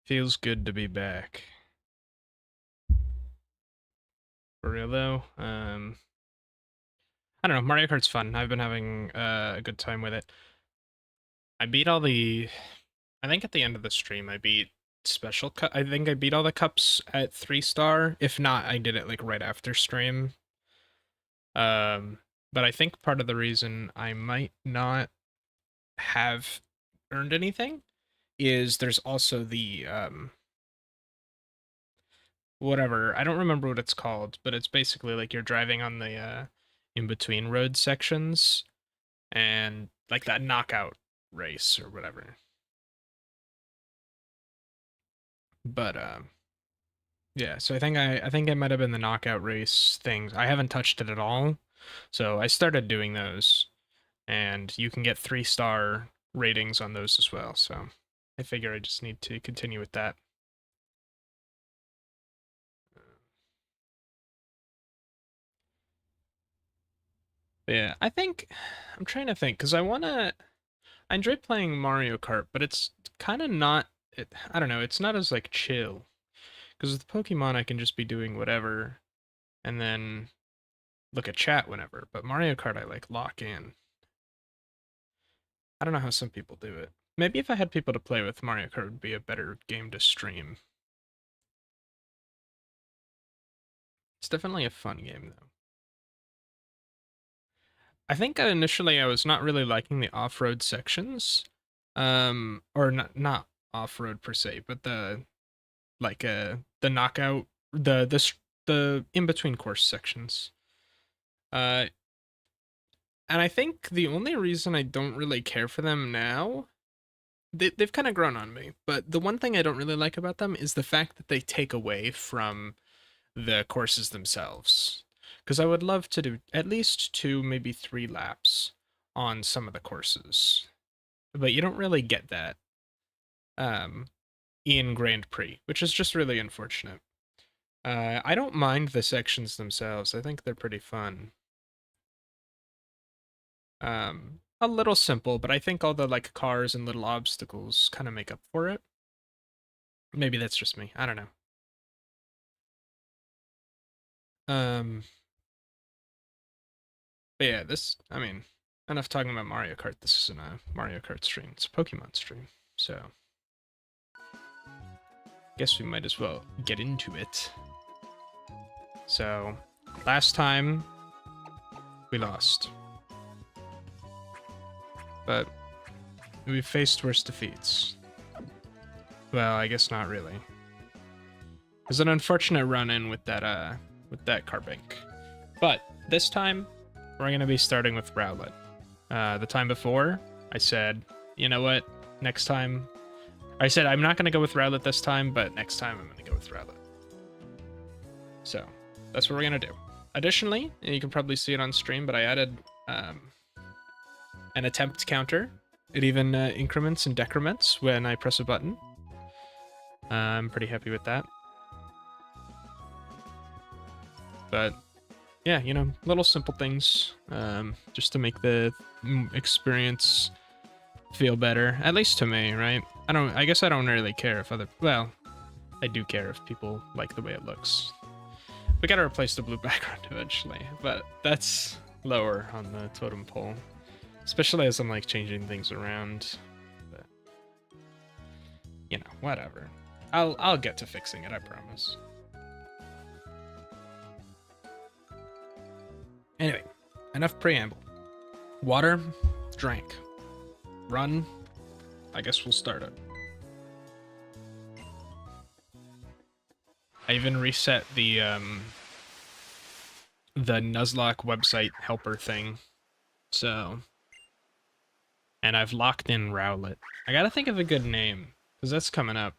Feels good to be back. For real though, I don't know. Mario Kart's fun. I've been having a good time with it. I beat all the. I think at the end of the stream, I beat special cup. I think I beat all the cups at 3-star. If not, I did it like right after stream. But I think part of the reason I might not have earned anything is there's also the whatever. I don't remember what it's called, but it's basically like you're driving on the in between road sections and like that knockout race or whatever. But yeah, so I think I might have been the knockout race things. I haven't touched it at all. So I started doing those and you can get 3-star ratings on those as well. So I figure I just need to continue with that. But yeah, I think I'm trying to think because I enjoy playing Mario Kart, but it's kind of not I don't know, it's not as like chill. Because with Pokemon I can just be doing whatever and then look at chat whenever. But Mario Kart I like lock in. I don't know how some people do it. Maybe if I had people to play with, Mario Kart would be a better game to stream. It's definitely a fun game though. I think initially I was not really liking the off-road sections. Or not off-road per se, but the knockout the in-between course sections. Uh and I think the only reason I don't really care for them now, they've kind of grown on me, but the one thing I don't really like about them is the fact that they take away from the courses themselves. Because I would love to do at least 2, maybe 3 laps on some of the courses. But you don't really get that um, in Grand Prix, which is just really unfortunate. I don't mind the sections themselves. I think they're pretty fun. A little simple, but I think all the like cars and little obstacles kind of make up for it. Maybe that's just me. I don't know. Um, but yeah, I mean, enough talking about Mario Kart. This isn't a Mario Kart stream. It's a Pokemon stream. So, guess we might as well get into it. So, last time we lost. But we faced worse defeats. Well, I guess not really. There's an unfortunate run-in with that Carbink. But this time, we're gonna be starting with Rowlet. The time before, I said, you know what? Next time, I said I'm not gonna go with Rowlet this time, but next time I'm gonna go with Rowlet. So that's what we're gonna do. Additionally, and you can probably see it on stream, but I added an attempt counter. It even increments and decrements when I press a button. I'm pretty happy with that. But yeah, you know, little simple things just to make the experience feel better, at least to me, right? I guess I don't really care if well, I do care if people like the way it looks. We gotta replace the blue background eventually, but that's lower on the totem pole, especially as I'm like changing things around. But you know, whatever. I'll get to fixing it, I promise. Anyway, enough preamble. Water, drank. Run, I guess we'll start it. I even reset the Nuzlocke website helper thing. So, and I've locked in Rowlet. I gotta think of a good name, because that's coming up.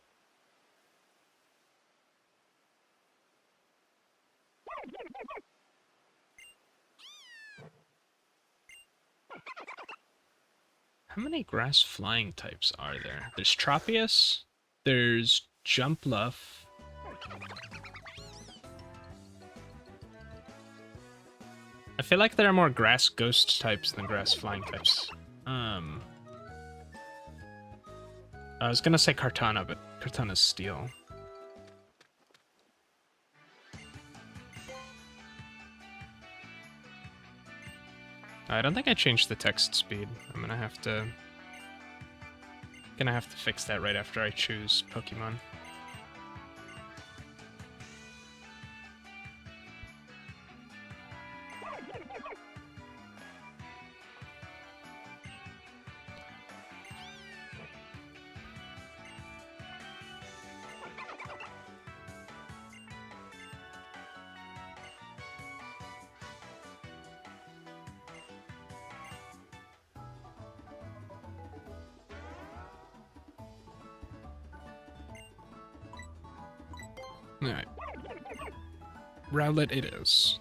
How many grass flying types are there? There's Tropius, there's Jumpluff. I feel like there are more grass ghost types than grass flying types. I was gonna say Kartana, but Cortana's Steel. I don't think I changed the text speed. I'm gonna have to fix that right after I choose Pokemon. Alright. Rowlet it is.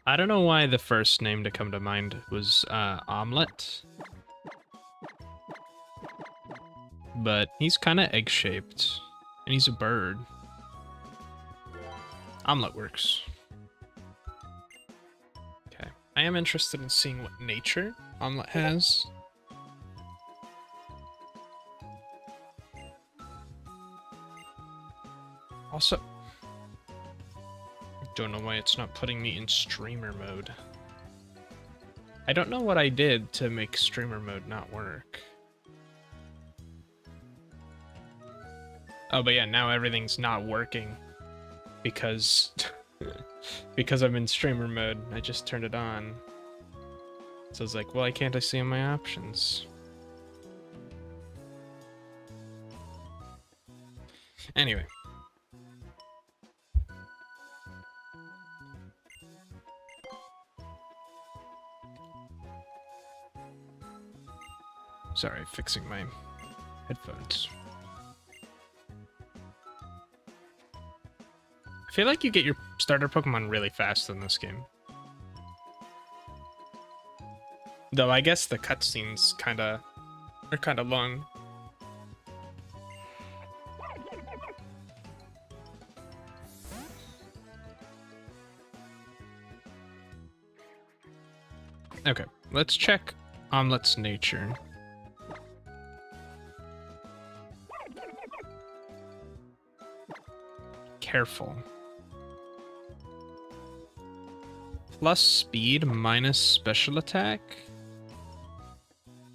I don't know why the first name to come to mind was Omelette. But he's kind of egg-shaped. And he's a bird. Omelette works. Okay. I am interested in seeing what nature Omelette has. Also, don't know why it's not putting me in streamer mode. I don't know what I did to make streamer mode not work. Oh, but yeah, now everything's not working because because I'm in streamer mode. I just turned it on. So I was like, well, why can't I see my options? Anyway. Sorry, fixing my headphones. I feel like you get your starter Pokemon really fast in this game. Though I guess the cutscenes are kinda long. Okay, let's check Omelette's nature. Careful. Plus speed minus special attack?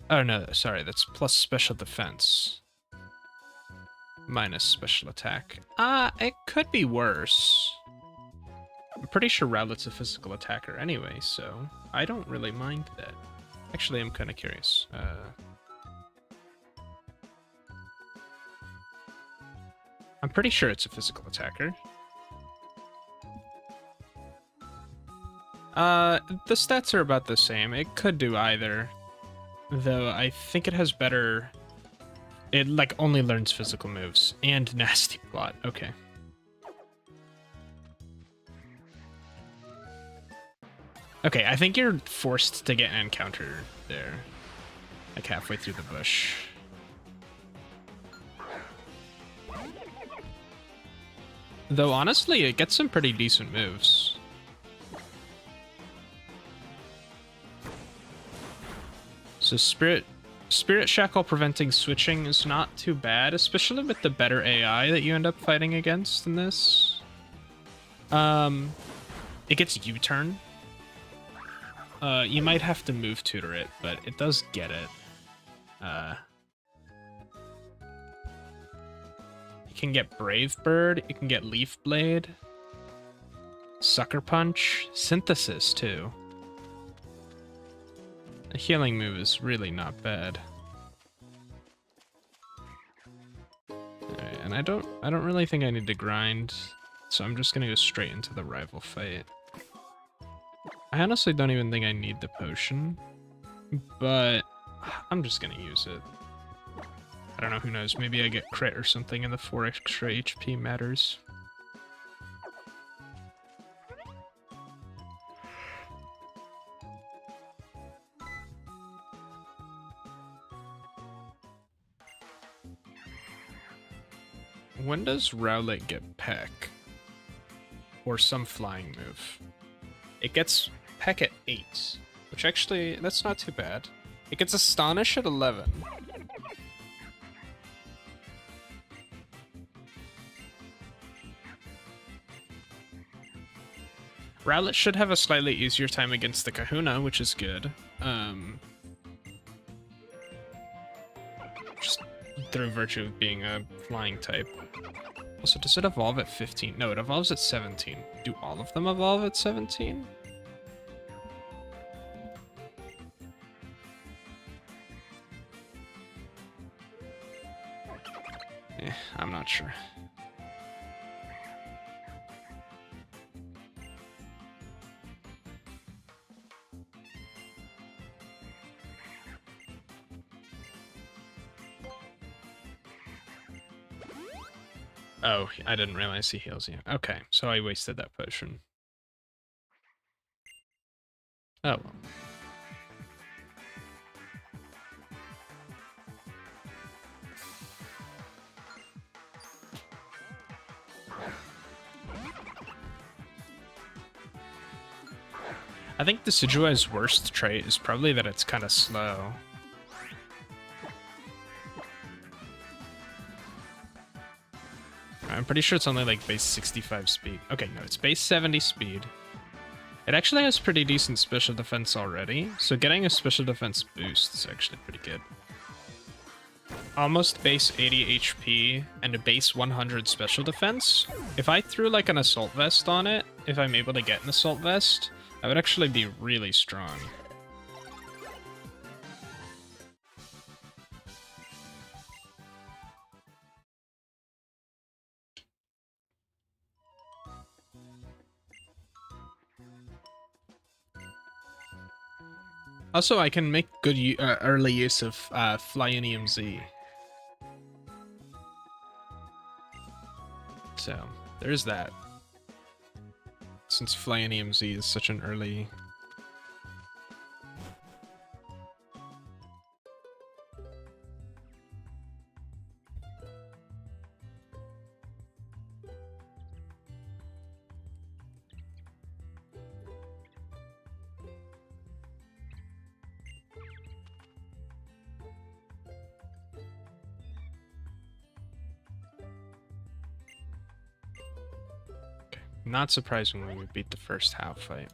Oh no, sorry, that's plus special defense. Minus special attack. It could be worse. I'm pretty sure Rowlet's a physical attacker anyway, so I don't really mind that. Actually, I'm kind of curious. I'm pretty sure it's a physical attacker. The stats are about the same. It could do either. Though I think it has better... It, like, only learns physical moves. And Nasty Plot. Okay. Okay, I think you're forced to get an encounter there. Like, halfway through the bush. Though, honestly, it gets some pretty decent moves. So Spirit Shackle preventing switching is not too bad, especially with the better AI that you end up fighting against in this. It gets U-turn. You might have to move tutor it, but it does get it. You can get Brave Bird, you can get Leaf Blade, Sucker Punch, Synthesis too. A healing move is really not bad. Alright, and I don't really think I need to grind, so I'm just gonna go straight into the rival fight. I honestly don't even think I need the potion, but I'm just gonna use it. I don't know, who knows? Maybe I get crit or something and the 4 extra HP matters. When does Rowlet get Peck? Or some flying move? It gets Peck at 8, which actually, that's not too bad. It gets Astonish at 11. Rowlet should have a slightly easier time against the Kahuna, which is good. Just through virtue of being a flying type. Also, does it evolve at 15? No, it evolves at 17. Do all of them evolve at 17? I'm not sure. Oh, I didn't realize he heals you. Okay, so I wasted that potion. Oh well. I think Decidueye's worst trait is probably that it's kind of slow. I'm pretty sure it's only like base 65 speed. Okay, no, it's base 70 speed. It actually has pretty decent special defense already, so getting a special defense boost is actually pretty good. Almost base 80 HP and a base 100 special defense. If I threw like an assault vest on it, if I'm able to get an assault vest, that would actually be really strong. Also, I can make good early use of Flyinium Z. So, there's that. Since Flyinium Z is such an early... Not surprisingly, we beat the first half fight.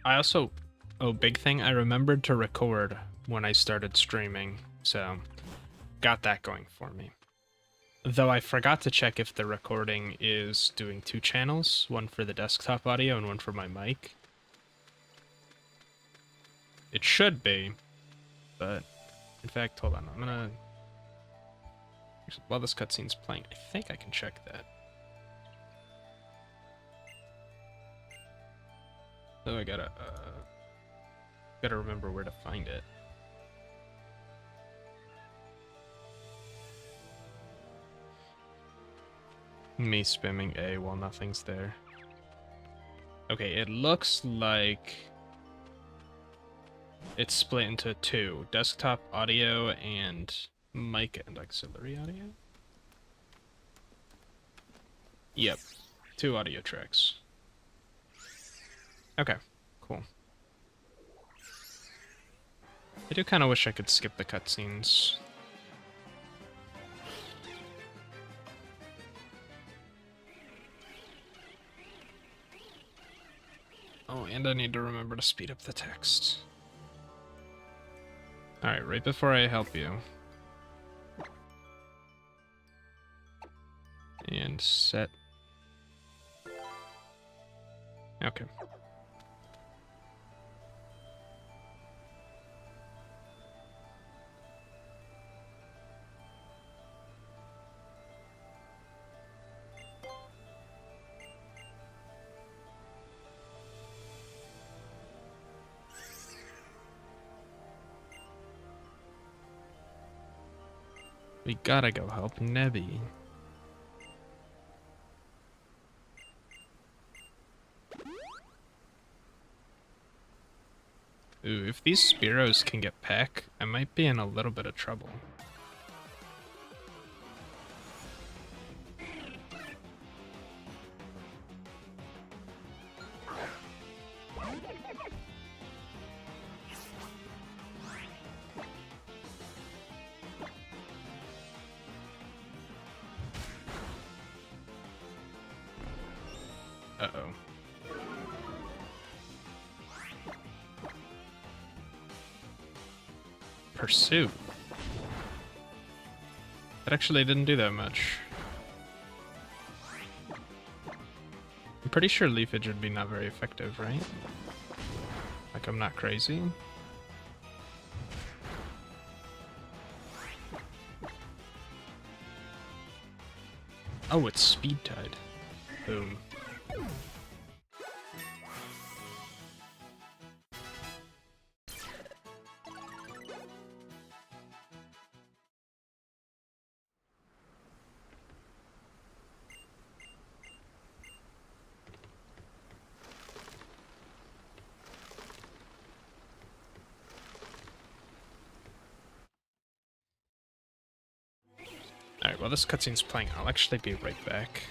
I also... Oh, big thing, I remembered to record when I started streaming, so got that going for me. Though I forgot to check if the recording is doing 2 channels, one for the desktop audio and one for my mic. It should be, but in fact, hold on, I'm gonna... While this cutscene's playing, I think I can check that. So I gotta remember where to find it. Me spamming A while nothing's there. Okay, it looks like it's split into 2. Desktop audio and mic and auxiliary audio? Yep, 2 audio tracks. Okay, cool. I do kind of wish I could skip the cutscenes. Oh, and I need to remember to speed up the text. Alright, right before I help you. And set. Okay. We gotta go help Nebby. Ooh, if these Spearows can get Peck, I might be in a little bit of trouble. Uh-oh. Pursue. That actually didn't do that much. I'm pretty sure Leafage would be not very effective, right? Like, I'm not crazy. Oh, it's Speed Tide. Boom. Alright, while this cutscene's playing, I'll actually be right back.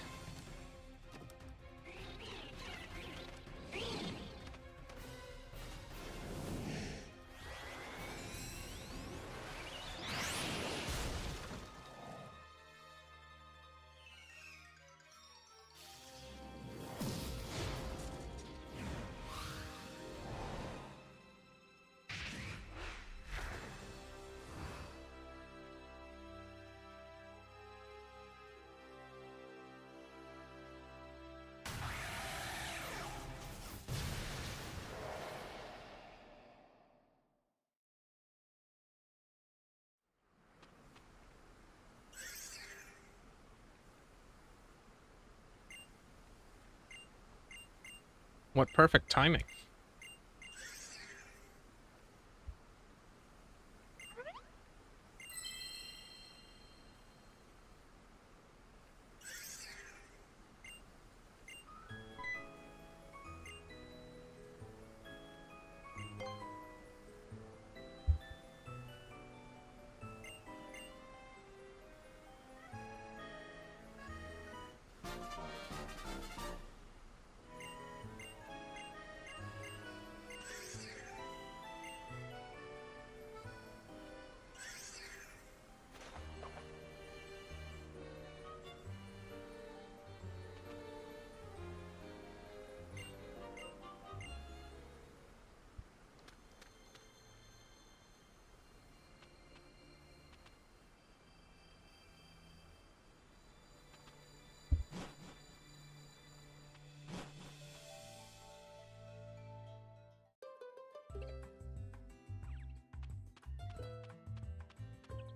What perfect timing.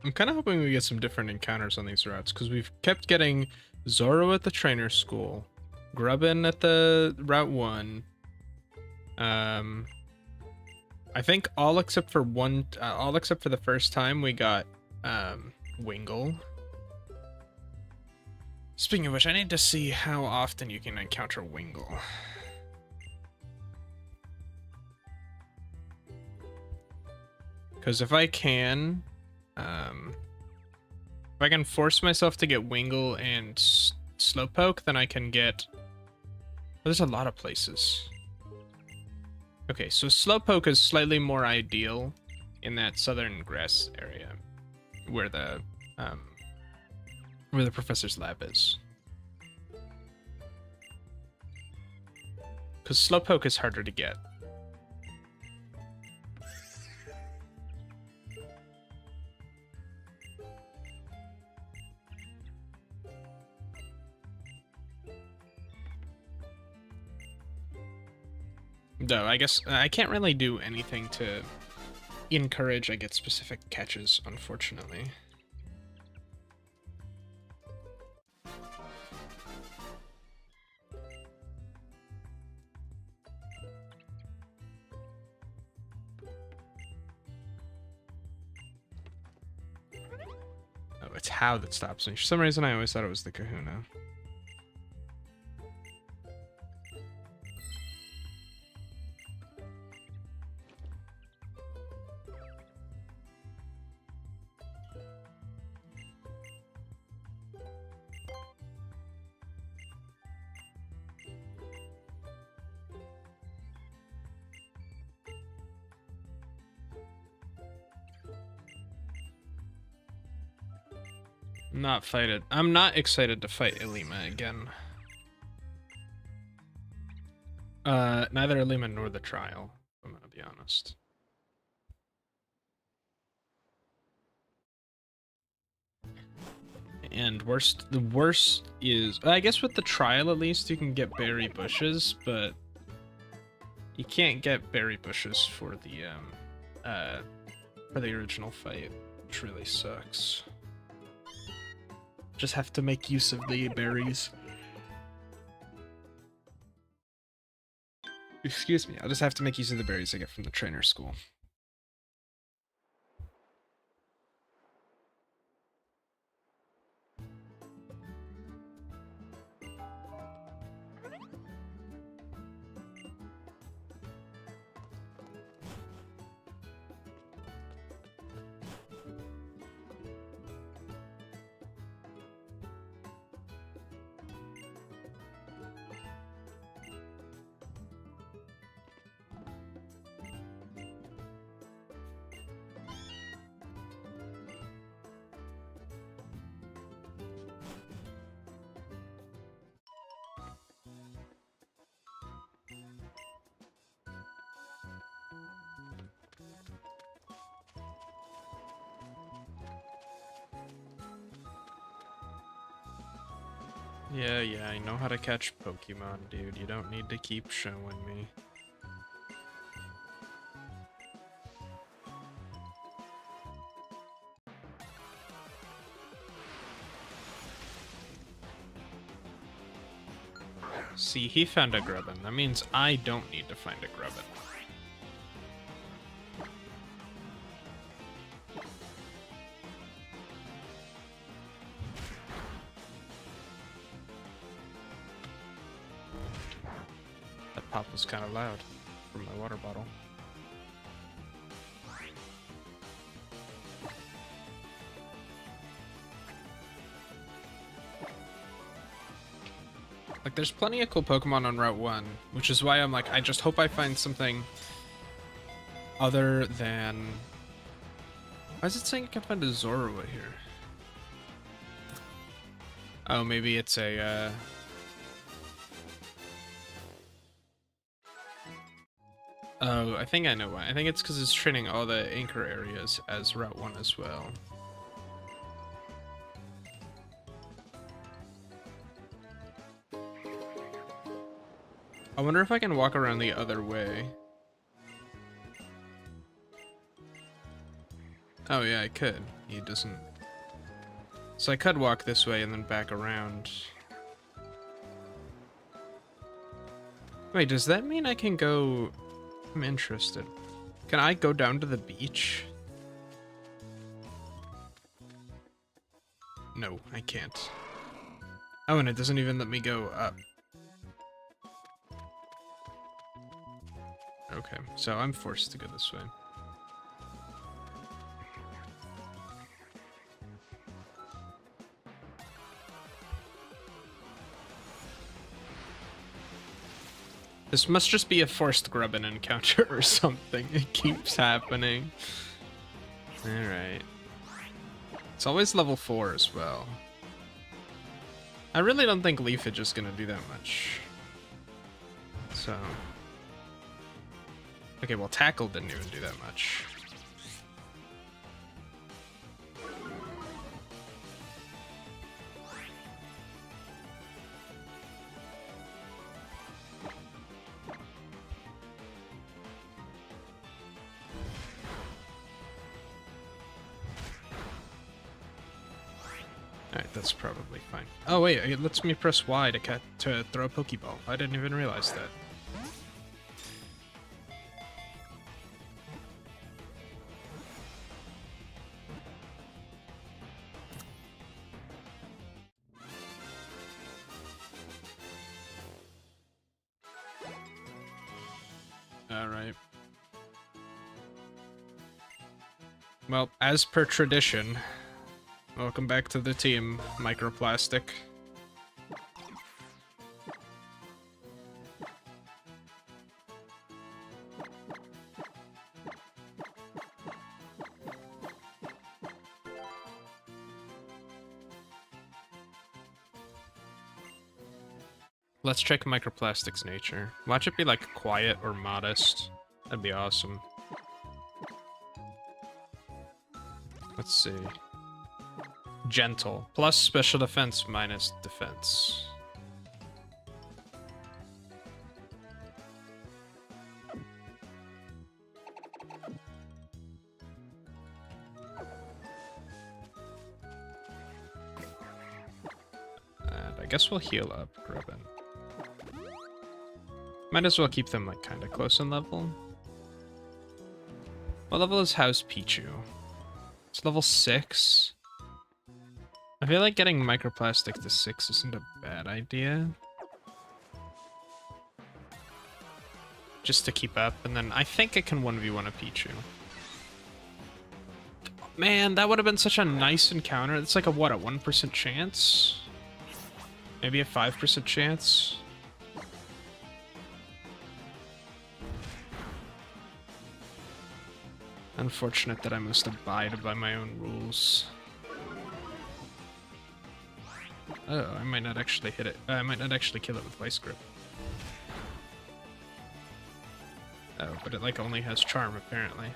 I'm kind of hoping we get some different encounters on these routes, because we've kept getting Zoro at the trainer school, Grubbin at the Route 1. I think all except for the first time we got Wingle. Speaking of which, I need to see how often you can encounter Wingle. Because if I can force myself to get Wingle and Slowpoke, then I can get... Well, there's a lot of places. Okay, so Slowpoke is slightly more ideal in that southern grass area where the professor's lab is. Because Slowpoke is harder to get. Though, I guess I can't really do anything to encourage I get specific catches, unfortunately. it's how that stops me. For some reason, I always thought it was the kahuna. Not fight it. I'm not excited to fight Ilima again. Neither Ilima nor the trial, I'm gonna be honest. And the worst is, I guess with the trial at least you can get berry bushes, but you can't get berry bushes for the original fight, which really sucks. Just have to make use of the berries. Excuse me, I'll just have to make use of the berries I get from the trainer school. Yeah, I know how to catch Pokemon, dude. You don't need to keep showing me. See, he found a Grubbin. That means I don't need to find a Grubbin. That pop was kind of loud from my water bottle. Like, there's plenty of cool Pokemon on Route 1, which is why I'm like, I just hope I find something other than... Why is it saying I can find a Zorua here? Oh, maybe it's a, Oh, I think I know why. I think it's because it's training all the anchor areas as Route 1 as well. I wonder if I can walk around the other way. Oh yeah, I could. He doesn't... So I could walk this way and then back around. Wait, does that mean I can go... I'm interested. Can I go down to the beach? No, I can't. Oh, and it doesn't even let me go up. Okay, so I'm forced to go this way. This must just be a forced Grubbin encounter or something. It keeps happening. Alright. It's always level 4 as well. I really don't think Leafage is gonna do that much. So... Okay, well, Tackle didn't even do that much. Alright, that's probably fine. Oh wait, it lets me press Y to throw a Pokeball. I didn't even realize that. Well, as per tradition, welcome back to the team, Microplastic. Let's check Microplastic's nature. Watch it be like quiet or modest. That'd be awesome. Let's see. Gentle. Plus special defense, minus defense. And I guess we'll heal up Grubbin. Might as well keep them like kind of close in level. What level is House Pichu? It's level 6. I feel like getting Microplastic to 6 isn't a bad idea. Just to keep up, and then I think it can 1v1 a Pichu. Man, that would have been such a nice encounter. It's like a, what, a 1% chance? Maybe a 5% chance? Unfortunate that I must abide by my own rules. Oh, I might not actually hit it. I might not actually kill it with Vice Grip. Oh, but it like only has Charm apparently.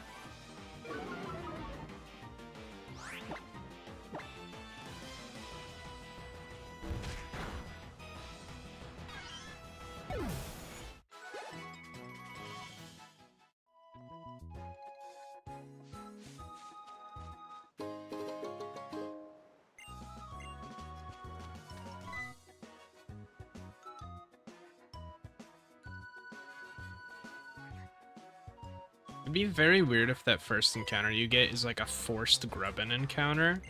It'd be very weird if that first encounter you get is like a forced Grubbin encounter.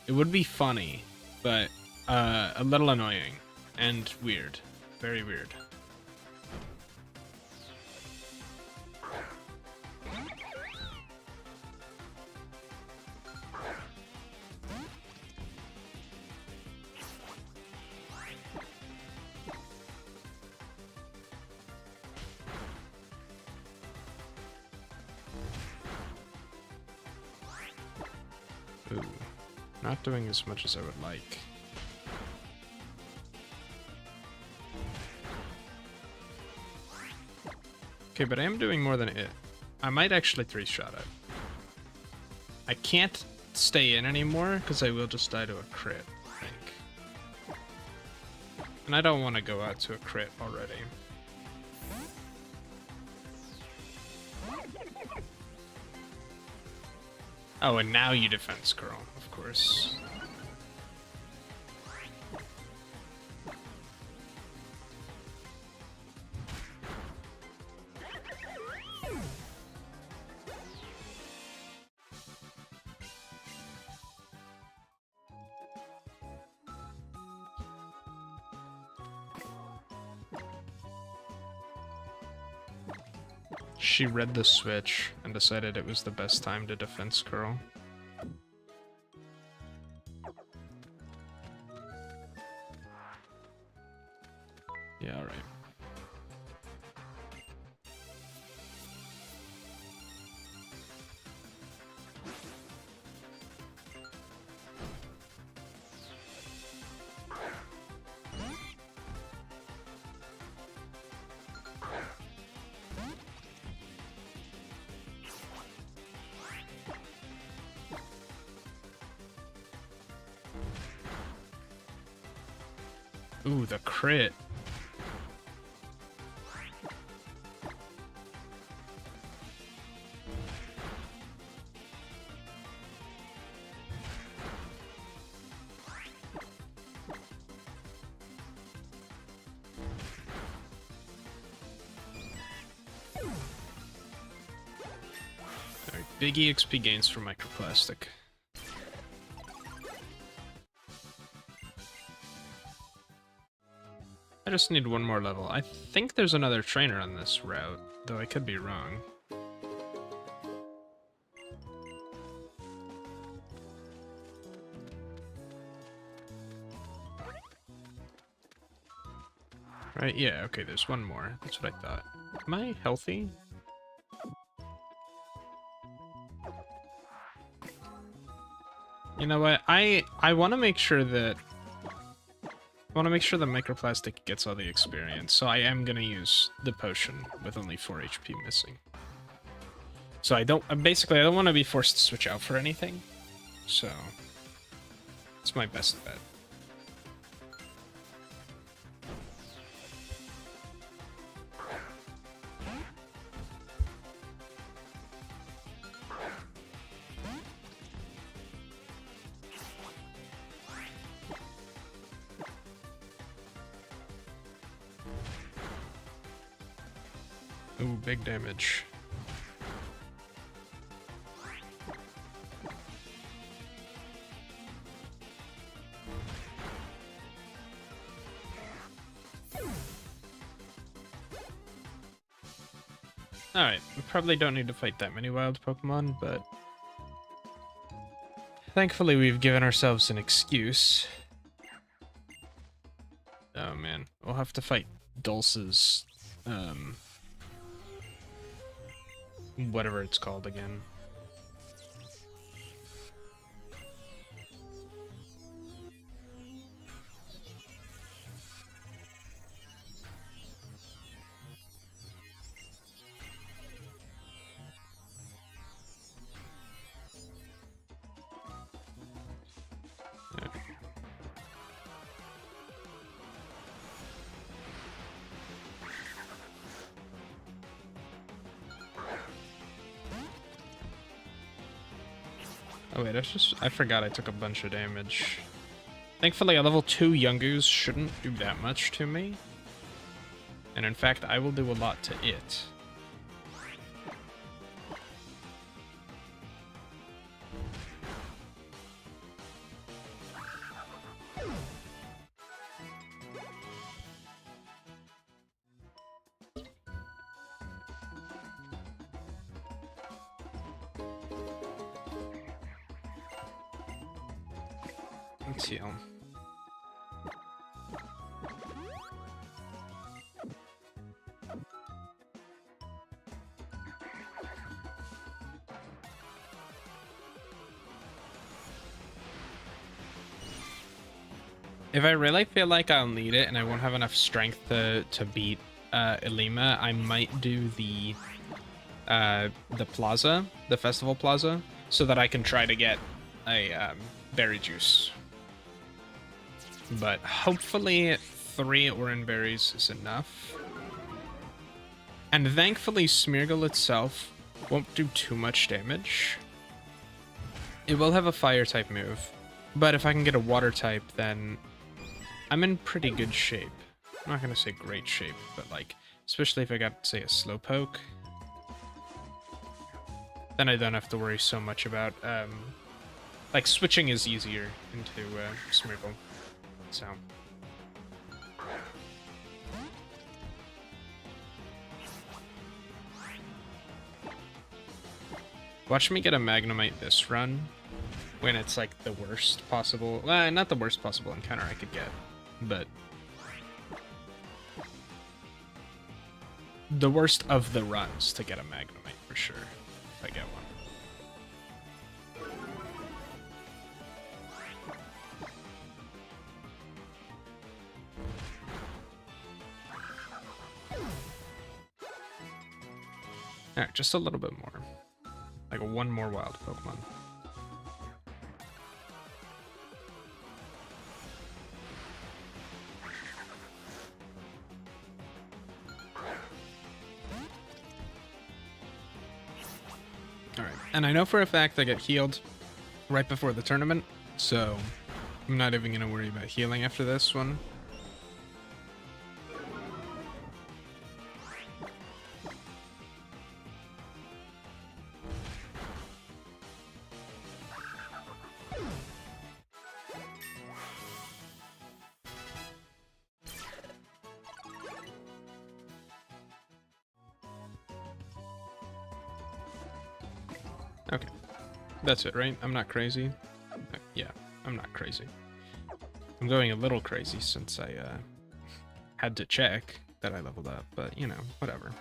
It would be funny, but a little annoying and weird. Very weird. Ooh, not doing as much as I would like. Okay, but I am doing more than it. I might actually 3-shot it. I can't stay in anymore because I will just die to a crit, I think. And I don't want to go out to a crit already. Oh, and now you defense curl, of course. She read the switch and decided it was the best time to defense curl. Yeah, alright. Ooh, the crit. Alright, big EXP gains for Microplastic. I just need one more level. I think there's another trainer on this route, though I could be wrong. right? Yeah, okay, there's one more. That's what I thought. Am I healthy? You know what? I want to make sure that the microplastic gets all the experience, so I am gonna use the potion with only 4 HP missing. So I don't want to be forced to switch out for anything. So it's my best bet. Ooh, big damage. Alright, we probably don't need to fight that many wild Pokemon, but thankfully we've given ourselves an excuse. Oh man, we'll have to fight Dulce's, whatever it's called again. Oh wait, I forgot I took a bunch of damage. Thankfully, a level 2 Yungoos shouldn't do that much to me. And in fact, I will do a lot to it. Let's heal. If I really feel like I'll need it and I won't have enough strength to beat Ilima, I might do the plaza, the festival plaza, so that I can try to get a berry juice. But hopefully 3 Oran berries is enough. And thankfully Smeargle itself won't do too much damage. It will have a fire type move, but if I can get a water type, then I'm in pretty good shape. I'm not gonna say great shape, but like, especially if I got, say, a Slowpoke, then I don't have to worry so much about, like, switching is easier into Smeargle. So. Watch me get a Magnemite this run when it's like the worst possible, well, not the worst possible encounter I could get, but the worst of the runs to get a Magnemite for sure, if I get one. Alright, just a little bit more. Like one more wild Pokemon. Alright, and I know for a fact I get healed right before the tournament, so I'm not even gonna worry about healing after this one. Okay, that's it, right? I'm not crazy. Yeah, I'm not crazy. I'm going a little crazy since I had to check that I leveled up, but you know, whatever.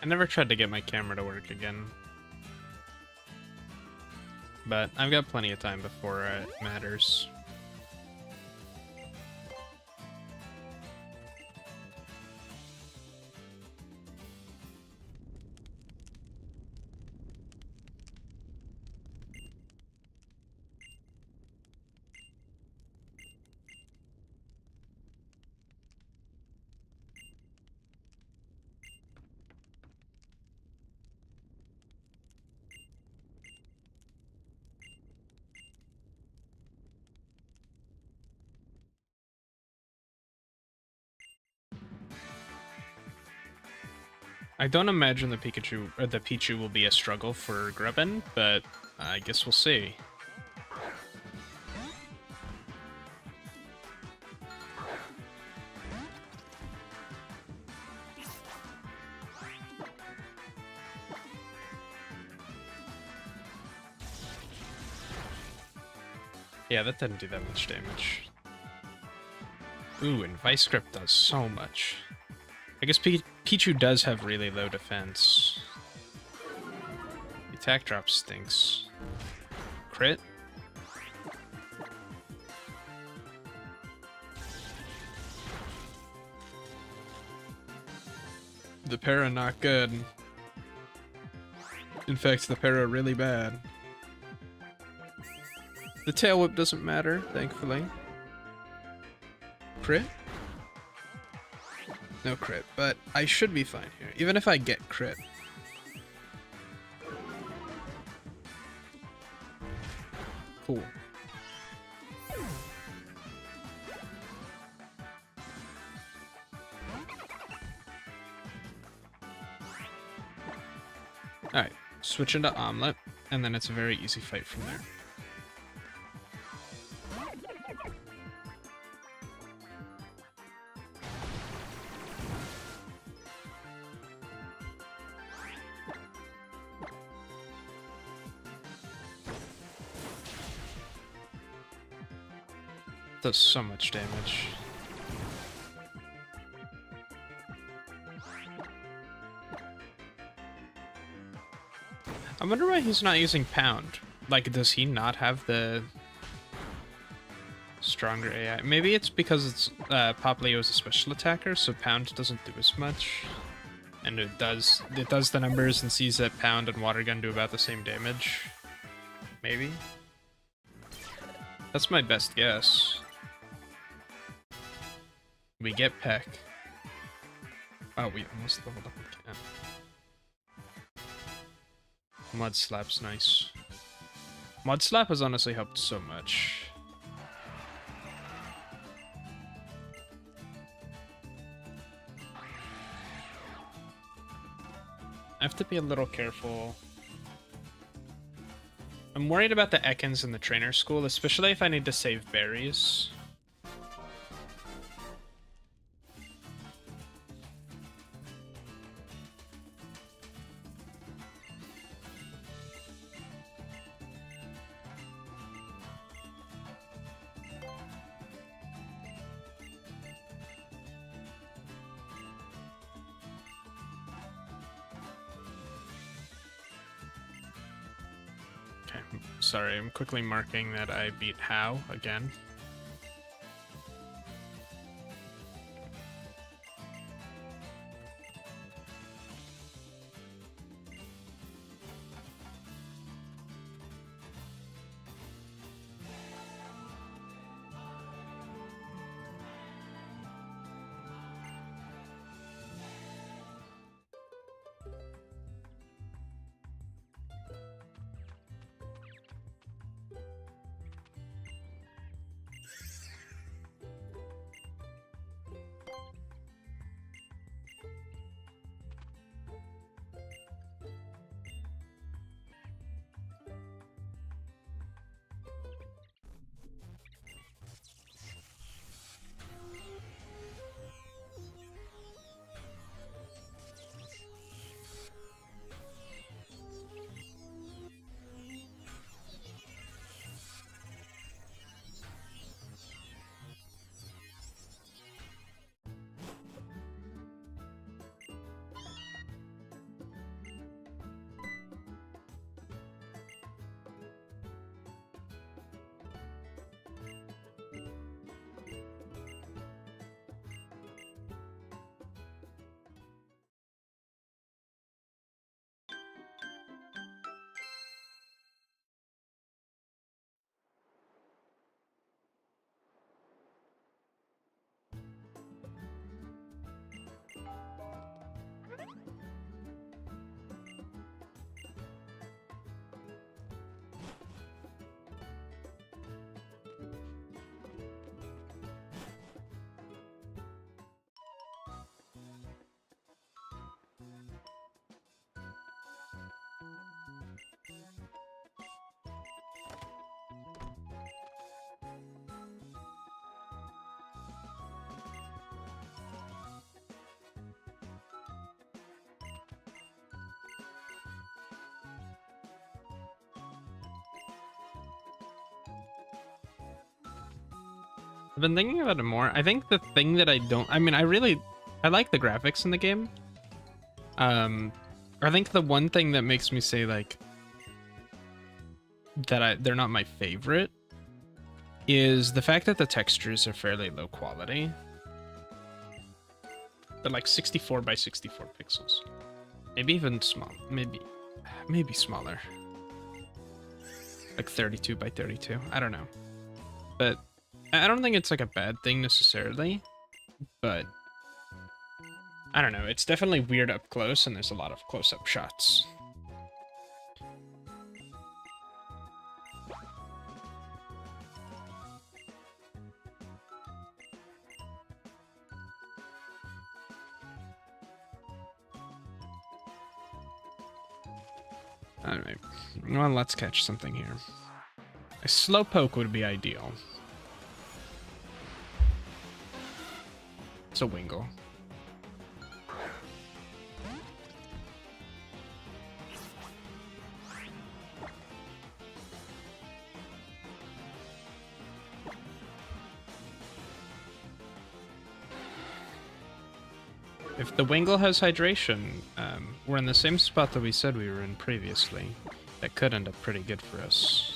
I never tried to get my camera to work again. But I've got plenty of time before it matters. I don't imagine the Pikachu or the Pichu will be a struggle for Grubbin, but I guess we'll see. Yeah, that didn't do that much damage. Ooh, and Vice Grip does so much. I guess Pichu does have really low defense. The attack drop stinks. Crit? The para not good. In fact, the para really bad. The tail whip doesn't matter, thankfully. Crit? No crit, but I should be fine here, even if I get crit. Cool. Alright, switch into Omelette, and then it's a very easy fight from there. Does so much damage. I wonder why he's not using Pound. Like, does he not have the stronger AI? Maybe it's because it's Poplio is a special attacker, so Pound doesn't do as much. And it does the numbers and sees that Pound and Water Gun do about the same damage. Maybe? That's my best guess. We get Peck. Oh, we almost leveled up again. Mud Slap's nice. Mud Slap has honestly helped so much. I have to be a little careful. I'm worried about the Ekans in the trainer school, especially if I need to save berries. Sorry, I'm quickly marking that I beat How again. I've been thinking about it more. I think the thing that I mean, I like the graphics in the game. I think the one thing that makes me say like that they're not my favorite is the fact that the textures are fairly low quality. They're like 64 by 64 pixels. Maybe even small. Maybe smaller. Like 32 by 32. I don't know. But I don't think it's like a bad thing necessarily. But I don't know. It's definitely weird up close, and there's a lot of close-up shots. Alright, well, let's catch something here. A slowpoke would be ideal. It's a Wingle. If the Wingle has hydration, we're in the same spot that we said we were in previously. That could end up pretty good for us.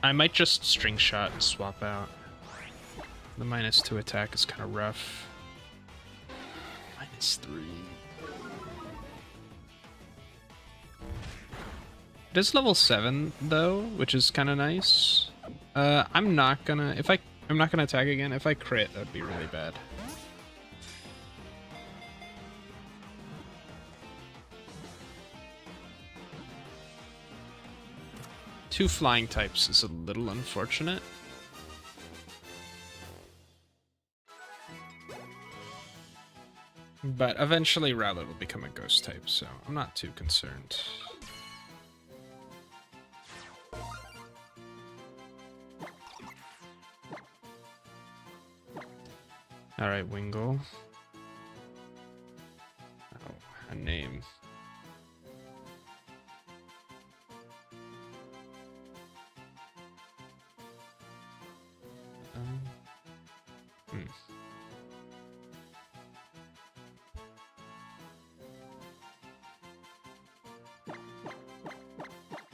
I might just string shot and swap out. The -2 attack is kind of rough. -3. It is level 7 though, which is kind of nice. I'm not gonna attack again. If I crit, that'd be really bad. Two flying types is a little unfortunate. But eventually Rowlet will become a ghost type, so I'm not too concerned. Alright, Wingle. Oh, a name.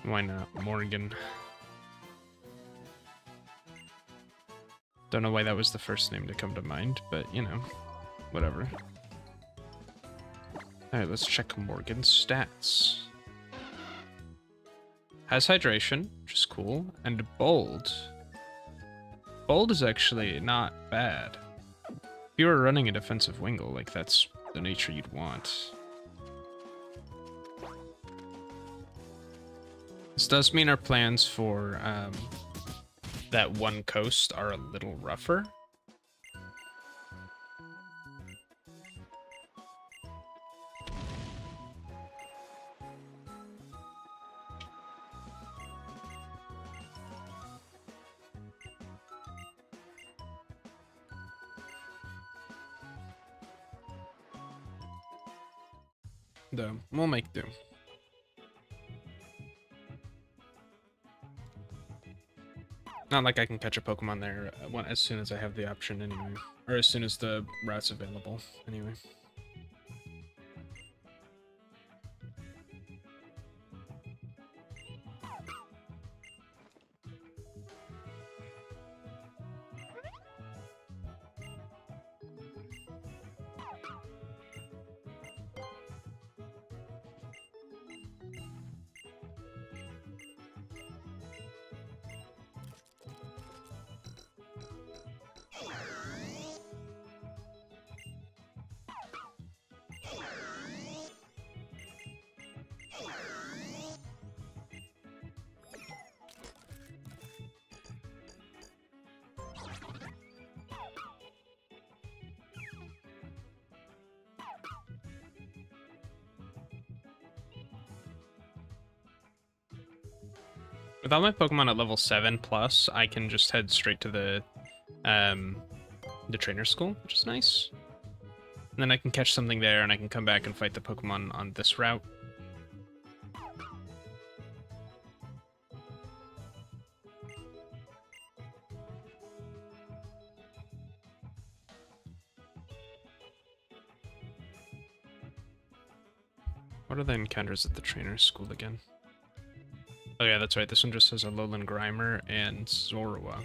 Why not? Morgan. Don't know why that was the first name to come to mind, but you know, whatever. Alright, let's check Morgan's stats. Has hydration, which is cool, and bold. Bold is actually not bad. If you were running a defensive Wingle, like that's the nature you'd want. This does mean our plans for that one coast are a little rougher. Though, we'll make do. Not like I can catch a Pokemon there as soon as I have the option anyway. Or as soon as the route's available, anyway. With all my Pokemon at level 7 plus, I can just head straight to the trainer school, which is nice. And then I can catch something there, and I can come back and fight the Pokemon on this route. What are the encounters at the trainer's school again? Oh yeah, that's right. This one just says Alolan Grimer and Zorua.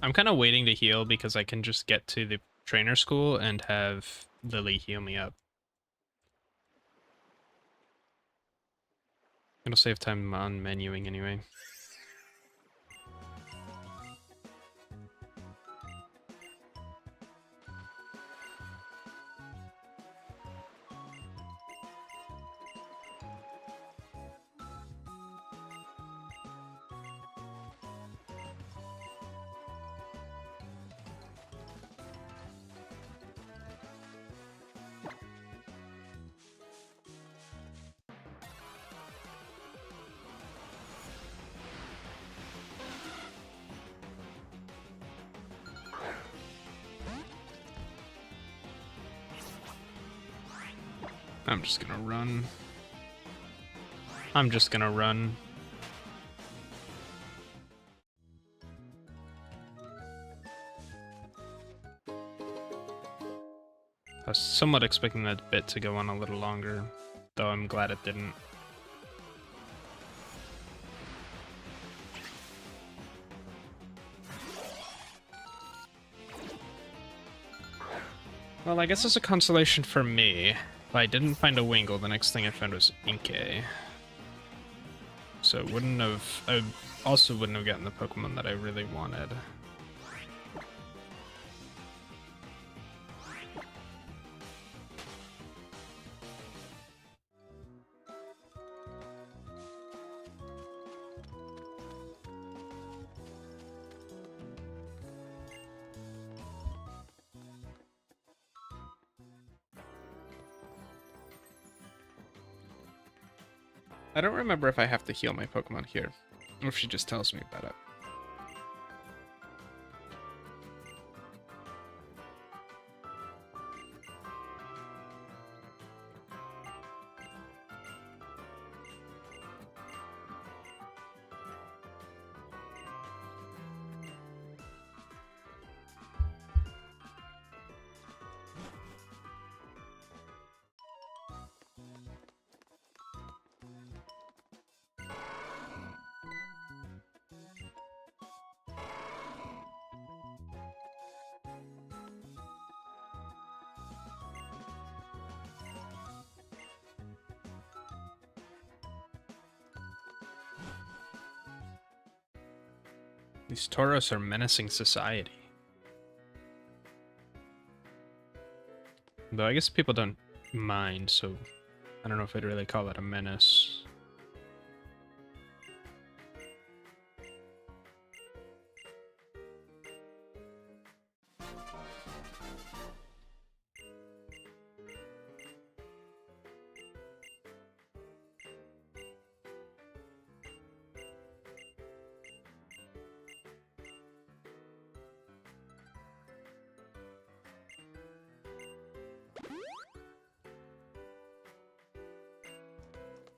I'm kind of waiting to heal because I can just get to the trainer school and have Lily heal me up. It'll save time on menuing anyway. I'm just gonna run. I'm just gonna run. I was somewhat expecting that bit to go on a little longer, though I'm glad it didn't. Well, I guess it's a consolation for me. If I didn't find a Wingull, the next thing I found was Inkay. So it wouldn't have... I also wouldn't have gotten the Pokemon that I really wanted. I don't remember if I have to heal my Pokemon here, or if she just tells me about it. These Tauros are menacing society. Though I guess people don't mind, so I don't know if I'd really call it a menace.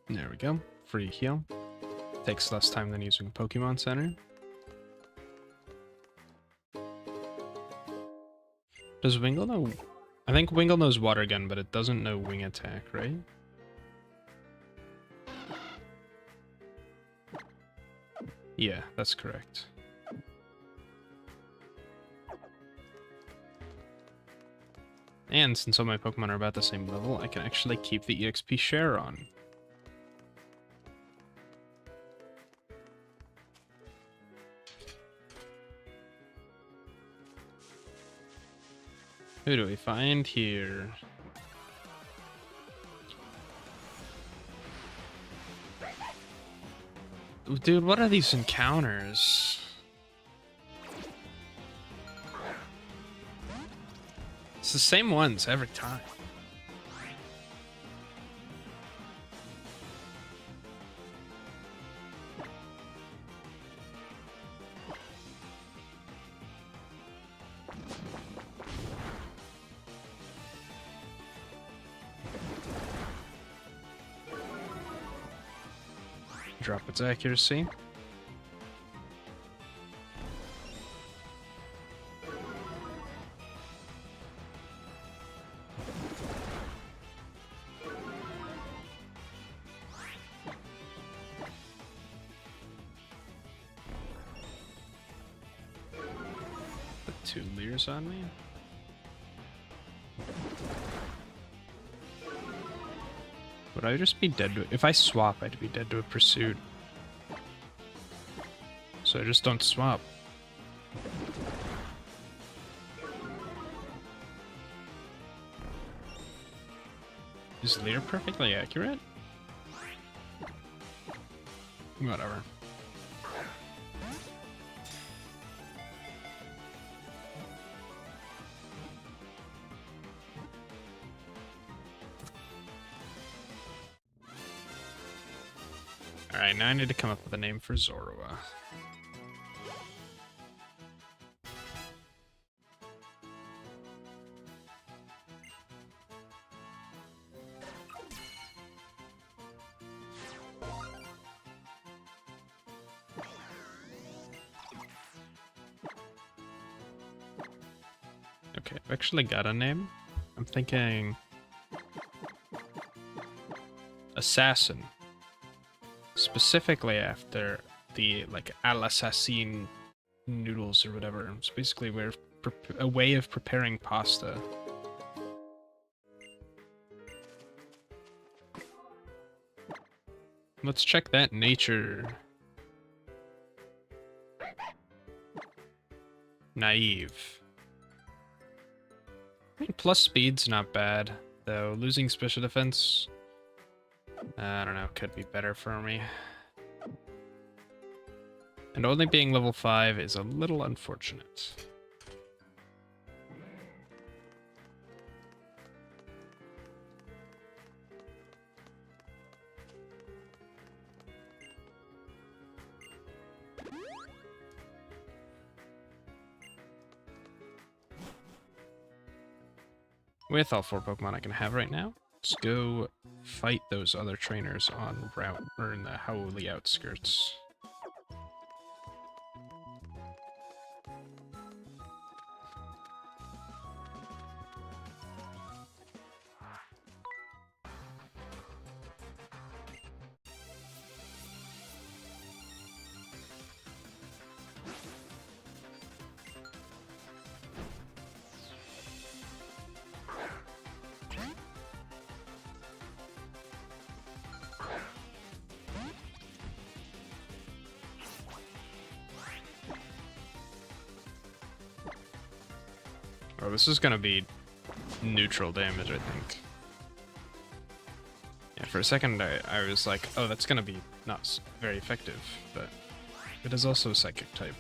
There we go. Free heal. Takes less time than using Pokemon Center. Does Wingull know? I think Wingull knows Water Gun, but it doesn't know Wing Attack, right? Yeah, that's correct. And since all my Pokemon are about the same level, I can actually keep the EXP share on. Who do we find here? Dude, what are these encounters? It's the same ones every time. Drop its accuracy. Put 2 Leers on me. Would I just be dead to it? If I swap, I'd be dead to a pursuit. So I just don't swap. Is Leer perfectly accurate? Whatever. Alright, now I need to come up with a name for Zorua. Okay, I've actually got a name. I'm thinking... Assassin. Specifically after the, like, Al Assassin noodles or whatever. It's basically a way of preparing pasta. Let's check that nature. Naive. I mean, plus speed's not bad, though. Losing special defense, I don't know, could be better for me. And only being level 5 is a little unfortunate. With all 4 Pokemon I can have right now, let's go fight those other trainers on route, or in the Howley outskirts. Oh, this is gonna be neutral damage, I think. Yeah, for a second I was like, oh, that's gonna be not very effective, but it is also a psychic type.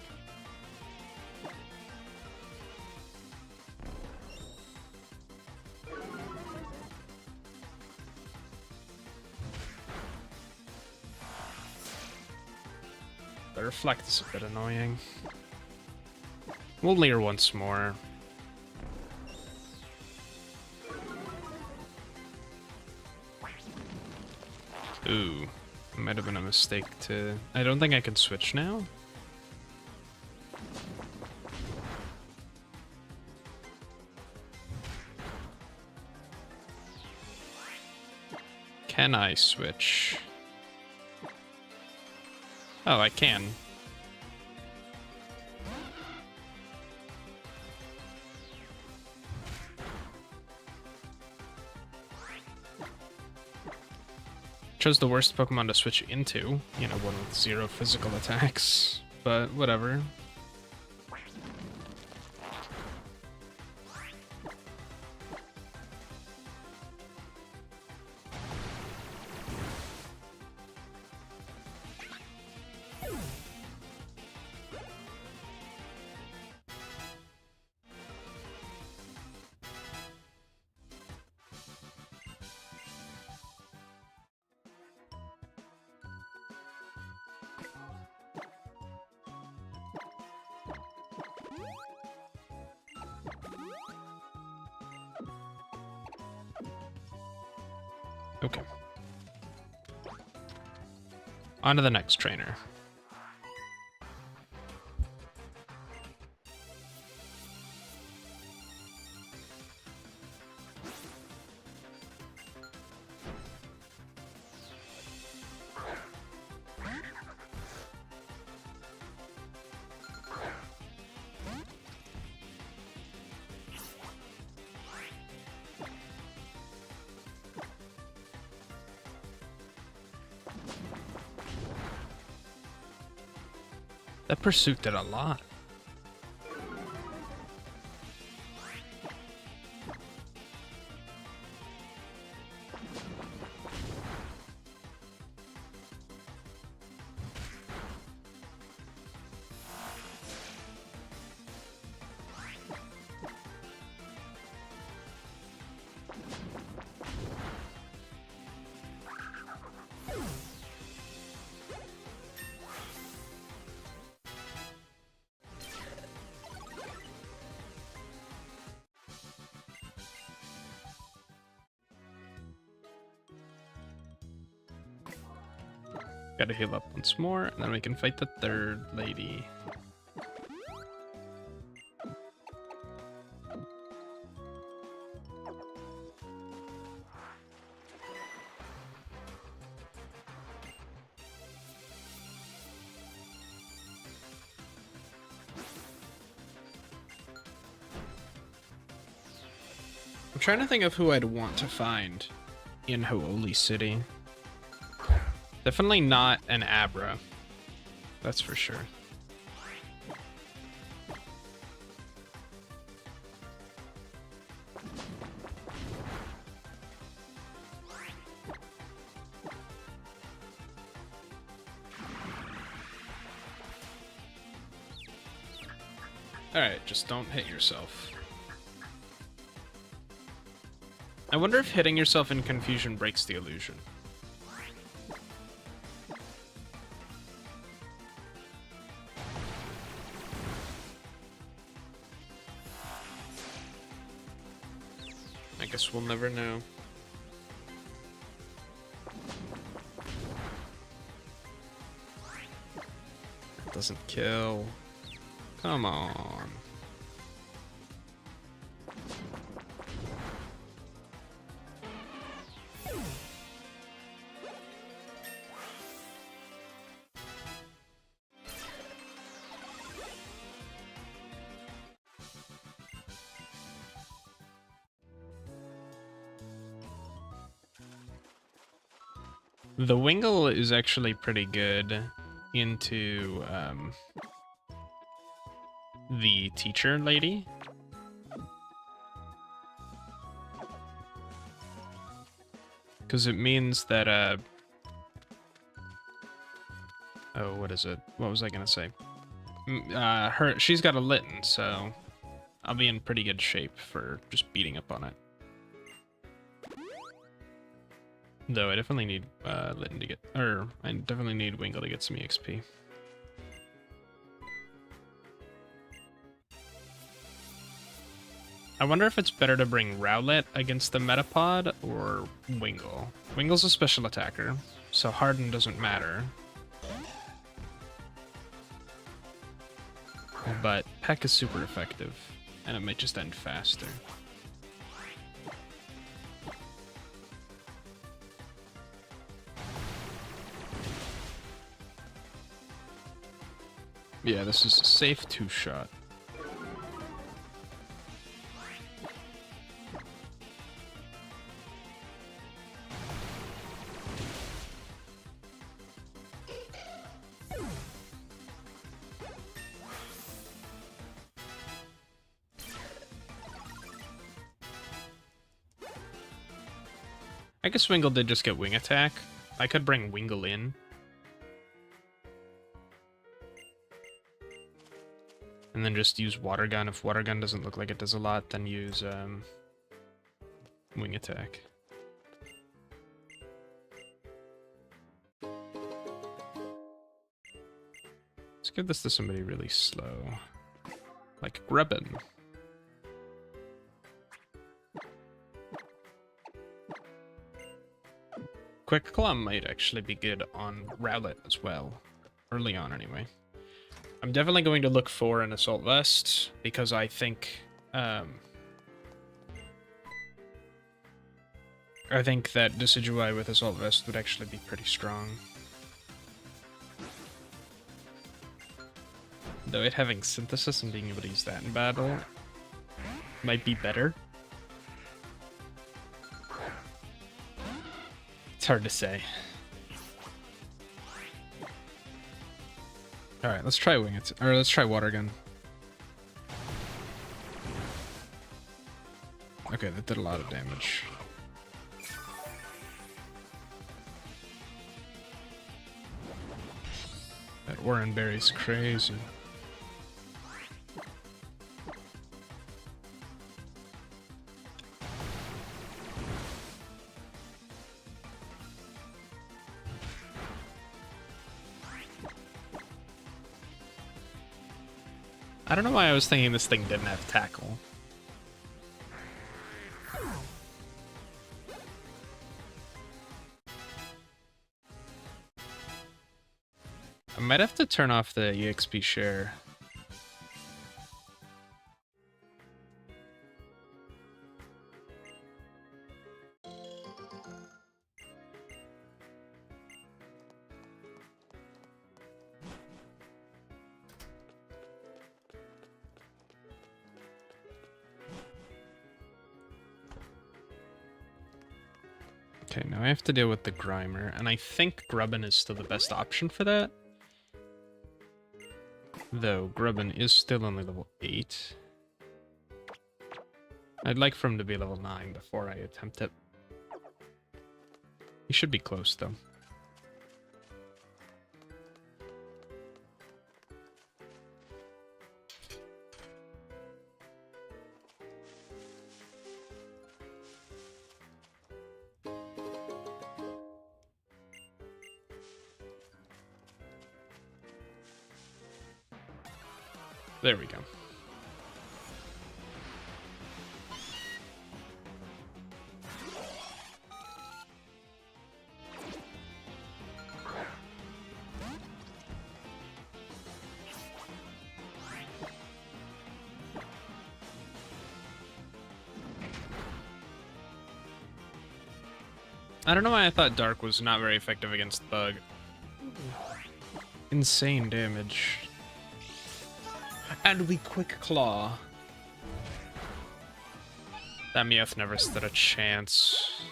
The reflect is a bit annoying. We'll Leer once more. Ooh, might have been a mistake to... I don't think I can switch now. Can I switch? Oh, I can. Chose the worst Pokemon to switch into, you know, one with 0 physical attacks, but whatever. Okay. On to the next trainer. That pursuit did a lot. Gotta heal up once more, and then we can fight the third lady. I'm trying to think of who I'd want to find in Hooli City. Definitely not an Abra. That's for sure. Alright, just don't hit yourself. I wonder if hitting yourself in confusion breaks the illusion. I guess we'll never know. It doesn't kill. Come on. The Wingle is actually pretty good into the teacher lady. Because it means that, oh, what is it? What was I gonna say? She's got a Litten, so I'll be in pretty good shape for just beating up on it. Though I definitely need Litten to get, or I definitely need Wingle to get some EXP. I wonder if it's better to bring Rowlet against the Metapod or Wingle. Wingle's a special attacker, so Harden doesn't matter. But Peck is super effective, and it might just end faster. Yeah, this is a safe two-shot. I guess Wingle did just get Wing Attack. I could bring Wingle in. And then just use Water Gun. If Water Gun doesn't look like it does a lot, then use Wing Attack. Let's give this to somebody really slow. Like Grubbin. Quick Claw might actually be good on Rowlet as well. Early on, anyway. I'm definitely going to look for an Assault Vest, because I think... I think that Decidueye with Assault Vest would actually be pretty strong. Though it having Synthesis and being able to use that in battle might be better. It's hard to say. Alright, let's try Wing It. Or let's try Water Gun. Okay, that did a lot of damage. That Oran Berry's crazy. I don't know why I was thinking this thing didn't have tackle. I might have to turn off the EXP share. Okay, now I have to deal with the Grimer, and I think Grubbin is still the best option for that. Though Grubbin is still only level 8. I'd like for him to be level 9 before I attempt it. He should be close, though. There we go. I don't know why I thought Dark was not very effective against Bug. Insane damage. And we Quick Claw. That Meowth never stood a chance.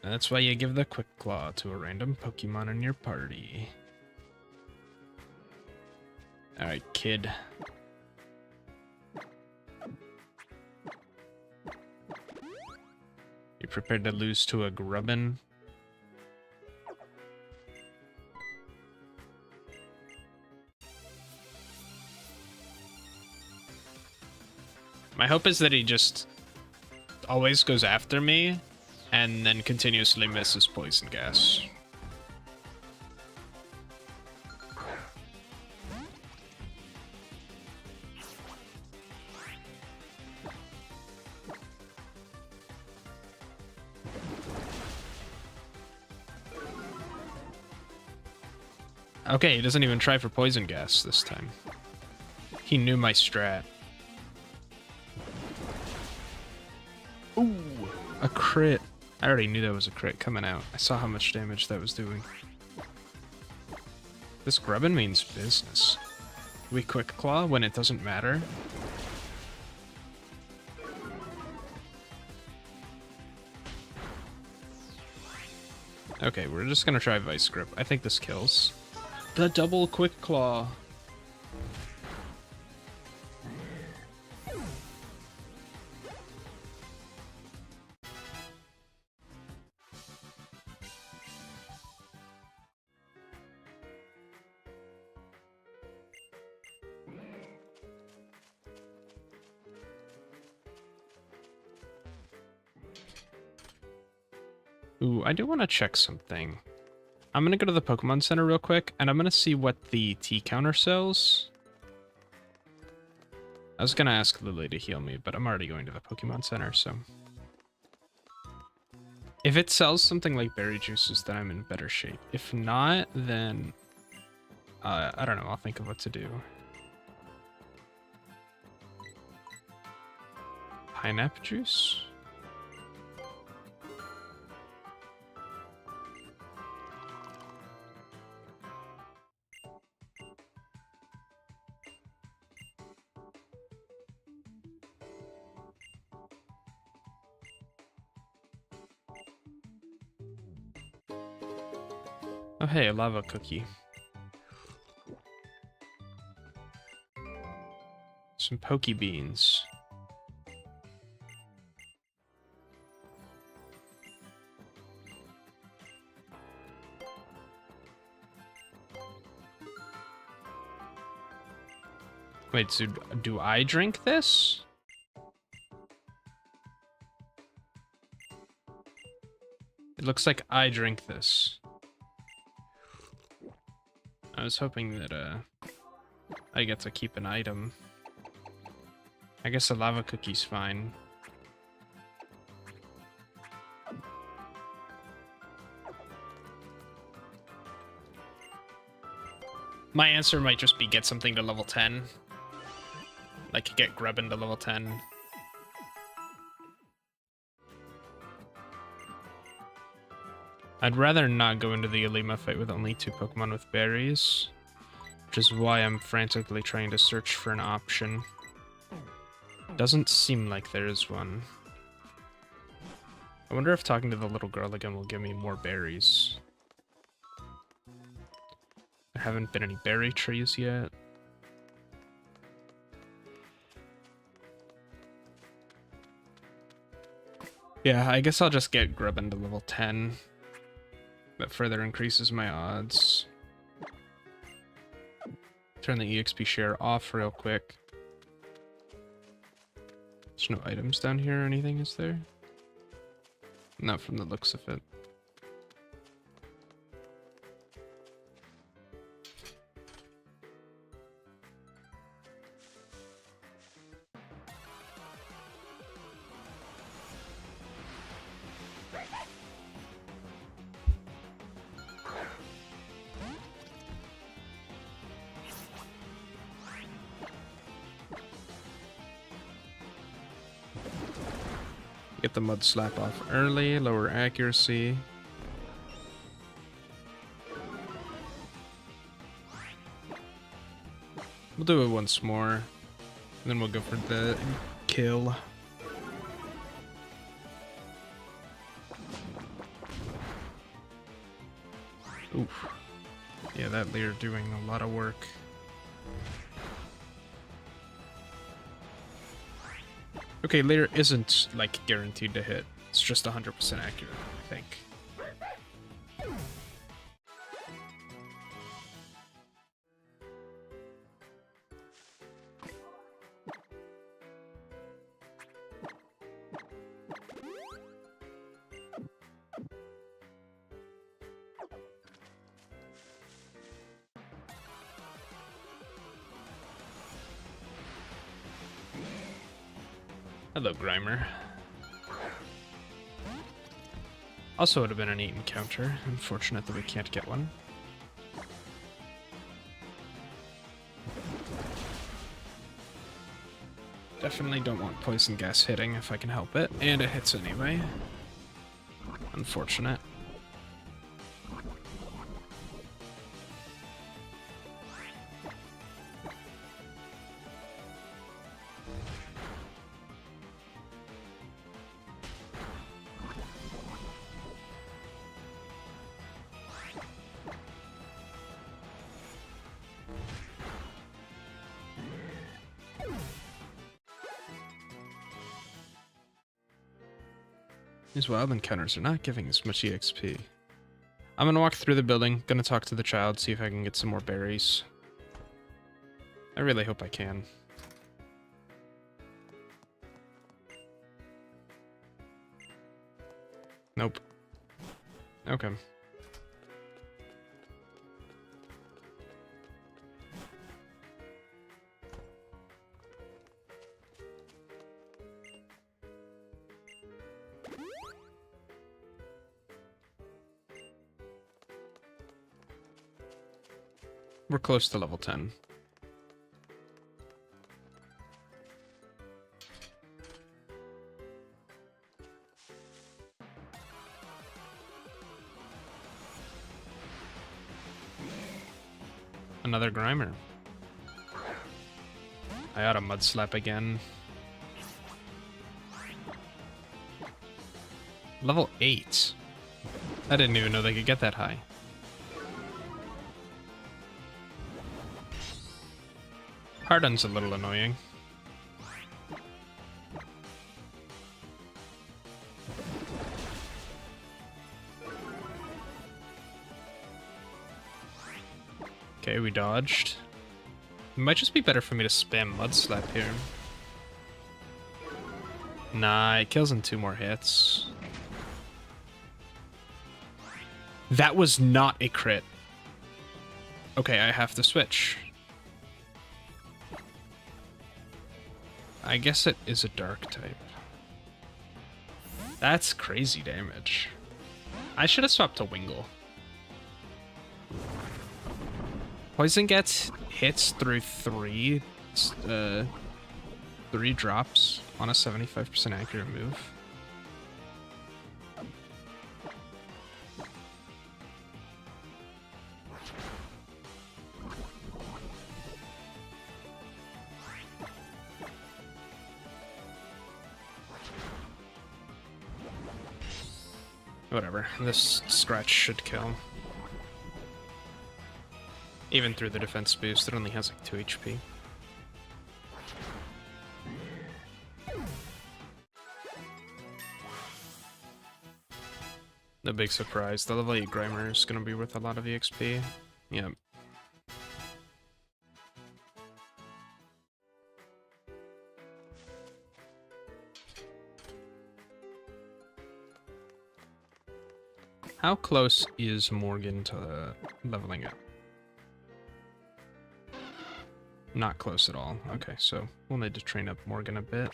And that's why you give the Quick Claw to a random Pokemon in your party. Alright, kid. You prepared to lose to a Grubbin? My hope is that he just always goes after me and then continuously misses Poison Gas. Okay, he doesn't even try for Poison Gas this time. He knew my strat. Ooh, a crit. I already knew that was a crit coming out. I saw how much damage that was doing. This Grubbin means business. We Quick Claw when it doesn't matter. Okay, we're just gonna try Vice Grip. I think this kills. The double Quick Claw. Ooh, I do want to check something. I'm going to go to the Pokemon Center real quick, and I'm going to see what the T counter sells. I was gonna ask Lily to heal me, but I'm already going to the Pokemon Center, so... If it sells something like berry juices, then I'm in better shape. If not, then... I don't know, I'll think of what to do. Pineapple juice? Oh hey, a lava cookie. Some Poke Beans. Wait, so do I drink this? It looks like I drink this. I was hoping that I get to keep an item. I guess a lava cookie's fine. My answer might just be get something to level 10. Like get Grubbin to level 10. I'd rather not go into the Alima fight with only 2 Pokemon with berries, which is why I'm frantically trying to search for an option. Doesn't seem like there is one. I wonder if talking to the little girl again will give me more berries. There haven't been any berry trees yet. Yeah, I guess I'll just get Grubbin to level 10. That further increases my odds. Turn the EXP share off real quick. There's no items down here or anything, is there? Not from the looks of it. Get the mud slap off early, lower accuracy. We'll do it once more, and then we'll go for the kill. Oof. Yeah, that Leer doing a lot of work. Okay, Leer isn't, like, guaranteed to hit. It's just 100% accurate, I think. Hello, Grimer. Also would have been a neat encounter. Unfortunate that we can't get one. Definitely don't want poison gas hitting if I can help it, and it hits anyway. Unfortunate. These wild encounters are not giving as much EXP. I'm gonna walk through the building, gonna talk to the child, see if I can get some more berries. I really hope I can. Nope. Okay. We're close to level 10. Another Grimer. I ought to mud slap again. Level 8. I didn't even know they could get that high. Harden's a little annoying. Okay, we dodged. It might just be better for me to spam Mud Slap here. Nah, it kills in 2 more hits. That was not a crit. Okay, I have to switch. I guess it is a dark type. That's crazy damage. I should have swapped to Wingle. Poison gets hits through 3 drops on a 75% accurate move. Whatever, this scratch should kill. Even through the defense boost, it only has like 2 HP. The big surprise, the level 8 Grimer is going to be worth a lot of EXP. Yep. How close is Morgan to leveling up? Not close at all. Okay, so we'll need to train up Morgan a bit.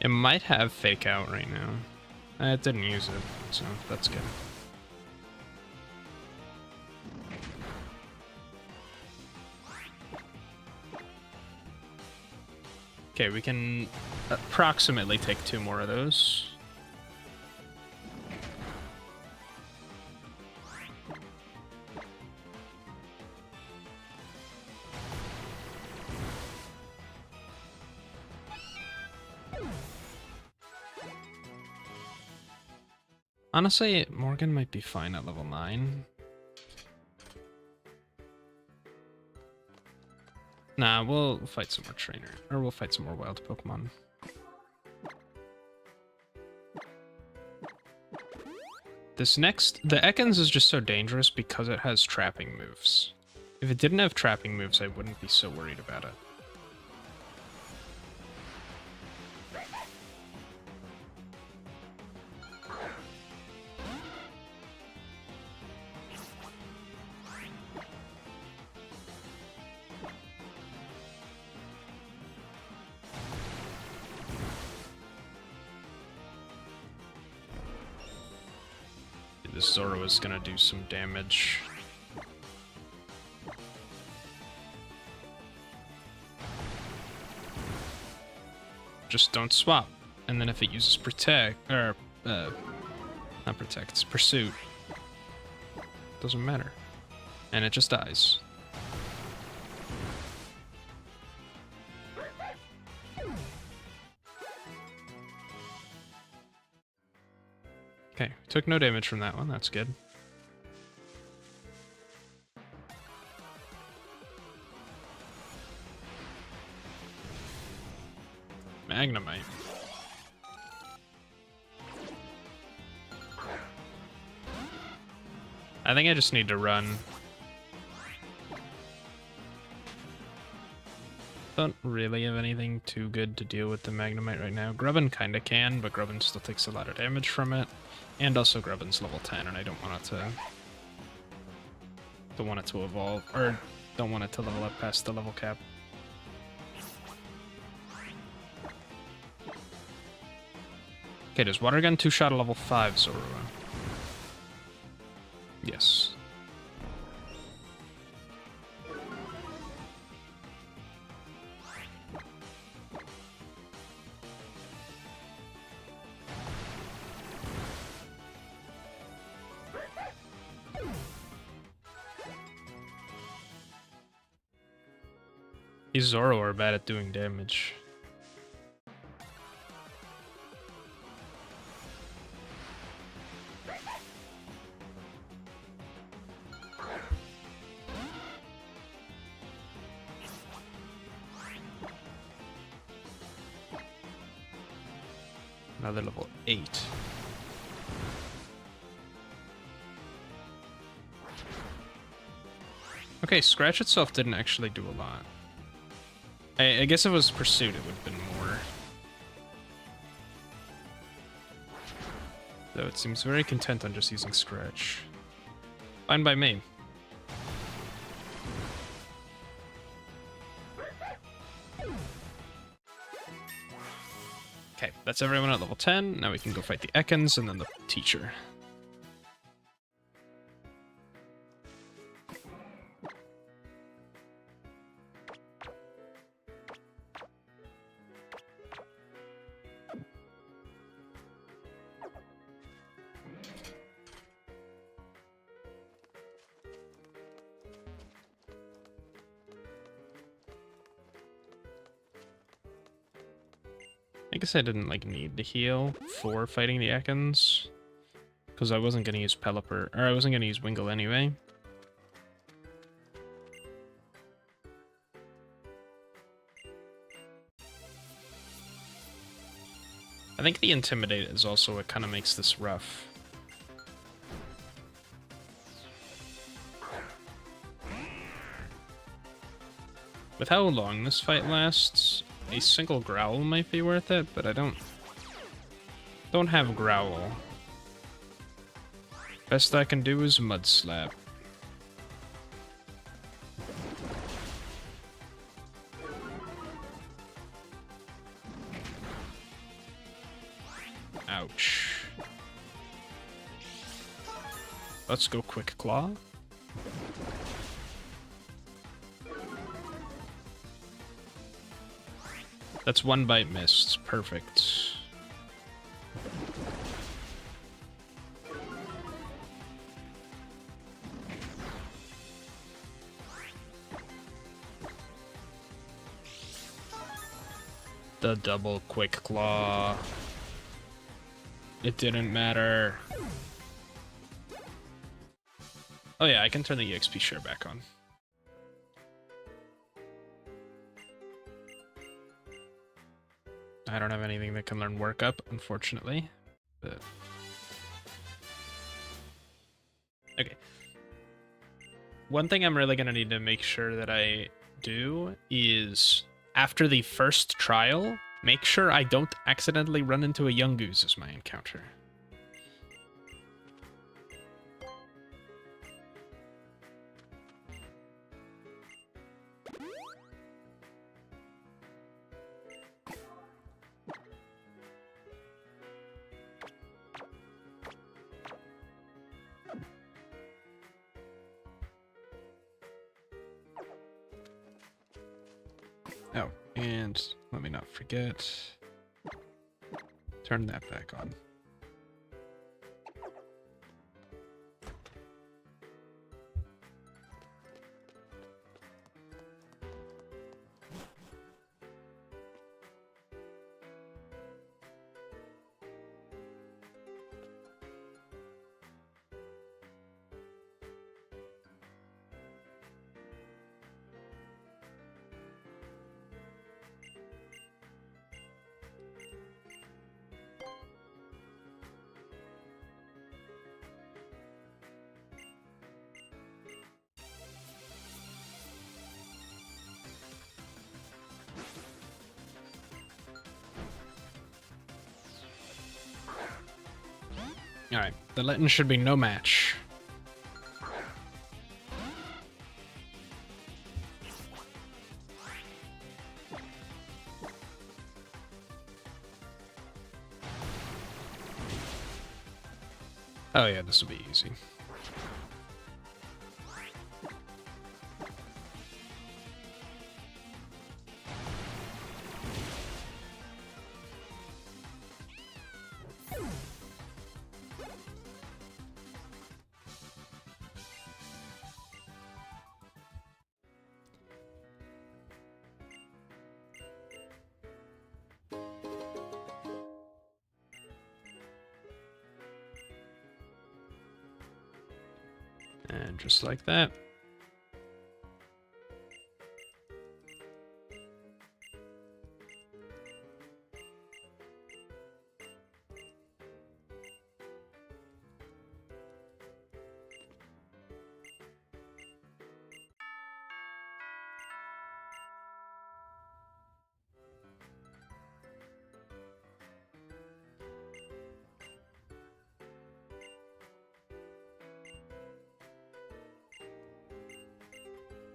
It might have Fake Out right now. It didn't use it, so that's good. Okay, we can approximately take 2 more of those. Honestly, Morgan might be fine at level 9. Nah, we'll fight some more trainer, or we'll fight some more wild Pokemon. This next, the Ekans is just so dangerous because it has trapping moves. If it didn't have trapping moves, I wouldn't be so worried about it. This Zoro is gonna do some damage. Just don't swap. And then if it uses Protect, or, not Protect, it's Pursuit. Doesn't matter. And it just dies. Okay, took no damage from that one, that's good. Magnemite. I think I just need to run. Don't really have anything too good to deal with the Magnemite right now. Grubbin kinda can, but Grubbin still takes a lot of damage from it. And also Grubbin's level 10, and I don't want it to... Don't want it to evolve, or don't want it to level up past the level cap. Okay, does Water Gun 2-shot a level 5 Zorua? Yes. These Zoro are bad at doing damage. Another level 8. Okay, Scratch itself didn't actually do a lot. I guess if it was Pursuit, it would have been more. Though it seems very content on just using Scratch. Fine by me. Okay, that's everyone at level 10. Now we can go fight the Ekans and then the teacher. I guess I didn't like need to heal for fighting the Ekans, because I wasn't gonna use Pelipper, or I wasn't gonna use Wingull anyway. I think the Intimidate is also what kind of makes this rough. With how long this fight lasts, a single Growl might be worth it, but I don't have Growl. Best I can do is Mud Slap. Ouch. Let's go Quick Claw. That's one bite missed. Perfect. The double Quick Claw. It didn't matter. Oh yeah, I can turn the EXP share back on. I don't have anything that can learn Work Up, unfortunately. But... okay. One thing I'm really going to need to make sure that I do is, after the first trial, make sure I don't accidentally run into a Yungoos as my encounter. Oh, and let me not forget, turn that back on. Alright, the Litten should be no match. Oh yeah, this will be easy. And just like that.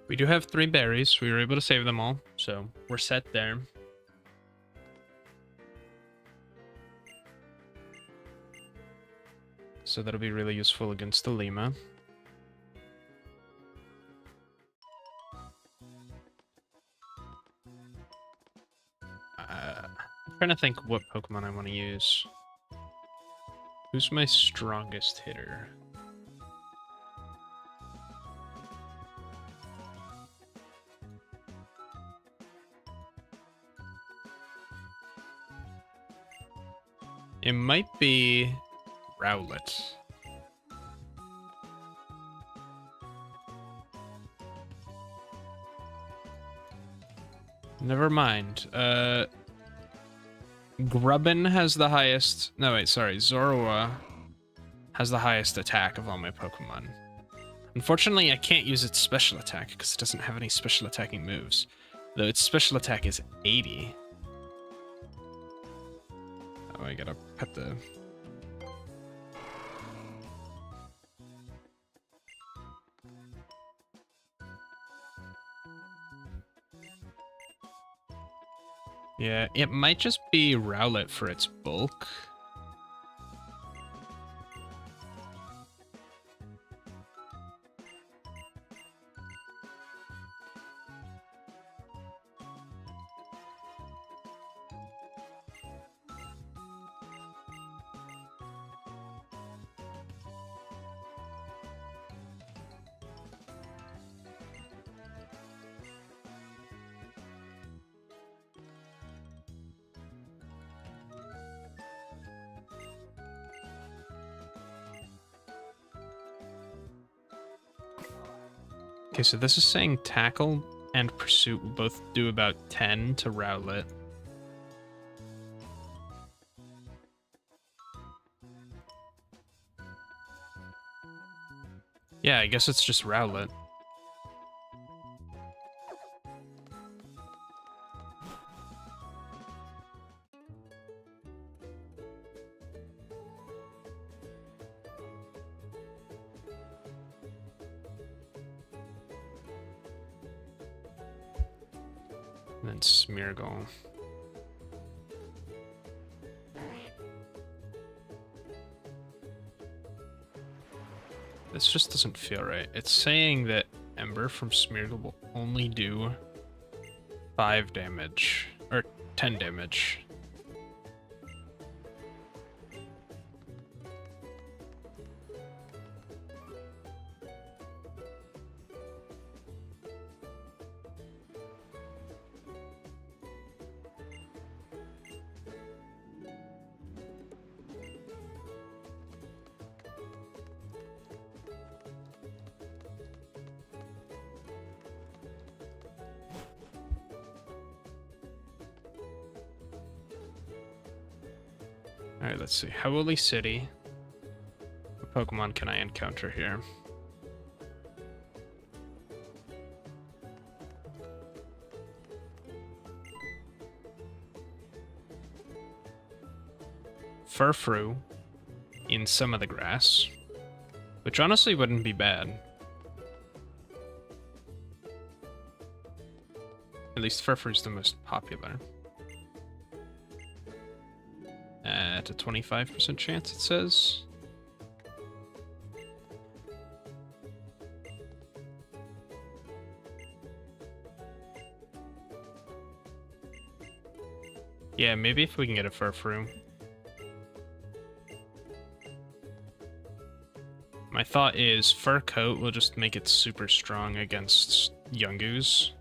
We do have 3 berries. We were able to save them all, so we're set there. So that'll be really useful against the Lima. I'm trying to think what Pokemon I want to use. Who's my strongest hitter? It might be Rowlet. Never mind. Grubbin has the highest... No, wait, sorry. Zorua has the highest attack of all my Pokemon. Unfortunately, I can't use its special attack because it doesn't have any special attacking moves. Though its special attack is 80. Oh, I gotta put the... Yeah, it might just be Rowlet for its bulk. Okay, so this is saying Tackle and Pursuit will both do about 10 to Rowlet. Yeah, I guess it's just Rowlet. And then Smeargle. This just doesn't feel right. It's saying that Ember from Smeargle will only do 5 damage, or 10 damage. Alright, let's see. Howley City. What Pokemon can I encounter here? Furfrou, in some of the grass, which honestly wouldn't be bad. At least Furfur's the most popular. At a 25% chance, it says. Yeah, maybe if we can get a Furfru. My thought is Fur Coat will just make it super strong against Yungoos.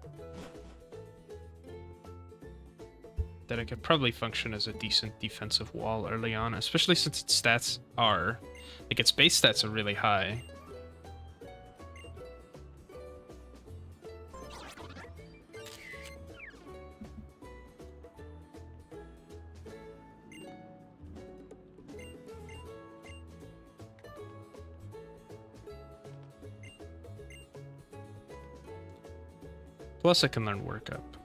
That it could probably function as a decent defensive wall early on, especially since its stats are... like, its base stats are really high. Plus, I can learn Work Up.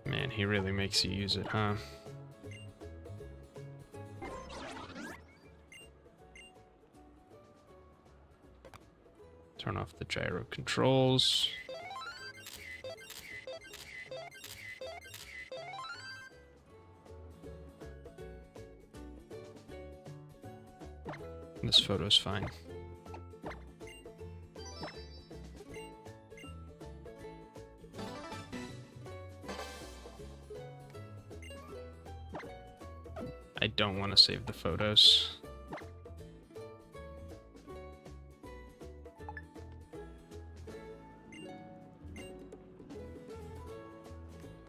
Man, he really makes you use it, huh? Turn off the gyro controls. This photo's fine. I don't want to save the photos.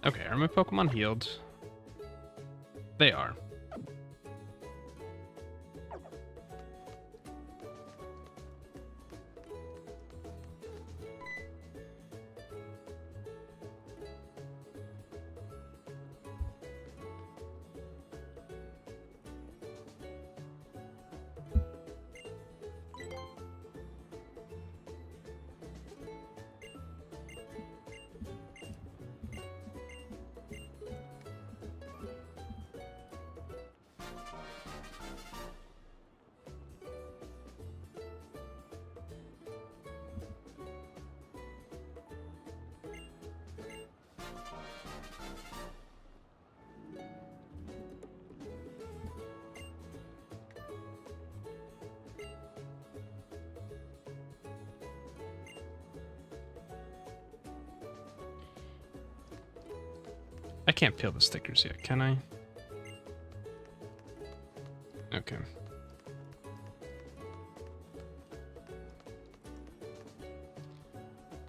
Okay, are my Pokemon healed? They are. I can't peel the stickers yet, can I? Okay.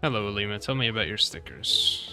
Hello, Alima. Tell me about your stickers.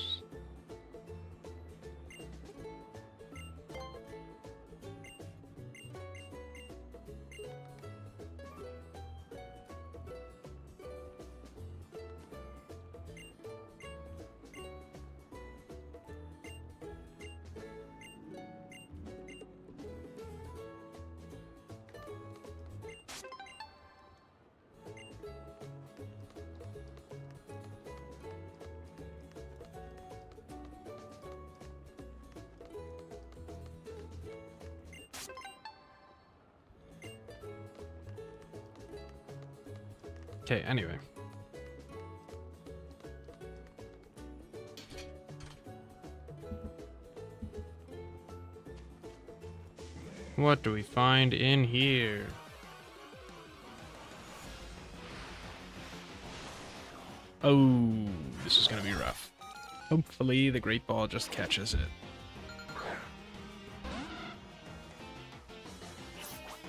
Okay, anyway. What do we find in here? Oh, this is gonna be rough. Hopefully the Great Ball just catches it.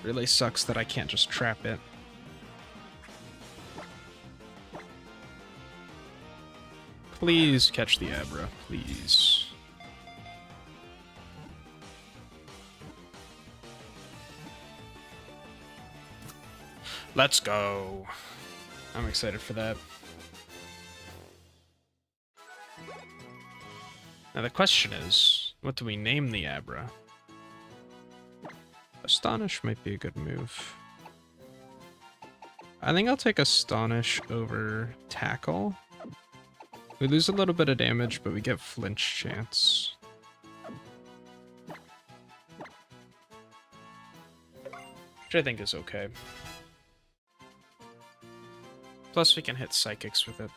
Really sucks that I can't just trap it. Please catch the Abra, please. Let's go. I'm excited for that. Now the question is, what do we name the Abra? Astonish might be a good move. I think I'll take Astonish over Tackle. We lose a little bit of damage, but we get flinch chance. Which I think is okay. Plus we can hit Psychics with it,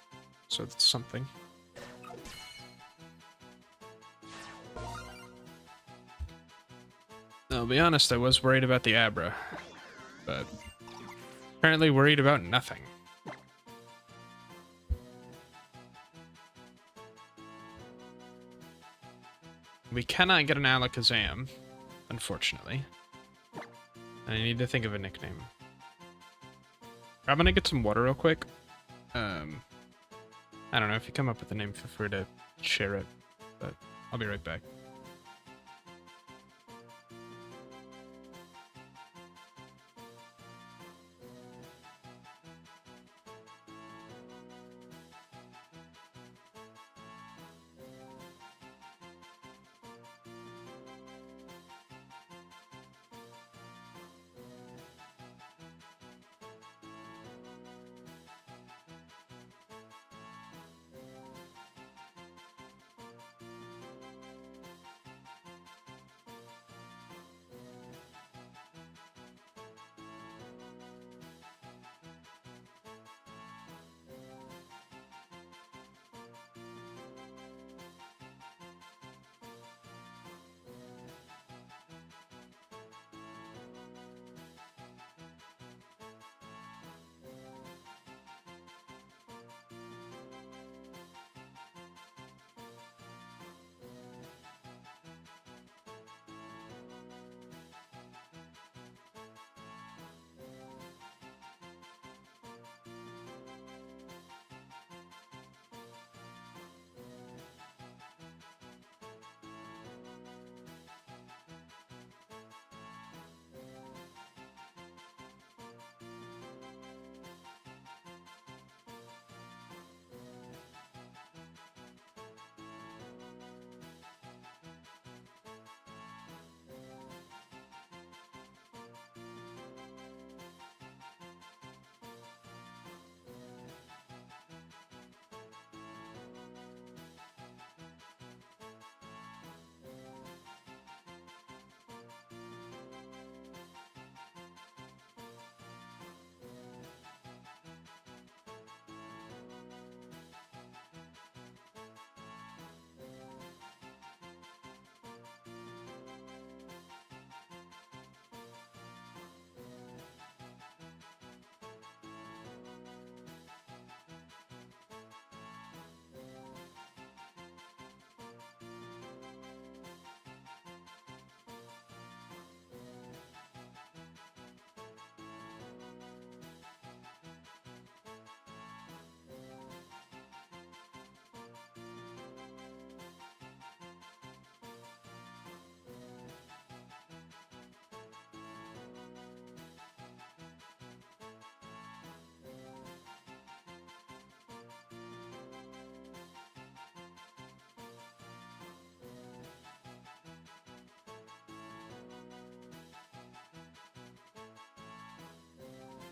so it's something. I'll be honest, I was worried about the Abra, but apparently worried about nothing. We cannot get an Alakazam, unfortunately. I need to think of a nickname. I'm gonna get some water real quick. I don't know, if you come up with a name, feel free to share it, but I'll be right back.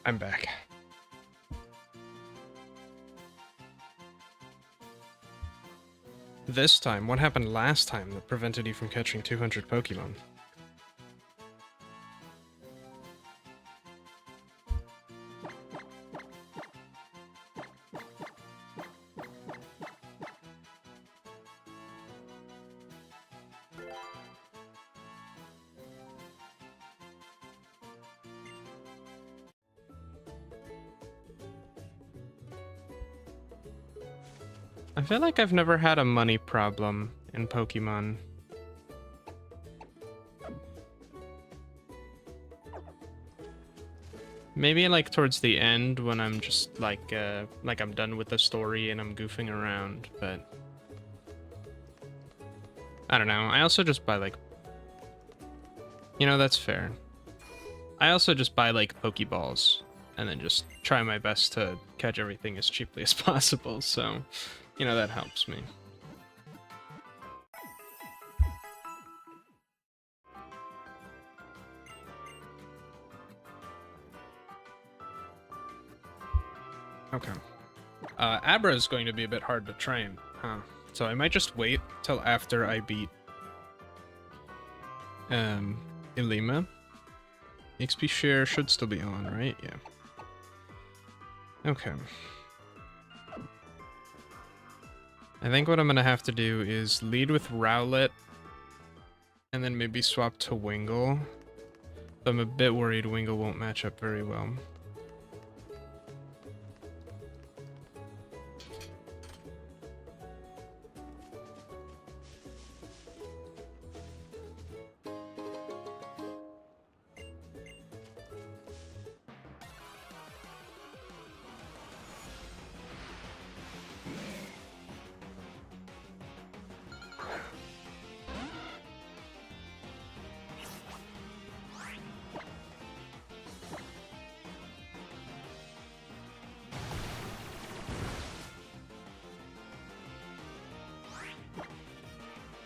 I'm back. This time, what happened last time that prevented you from catching 200 Pokemon? I feel like I've never had a money problem in Pokemon. Maybe like towards the end when I'm just like I'm done with the story and I'm goofing around, but I don't know. I also just buy like, you know, that's fair. I also just buy like Pokeballs and then just try my best to catch everything as cheaply as possible, so you know, that helps me. Okay. Abra is going to be a bit hard to train, huh? So I might just wait till after I beat Ilima. XP share should still be on, right? Yeah. Okay. I think what I'm gonna have to do is lead with Rowlet and then maybe swap to Wingull. I'm a bit worried Wingull won't match up very well.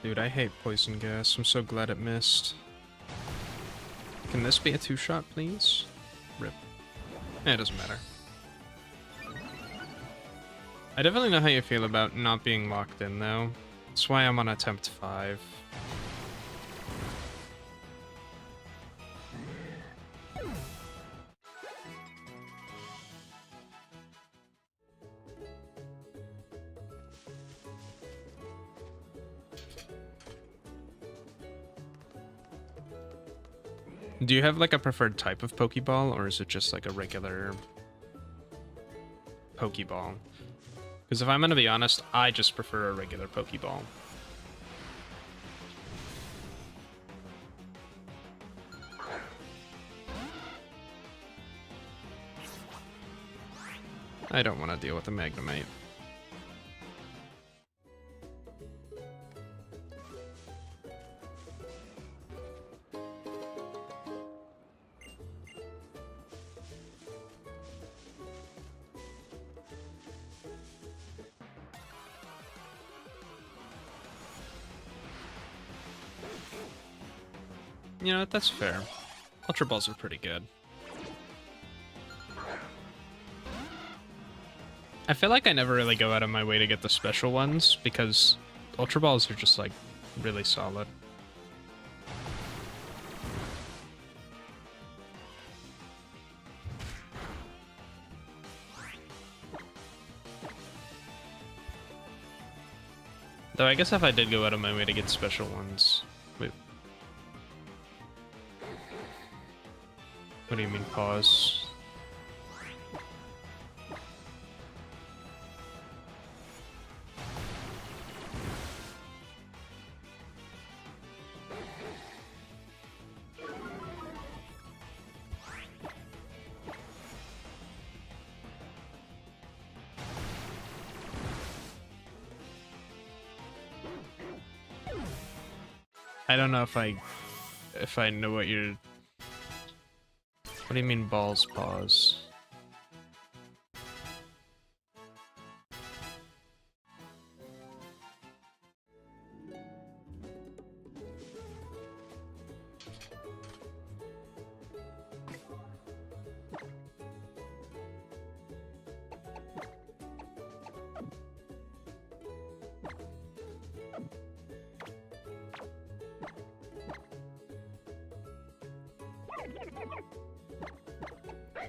Dude, I hate poison gas. I'm so glad it missed. Can this be a two-shot, please? Rip. It doesn't matter. I definitely know how you feel about not being locked in, though. That's why I'm on attempt 5. Do you have like a preferred type of Pokeball, or is it just like a regular Pokeball? Because if I'm gonna be honest, I just prefer a regular Pokeball. I don't want to deal with a Magnemite. You know, that's fair. Ultra Balls are pretty good. I feel like I never really go out of my way to get the special ones, because Ultra Balls are just, like, really solid. Though I guess if I did go out of my way to get special ones... Wait. What do you mean, pause? I don't know if I know what you're... What do you mean balls pause?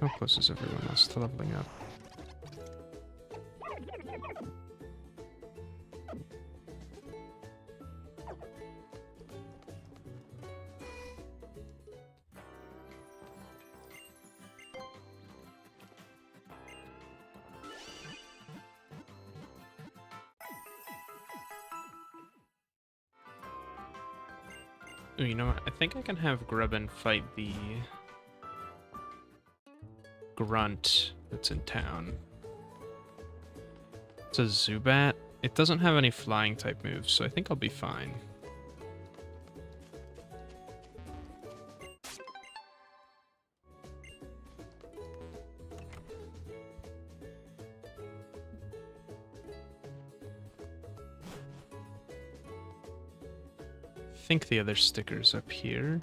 How close is everyone else to leveling up? Ooh, you know what? I think I can have Grubbin fight the grunt that's in town. It's a Zubat. It doesn't have any flying type moves, so I think I'll be fine. I think the other sticker's up here.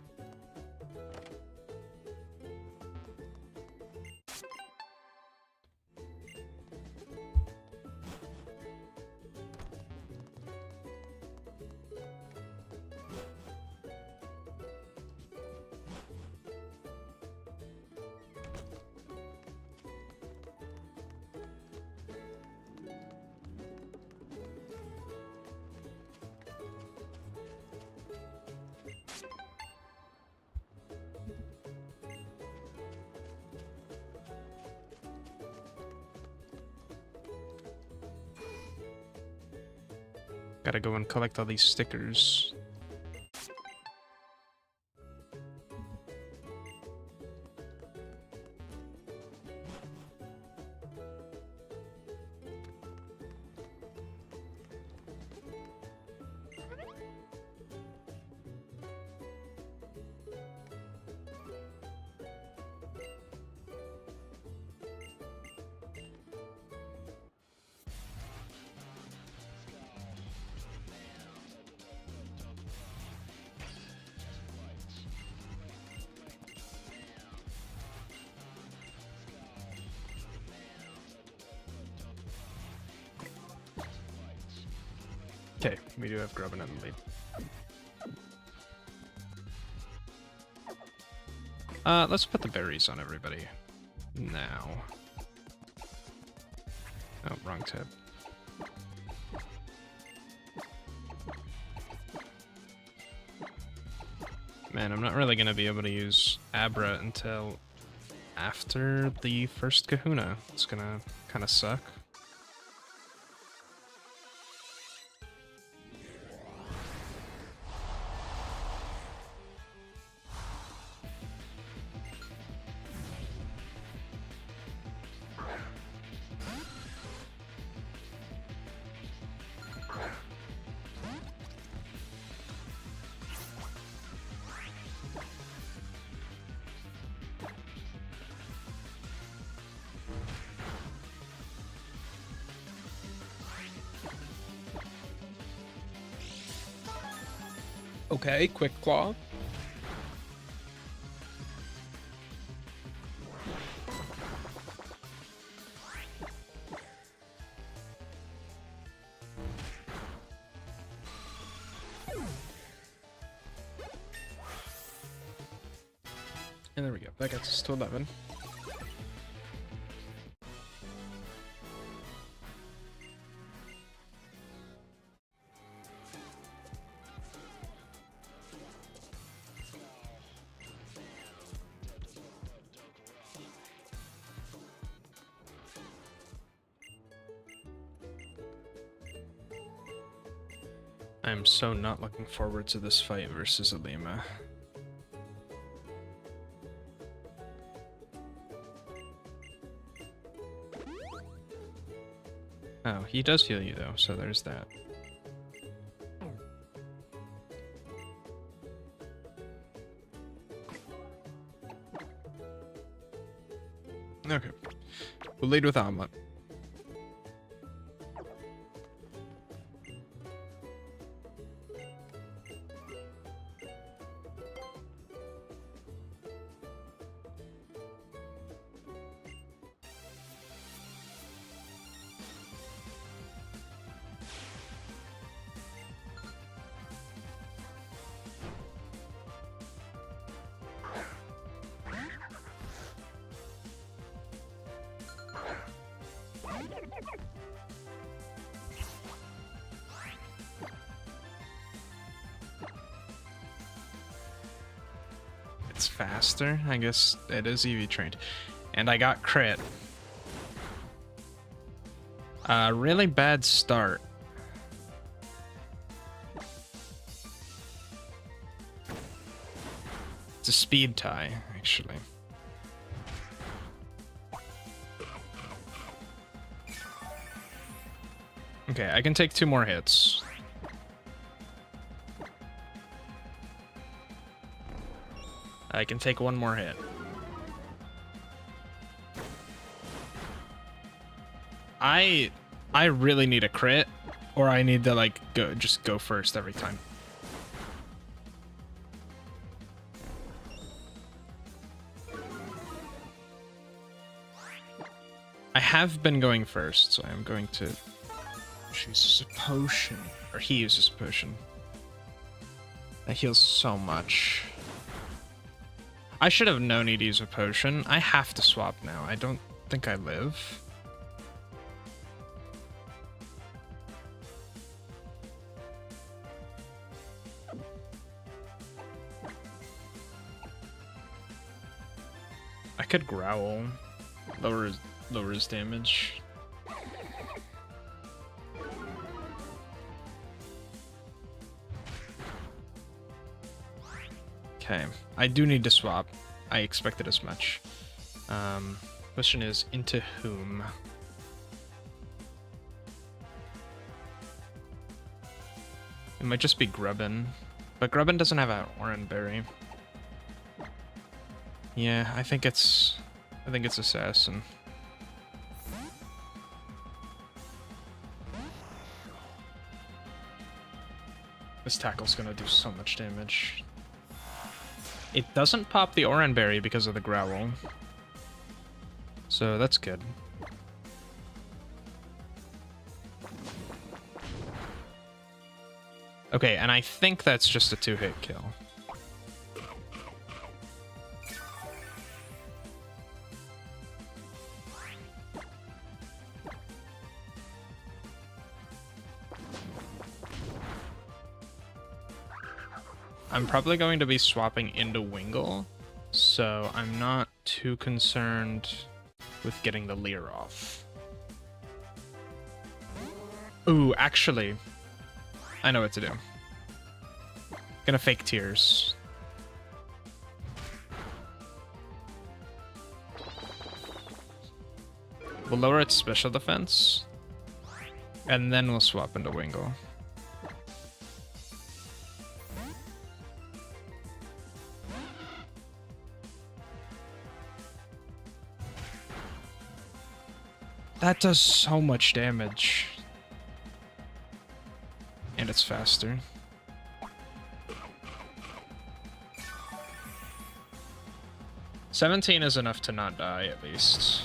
Gotta go and collect all these stickers. Okay, we do have Grubbin in the lead. Let's put the berries on everybody now. Oh, wrong tab. Man, I'm not really gonna be able to use Abra until after the first Kahuna. It's gonna kind of suck. Okay, quick claw. And there we go. That gets us to 11. I'm so not looking forward to this fight versus Alima. Oh, he does heal you though, so there's that. Okay. We'll lead with Omelet. It's faster. I guess it is EV trained. And I got crit. Really bad start. It's a speed tie, actually. Okay, I can take 2 more hits. I can take 1 more hit. I really need a crit, or I need to like just go first every time. I have been going first, so I'm going to choose a potion, or he uses a potion. That heals so much. I should have known he'd use a potion. I have to swap now. I don't think I live. I could growl. Lower his damage. Okay, I do need to swap. I expected as much. Question is, into whom? It might just be Grubbin. But Grubbin doesn't have an Oran Berry. Yeah, I think it's Assassin. This tackle's gonna do so much damage. It doesn't pop the Oran Berry because of the Growl. So that's good. Okay, and I think that's just a 2-hit kill. I'm probably going to be swapping into Wingull, so I'm not too concerned with getting the Leer off. Ooh, actually, I know what to do. Gonna fake Tears. We'll lower its special defense, and then we'll swap into Wingull. That does so much damage. And it's faster. $17 is enough to not die, at least.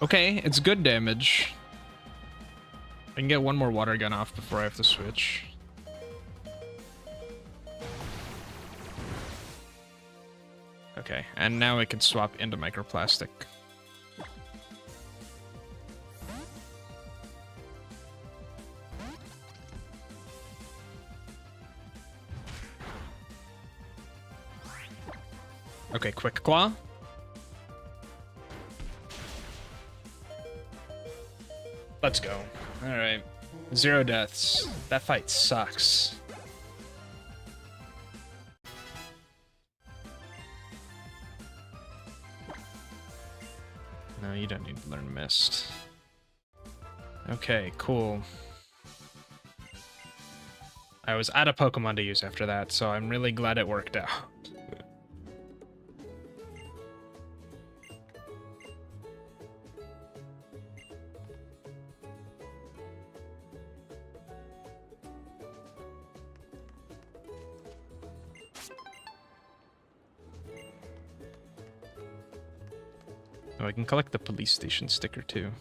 Okay, it's good damage. I can get one more water gun off before I have to switch. Okay, and now I can swap into Microplastic. Okay, Quick Claw. Let's go. Alright. 0 deaths. That fight sucks. No, you don't need to learn Mist. Okay, cool. I was out of Pokemon to use after that, so I'm really glad it worked out. Oh, I can collect the police station sticker too.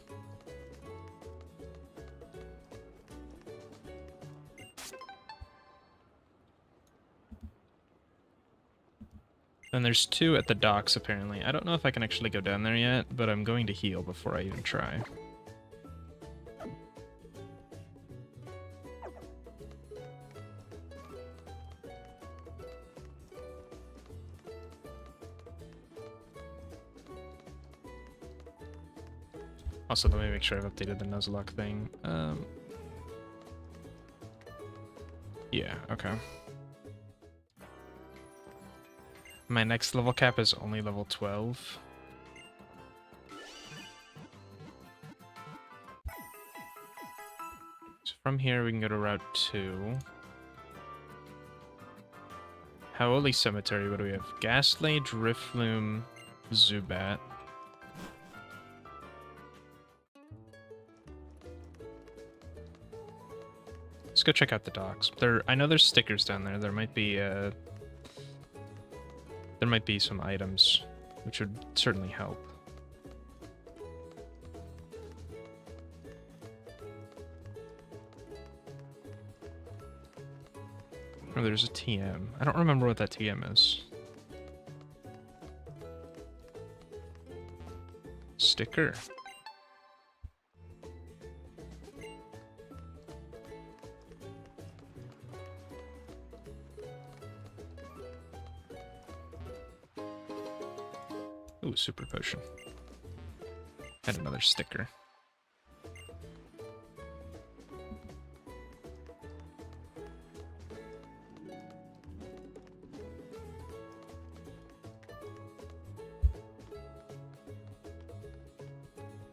Then there's 2 at the docks, apparently. I don't know if I can actually go down there yet, but I'm going to heal before I even try. Also, let me make sure I've updated the Nuzlocke thing. Yeah, okay. My next level cap is only level 12. So from here, we can go to Route 2. Howley Cemetery, what do we have? Ghastly, Drifloon, Zubat. Let's go check out the docks. I know there's stickers down there. There might be some items, which would certainly help. Oh, there's a TM. I don't remember what that TM is. Sticker. Ooh, super potion. And another sticker.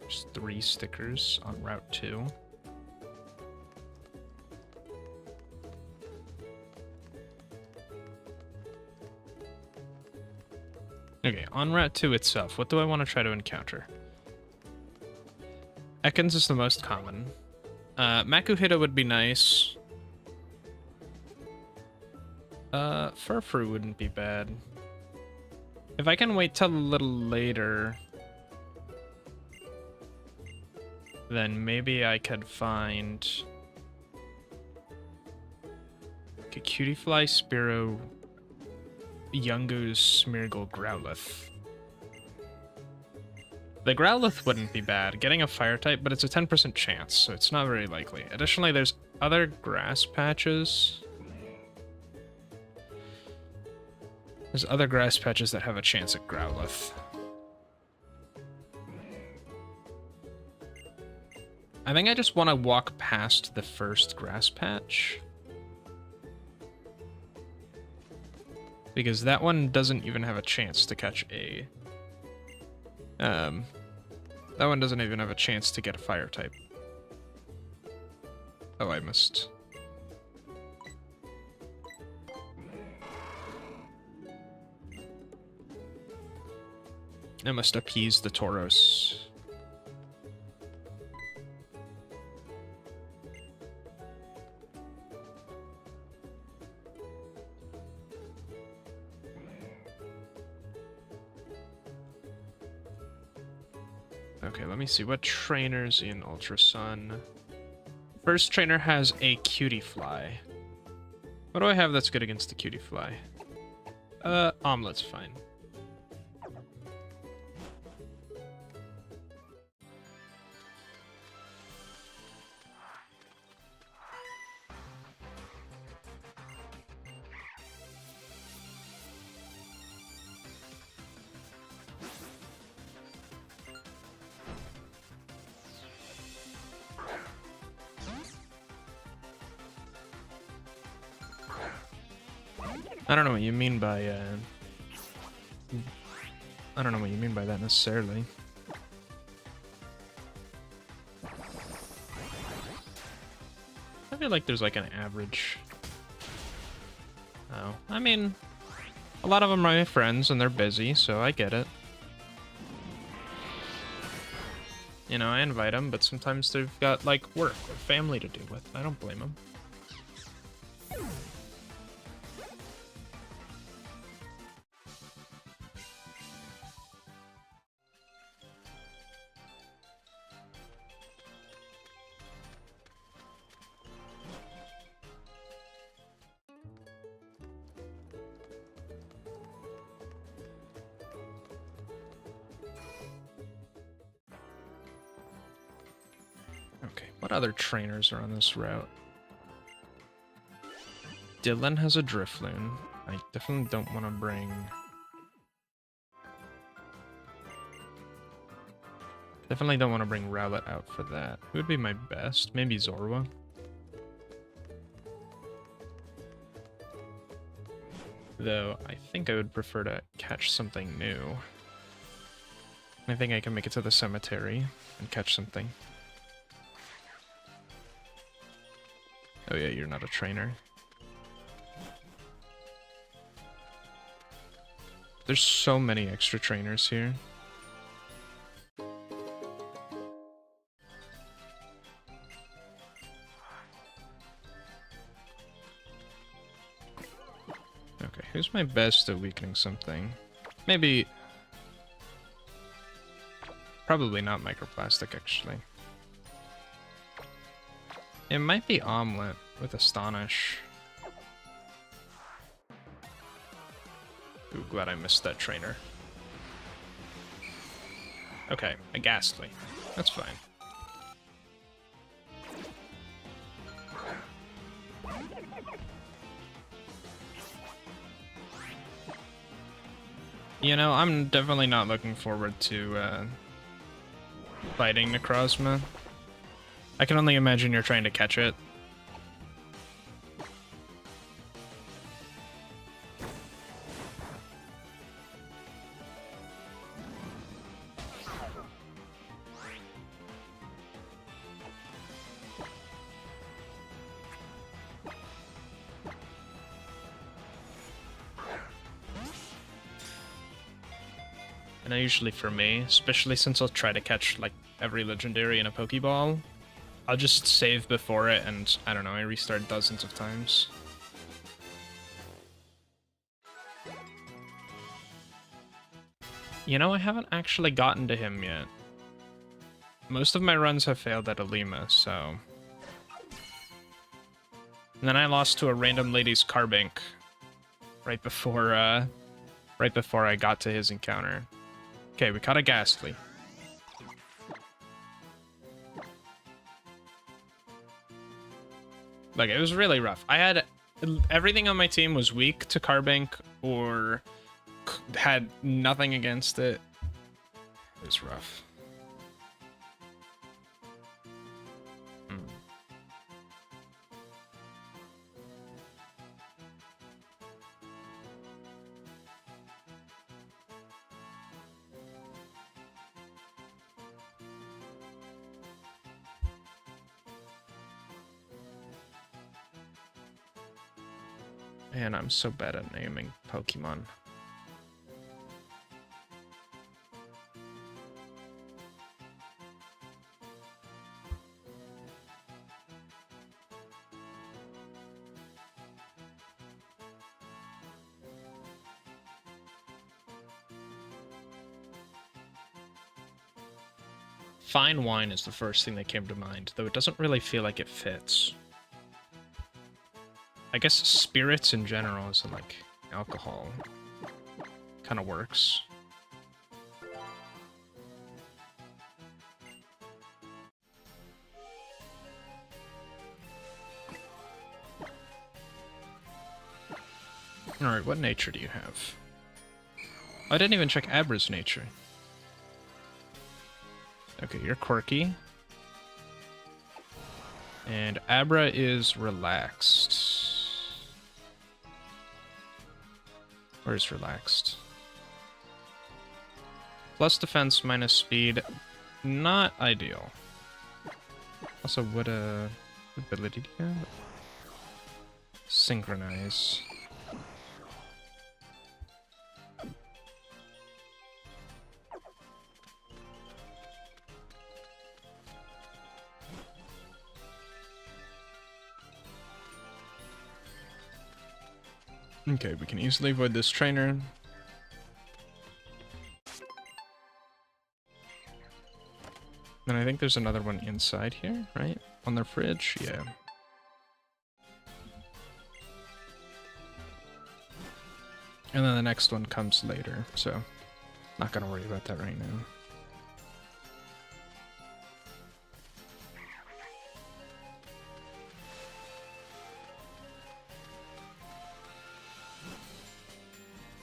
There's 3 stickers on Route 2. Okay, on Route 2 itself, what do I want to try to encounter? Ekans is the most common. Makuhita would be nice. Furfru wouldn't be bad. If I can wait till a little later, then maybe I could find a Cutiefly, Spearow, Yungoos, Smeargle, Growlithe. The Growlithe wouldn't be bad, getting a fire type, but it's a 10% chance, so it's not very likely. Additionally, there's other grass patches. There's other grass patches that have a chance at Growlithe. I think I just want to walk past the first grass patch, because that one doesn't even have a chance to catch a... that one doesn't even have a chance to get a fire type. Oh, I missed. I must appease the Tauros. Okay, let me see. What trainers in Ultra Sun? First trainer has a Cutiefly. What do I have that's good against the Cutiefly? Omelet's fine. I don't know what you mean by, I don't know what you mean by that necessarily. I feel like there's like an average. Oh, I mean, a lot of them are my friends and they're busy, so I get it. You know, I invite them, but sometimes they've got like work or family to deal with. I don't blame them. Okay, what other trainers are on this route? Dylan has a Drifloon. I definitely don't want to bring... Definitely don't want to bring Rowlet out for that. Who would be my best? Maybe Zorua? Though, I think I would prefer to catch something new. I think I can make it to the cemetery and catch something. Oh yeah, you're not a trainer. There's so many extra trainers here. Okay, who's my best at weakening something? Maybe... Probably not Microplastic, actually. It might be Omelet with Astonish. Ooh, glad I missed that trainer. Okay, a Ghastly. That's fine. You know, I'm definitely not looking forward to fighting Necrozma. I can only imagine you're trying to catch it. And usually for me, especially since I'll try to catch like every legendary in a Pokeball, I'll just save before it and I don't know, I restart dozens of times. You know, I haven't actually gotten to him yet. Most of my runs have failed at Alima, so... And then I lost to a random lady's Carbink right before I got to his encounter. Okay, we caught a Ghastly. Like, it was really rough. I had... Everything on my team was weak to Carbink or had nothing against it. It was rough. Man, I'm so bad at naming Pokemon. Fine wine is the first thing that came to mind, though it doesn't really feel like it fits. I guess spirits in general is like alcohol. Kind of works. Alright, what nature do you have? I didn't even check Abra's nature. Okay, you're quirky. And Abra is relaxed. Where's relaxed? Plus defense, minus speed. Not ideal. Also, what ability do you have? Synchronize. Okay, we can easily avoid this trainer. And I think there's another one inside here, right? On their fridge? Yeah. And then the next one comes later, so not gonna worry about that right now.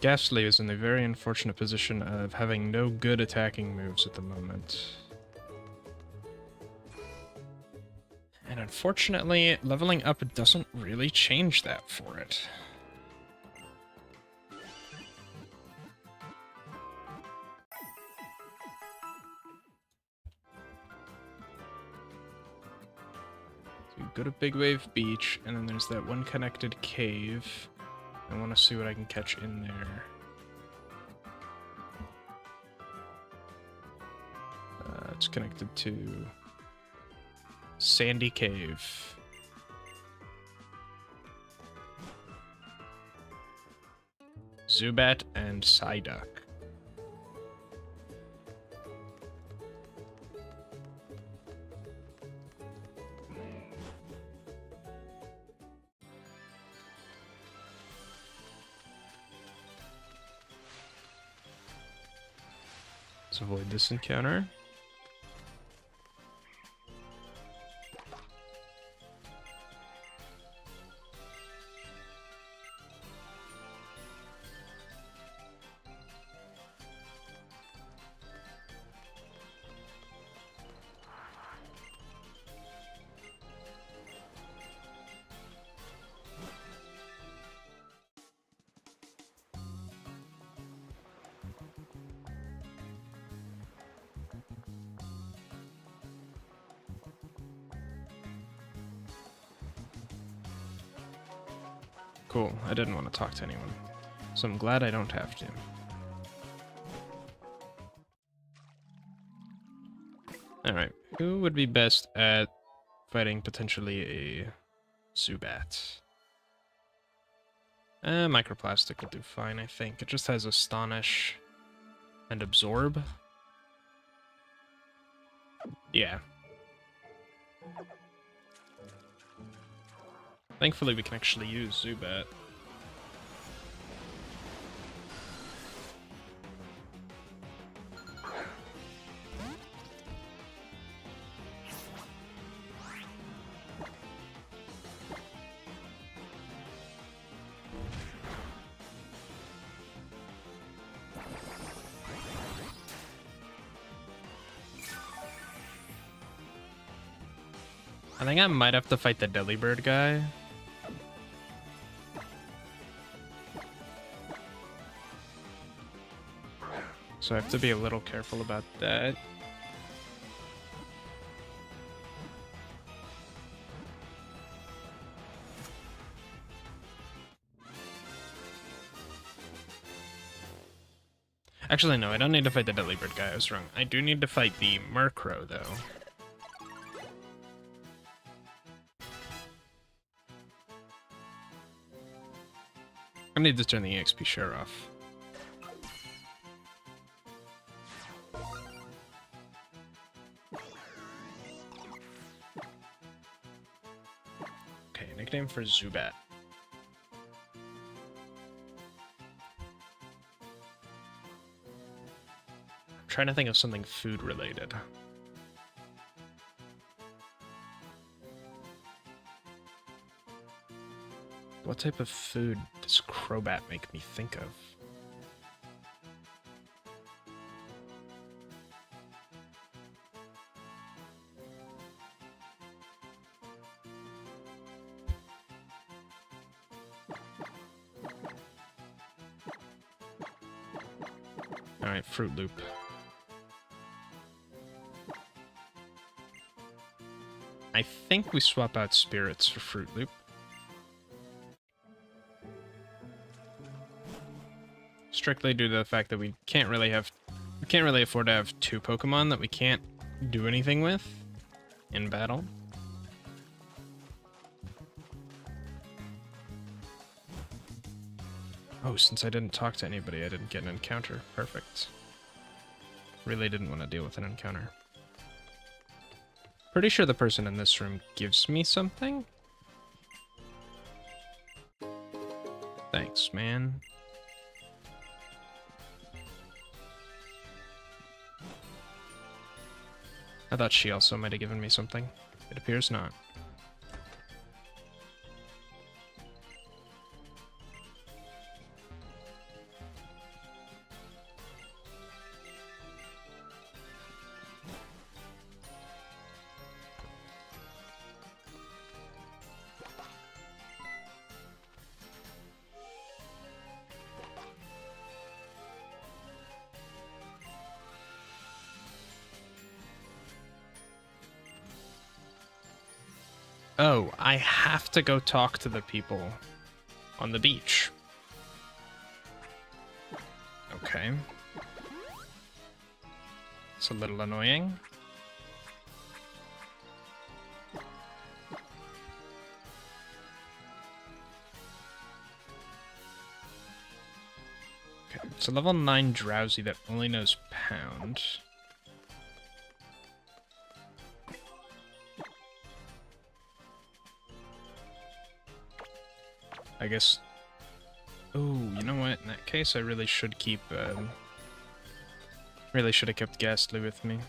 Ghastly is in the very unfortunate position of having no good attacking moves at the moment. And unfortunately, leveling up doesn't really change that for it. So you go to Big Wave Beach, and then there's that one connected cave. I want to see what I can catch in there. It's connected to Sandy Cave. Zubat and Psyduck. Let's avoid this encounter. Cool, I didn't want to talk to anyone, so I'm glad I don't have to. Alright, who would be best at fighting potentially a Zubat? Microplastic will do fine, I think. It just has Astonish and Absorb. Yeah. Thankfully, we can actually use Zubat. I think I might have to fight the Delibird guy. So I have to be a little careful about that. Actually, no, I don't need to fight the Delibird guy. I was wrong. I do need to fight the Murkrow, though. I need to turn the EXP share off. Okay, nickname for Zubat. I'm trying to think of something food related. What type of food does Crobat make me think of? Alright, Fruit Loop. I think we swap out Spirits for Fruit Loop. Strictly due to the fact that we can't really afford to have two Pokemon that we can't do anything with in battle. Oh, since I didn't talk to anybody, I didn't get an encounter. Perfect. Really didn't want to deal with an encounter. Pretty sure the person in this room gives me something. Thanks, man. I thought she also might have given me something. It appears not. Oh, I have to go talk to the people on the beach. Okay. It's a little annoying. Okay, it's a level 9 Drowsy that only knows Pound. I guess... Oh, you know what? In that case, I really should keep... really should have kept Ghastly with me.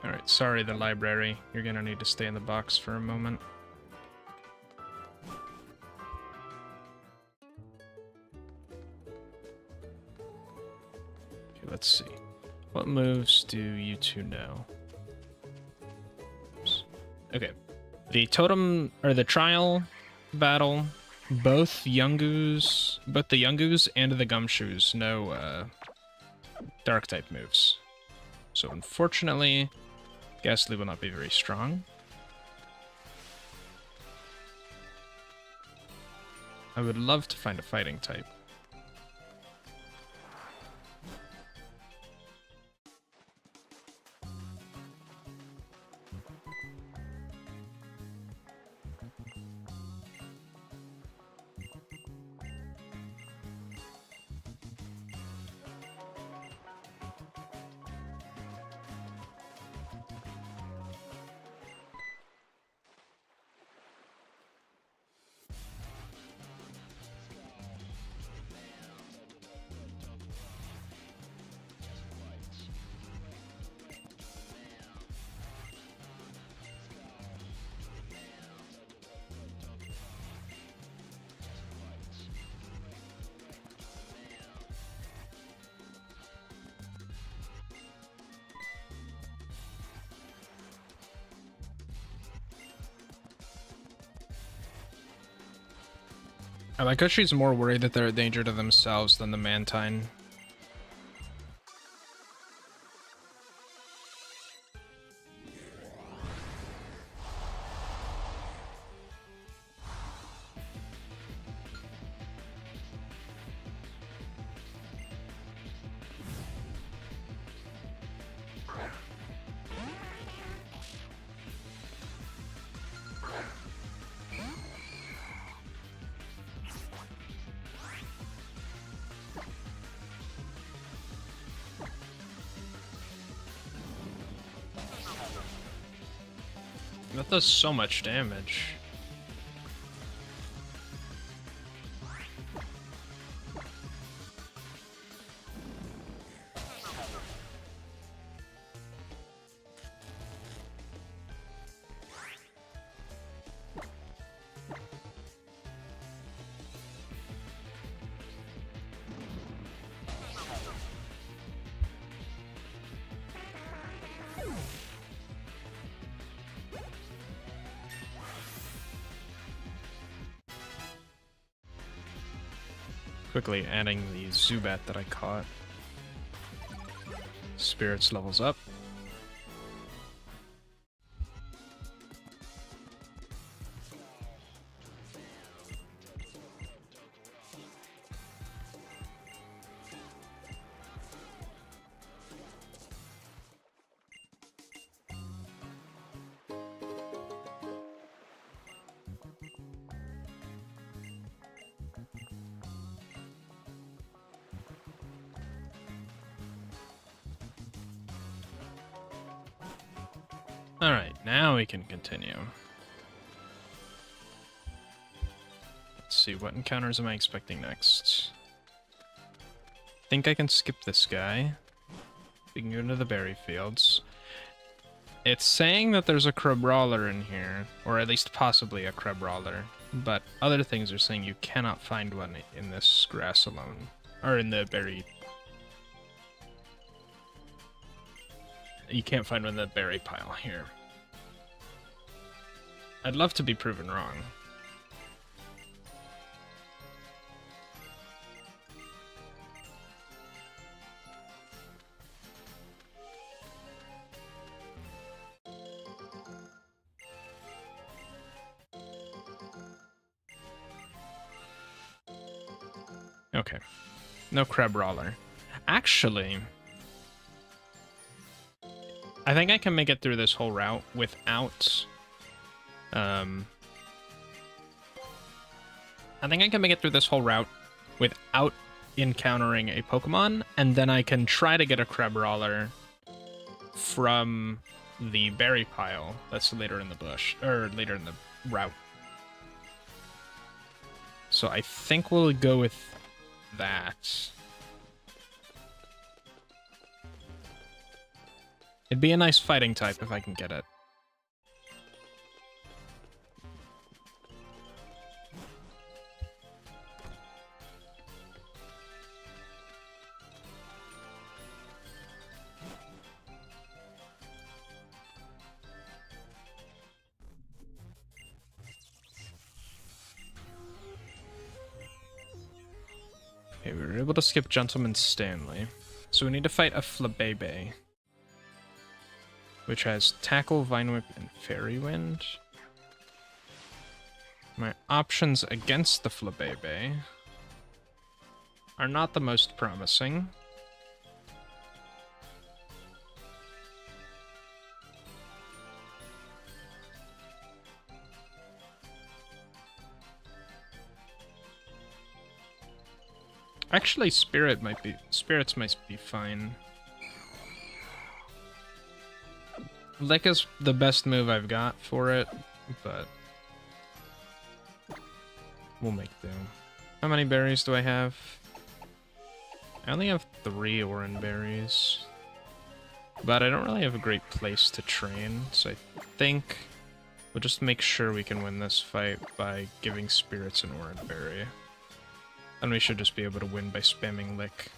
Alright, sorry the library. You're gonna need to stay in the box for a moment. Okay, let's see. What moves do you two know? Oops. Okay. The totem, or the trial battle, both the Yungoos and the Gumshoes know dark type moves. So unfortunately, Ghastly will not be very strong. I would love to find a fighting type. I like how she's more worried that they're a danger to themselves than the Mantine. That does so much damage. Quickly adding the Zubat that I caught. Spirits levels up. Alright, now we can continue. Let's see, what encounters am I expecting next? I think I can skip this guy. We can go to the berry fields. It's saying that there's a Crabrawler in here, or at least possibly a Crabrawler, but other things are saying you cannot find one in this grass alone, or in the berry. You can't find one in the berry pile here. I'd love to be proven wrong. Okay. No Crabrawler. Actually, I think I can make it through this whole route without... I think I can make it through this whole route without encountering a Pokemon, and then I can try to get a Crabrawler from the berry pile that's later in the bush, or later in the route. So I think we'll go with that. It'd be a nice fighting type if I can get it. Okay, we were able to skip Gentleman Stanley. So we need to fight a Flabebe, which has Tackle, Vine Whip, and Fairy Wind. My options against the Flabebe are not the most promising. Actually, spirits might be fine. Lick is the best move I've got for it, but we'll make do. How many berries do I have? I only have 3 Oran berries, but I don't really have a great place to train, so I think we'll just make sure we can win this fight by giving spirits an Oran berry. And we should just be able to win by spamming Lick.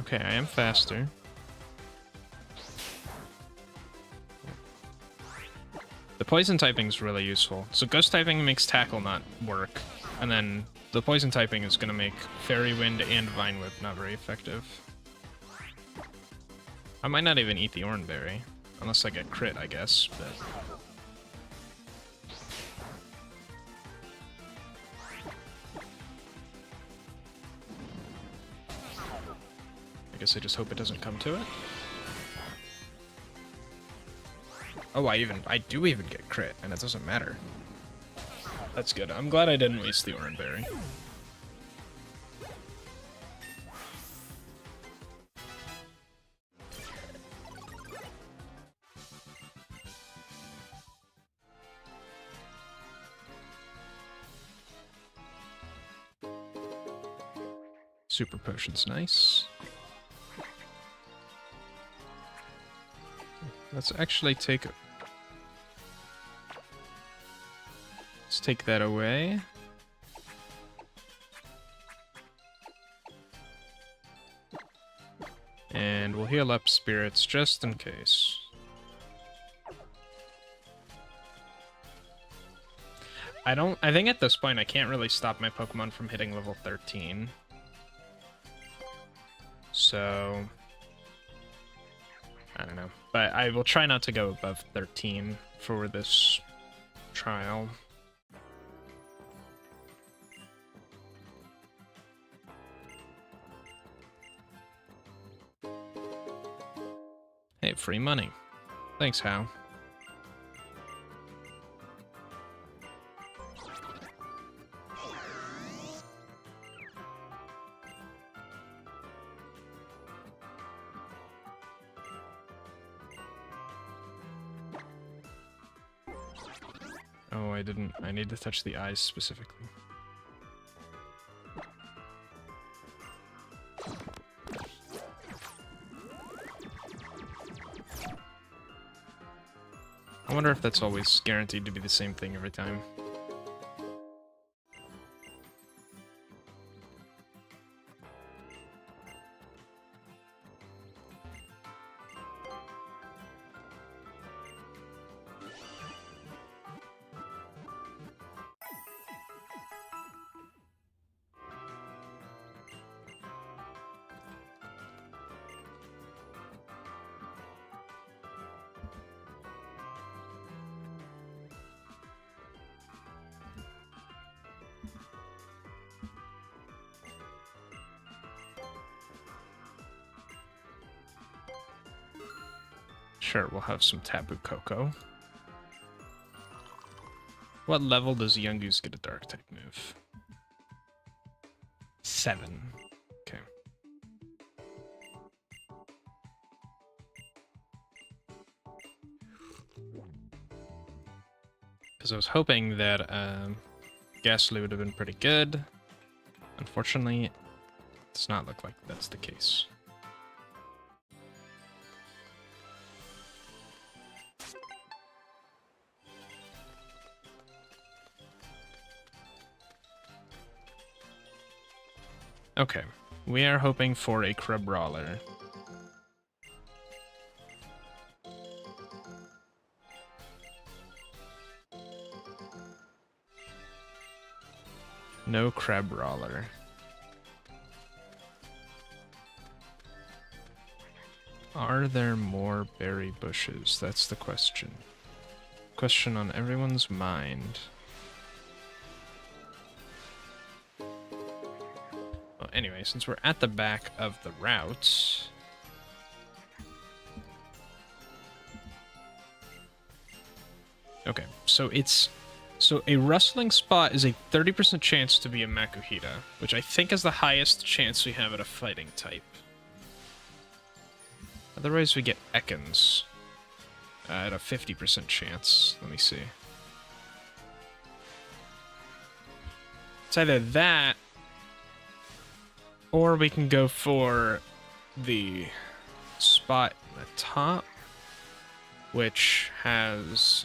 Okay, I am faster. The poison typing is really useful. So ghost typing makes tackle not work, and then the poison typing is going to make Fairy Wind and Vine Whip not very effective. I might not even eat the Oran Berry, unless I get crit, I guess, but... I guess I just hope it doesn't come to it. Oh, I do even get crit, and it doesn't matter. That's good. I'm glad I didn't waste the Oran Berry. Super Potion's nice. Let's actually take... Let's take that away. And we'll heal up spirits just in case. I think at this point I can't really stop my Pokemon from hitting level 13. So... I don't know. But I will try not to go above 13 for this trial. Hey, free money. Thanks, Hal. Oh, I didn't. I need to touch the eyes specifically. I wonder if that's always guaranteed to be the same thing every time. Sure, we'll have some Tapu Koko. What level does Yungoos get a Dark type move? 7. Okay. Because I was hoping that Ghastly would have been pretty good. Unfortunately, it does not look like that's the case. Okay, we are hoping for a Crabrawler. No Crabrawler. Are there more berry bushes? That's the question. Question on everyone's mind. Well, anyway, since we're at the back of the route... Okay, so it's... So a rustling spot is a 30% chance to be a Makuhita, which I think is the highest chance we have at a fighting type. Otherwise we get Ekans at a 50% chance. Let me see. It's either that, or we can go for the spot at the top, which has...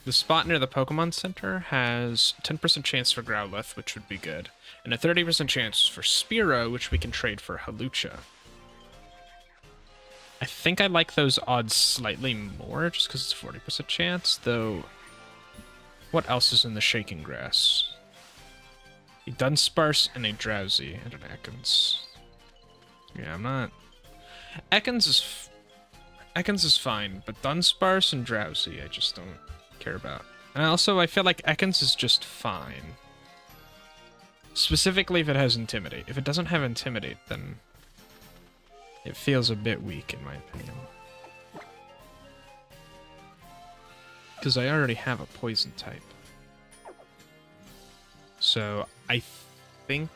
the spot near the Pokemon Center has 10% chance for Growlithe, which would be good, and a 30% chance for Spearow, which we can trade for Hawlucha. I think I like those odds slightly more, just because it's 40% chance, though... What else is in the Shaking Grass? A Dunsparce and a Drowsy and an Ekans. Yeah, I'm not... Ekans is fine, but Dunsparce and Drowsy I just don't care about. And also, I feel like Ekans is just fine. Specifically if it has Intimidate. If it doesn't have Intimidate, then it feels a bit weak, in my opinion. Because I already have a Poison type. So, I think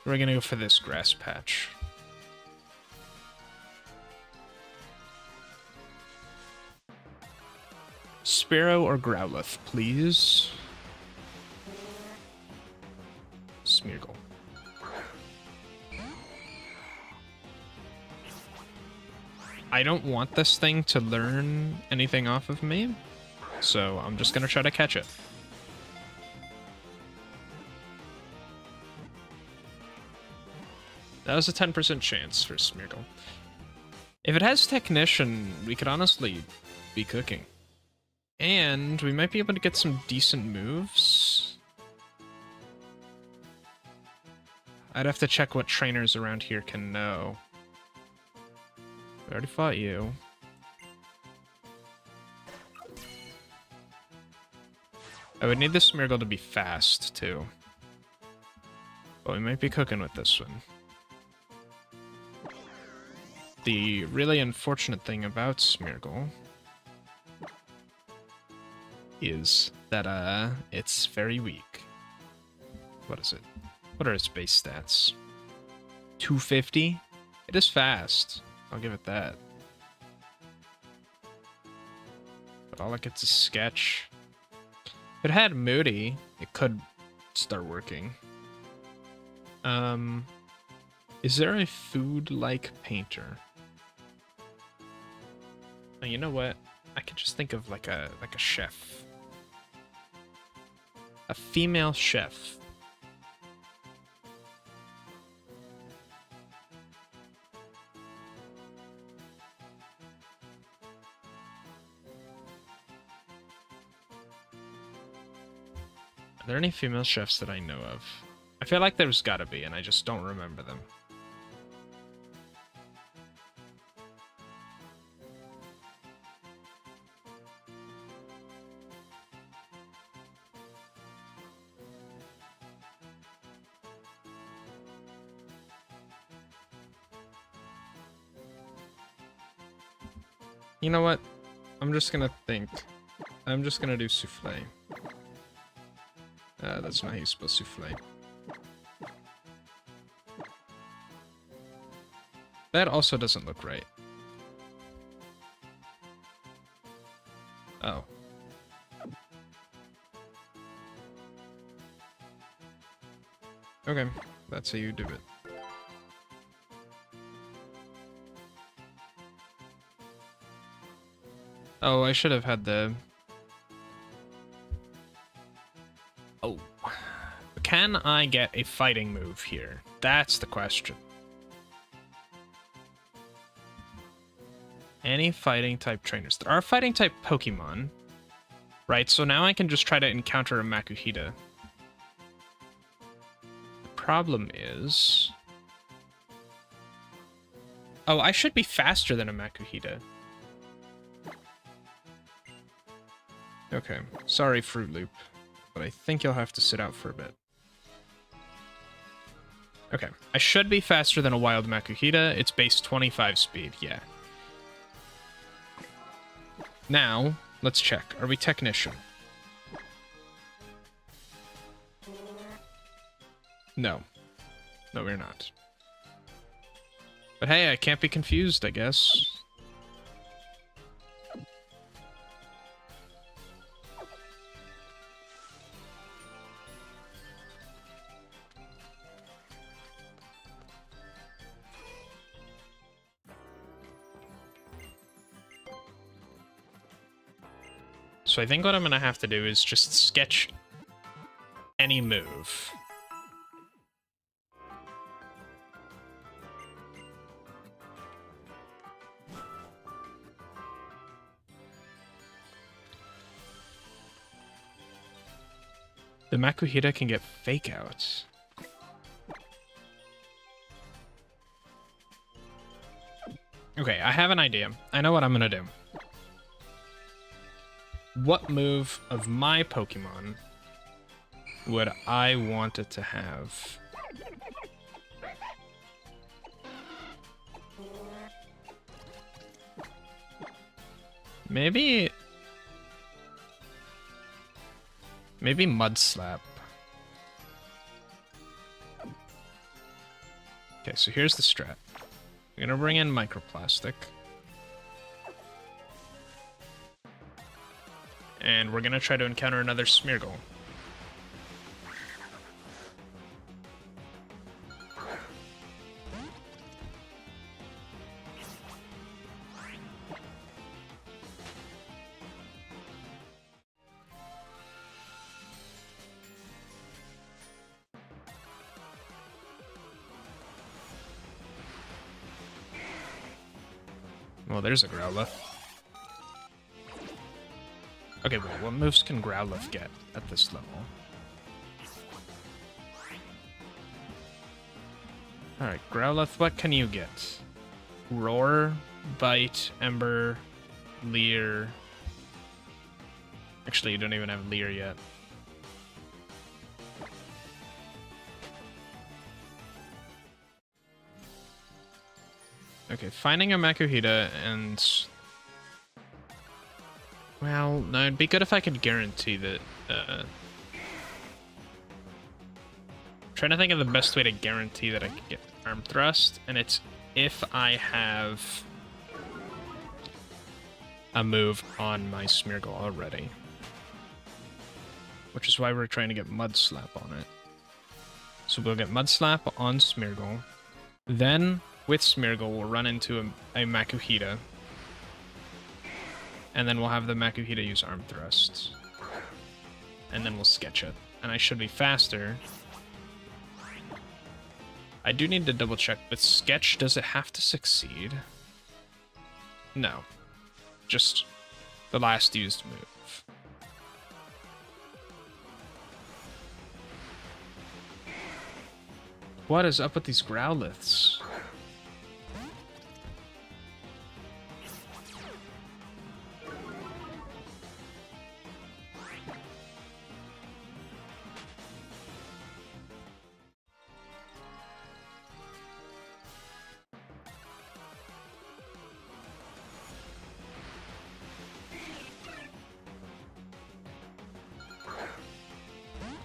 we're gonna go for this Grass Patch. Spearow or Growlithe, please. Smeargle. I don't want this thing to learn anything off of me, so I'm just gonna try to catch it. That was a 10% chance for Smeargle. If it has Technician, we could honestly be cooking. And we might be able to get some decent moves. I'd have to check what trainers around here can know. I already fought you. I would need this Smeargle to be fast, too. But we might be cooking with this one. The really unfortunate thing about Smeargle is that it's very weak. What is it? What are its base stats? 250? It is fast. I'll give it that. But all it gets is Sketch. If it had Moody, it could start working. Is there a food-like painter? Oh, you know what? I could just think of like a chef. A female chef. Are there any female chefs that I know of? I feel like there's gotta be, and I just don't remember them. You know what? I'm just gonna think. I'm just gonna do Souffle. That's not how you spell Souffle. That also doesn't look right. Oh. Okay, that's how you do it. Oh, I should have had the... Oh. can I get a fighting move here? That's the question. Any fighting type trainers? There are fighting type Pokemon, right? So now I can just try to encounter a Makuhita. The problem is... oh, I should be faster than a Makuhita. Okay, sorry, Fruit Loop, but I think you'll have to sit out for a bit. Okay, I should be faster than a wild Makuhita. It's base 25 speed, yeah. Now, let's check. Are we Technician? No. No, we're not. But hey, I can't be confused, I guess. So I think what I'm going to have to do is just sketch any move. The Makuhita can get Fake Out. Okay, I have an idea. I know what I'm going to do. What move of my Pokemon would I want it to have? Maybe Mud Slap. Okay, so here's the strat. We're gonna bring in Microplastic. And we're gonna try to encounter another Smeargle. Well, there's a Growlithe. Okay, well, what moves can Growlithe get at this level? Alright, Growlithe, what can you get? Roar, Bite, Ember, Leer. Actually, you don't even have Leer yet. Okay, finding a Makuhita and... well, no, it'd be good if I could guarantee that... trying to think of the best way to guarantee that I could get Arm Thrust, and it's if I have a move on my Smeargle already. Which is why we're trying to get Mud Slap on it. So we'll get Mud Slap on Smeargle. Then, with Smeargle, we'll run into a Makuhita. And then we'll have the Makuhita use Arm Thrust. And then we'll sketch it. And I should be faster. I do need to double check, but sketch, does it have to succeed? No. Just the last used move. What is up with these Growliths?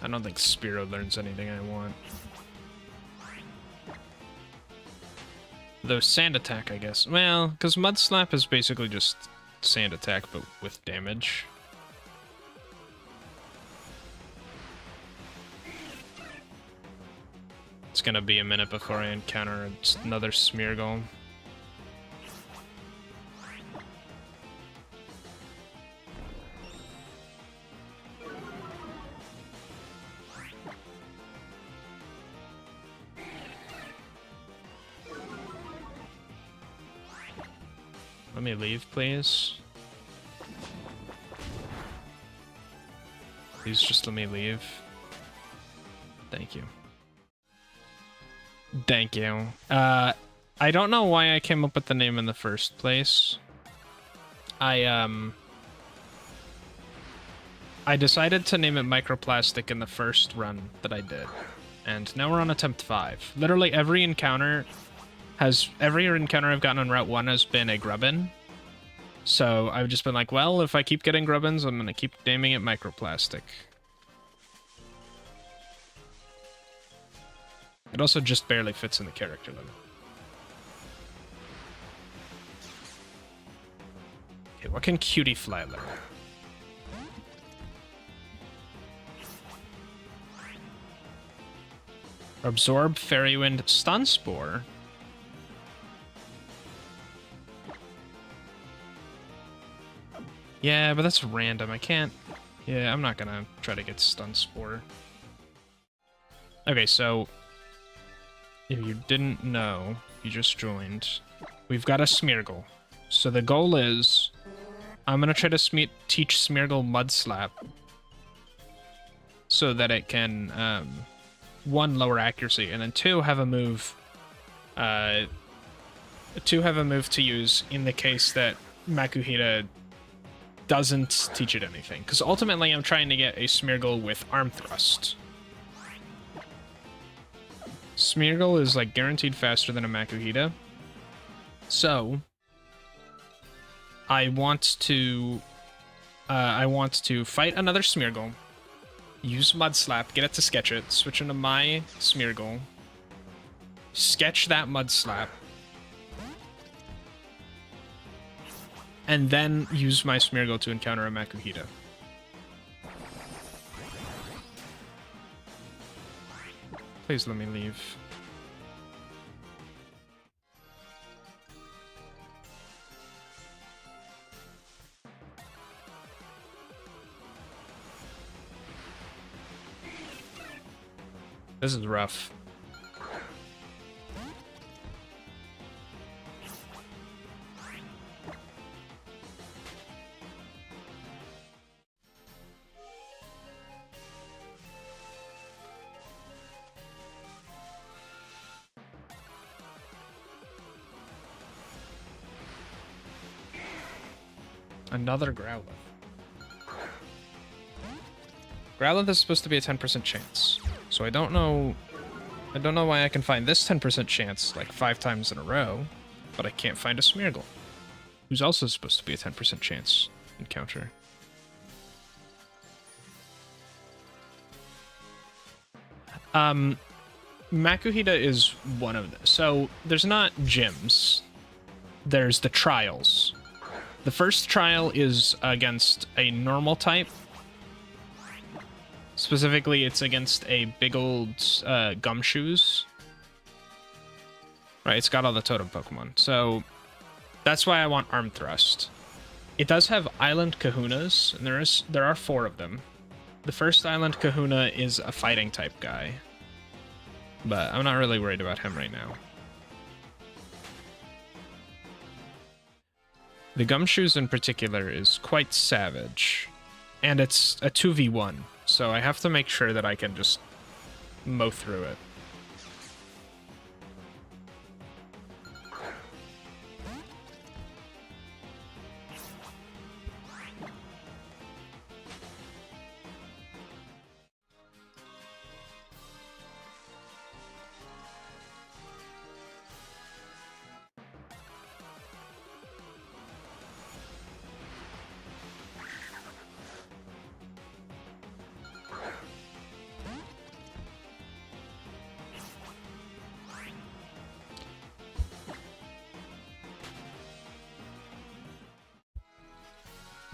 I don't think Spearow learns anything I want. Though Sand Attack, I guess. Well, because Mud Slap is basically just Sand Attack, but with damage. It's gonna be a minute before I encounter another Smeargle. Let me leave, please. Please just let me leave. Thank you. Thank you. I don't know why I came up with the name in the first place. I decided to name it Microplastic in the first run that I did. And now we're on attempt 5. Literally every encounter I've gotten on Route 1 has been a grubbin. So I've just been like, well, if I keep getting grubbins, I'm gonna keep naming it Microplastic. It also just barely fits in the character limit. Okay, what can Cutie Fly learn? Absorb, Fairy Wind, Stun Spore. Yeah, but that's random. I can't... Yeah, I'm not gonna try to get Stun Spore. Okay, so... if you didn't know, you just joined, we've got a Smeargle. So the goal is... I'm gonna try to teach Smeargle Mud Slap. So that it can, 1, lower accuracy, and then 2, have a move... 2, have a move to use in the case that Makuhita doesn't teach it anything. Because ultimately I'm trying to get a Smeargle with Arm Thrust. Smeargle is like guaranteed faster than a Makuhita. So I want to fight another Smeargle, use Mud Slap, get it to sketch it, switch into my Smeargle, sketch that Mud Slap, and then use my Smeargle to encounter a Makuhita. Please let me leave. This is rough. Another Growlithe. Growlithe is supposed to be a 10% chance. So I don't know why I can find this 10% chance like 5 times in a row, but I can't find a Smeargle, who's also supposed to be a 10% chance encounter. Makuhita is one of them. So there's not gyms. There's the trials. The first trial is against a normal type. Specifically, it's against a big old Gumshoes. Right, it's got all the totem Pokemon. So that's why I want Arm Thrust. It does have Island Kahunas, and there are 4 of them. The first Island Kahuna is a fighting type guy, but I'm not really worried about him right now. The Gumshoes in particular is quite savage, and it's a 2v1, so I have to make sure that I can just mow through it.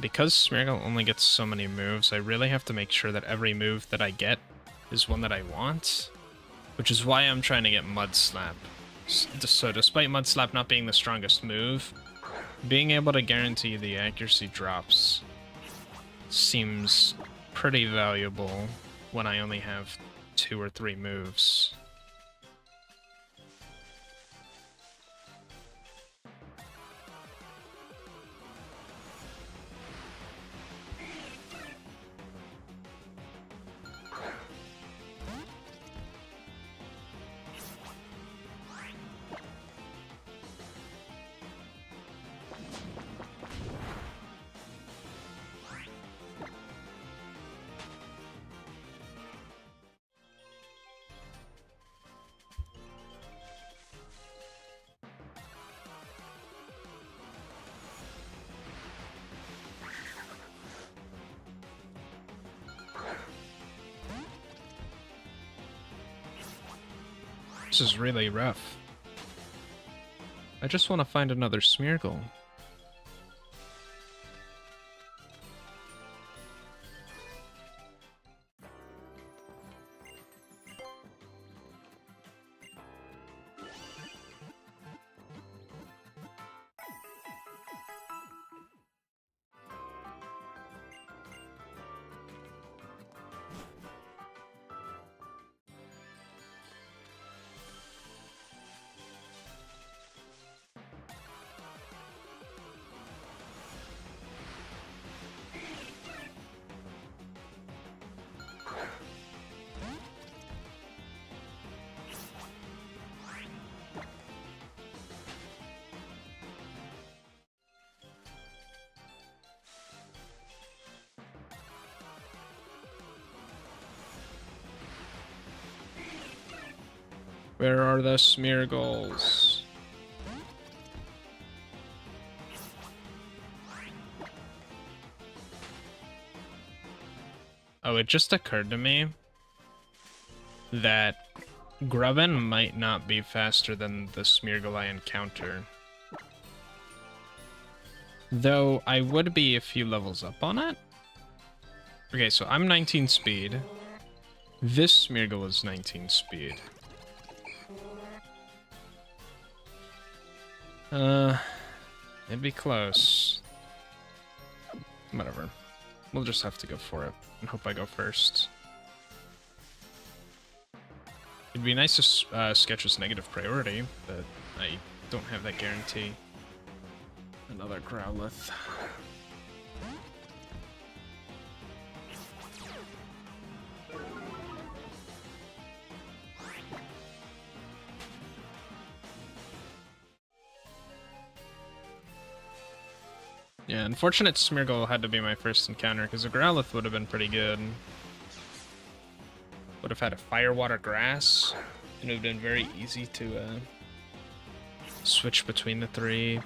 Because Smeargle only gets so many moves, I really have to make sure that every move that I get is one that I want, which is why I'm trying to get Mud Slap. So despite Mud Slap not being the strongest move, being able to guarantee the accuracy drops seems pretty valuable when I only have 2 or 3 moves. This is really rough. I just want to find another Smeargle. Where are the Smeargles? Oh, it just occurred to me that Grubbin might not be faster than the Smeargle I encounter. Though I would be a few levels up on it. Okay, so I'm 19 speed. This Smeargle is 19 speed. It'd be close. Whatever. We'll just have to go for it and hope I go first. It'd be nice to sketch as negative priority, but I don't have that guarantee. Another Growlithe. Yeah, unfortunate Smeargle had to be my first encounter, because a Growlithe would have been pretty good. Would have had a Fire, Water, Grass, and it would have been very easy to switch between the three.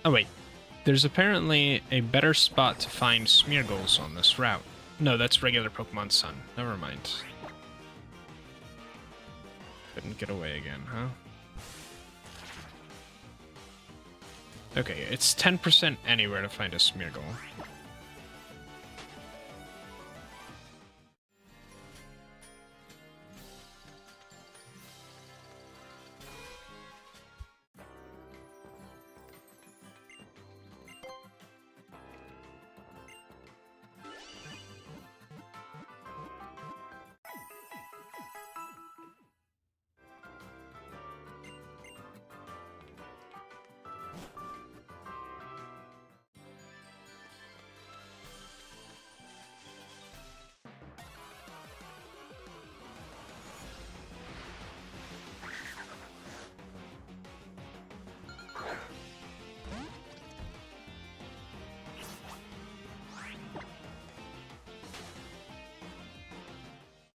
Oh wait, there's apparently a better spot to find Smeargles on this route. No, that's regular Pokemon Sun. Never mind. Couldn't get away again, huh? Okay, it's 10% anywhere to find a Smeargle.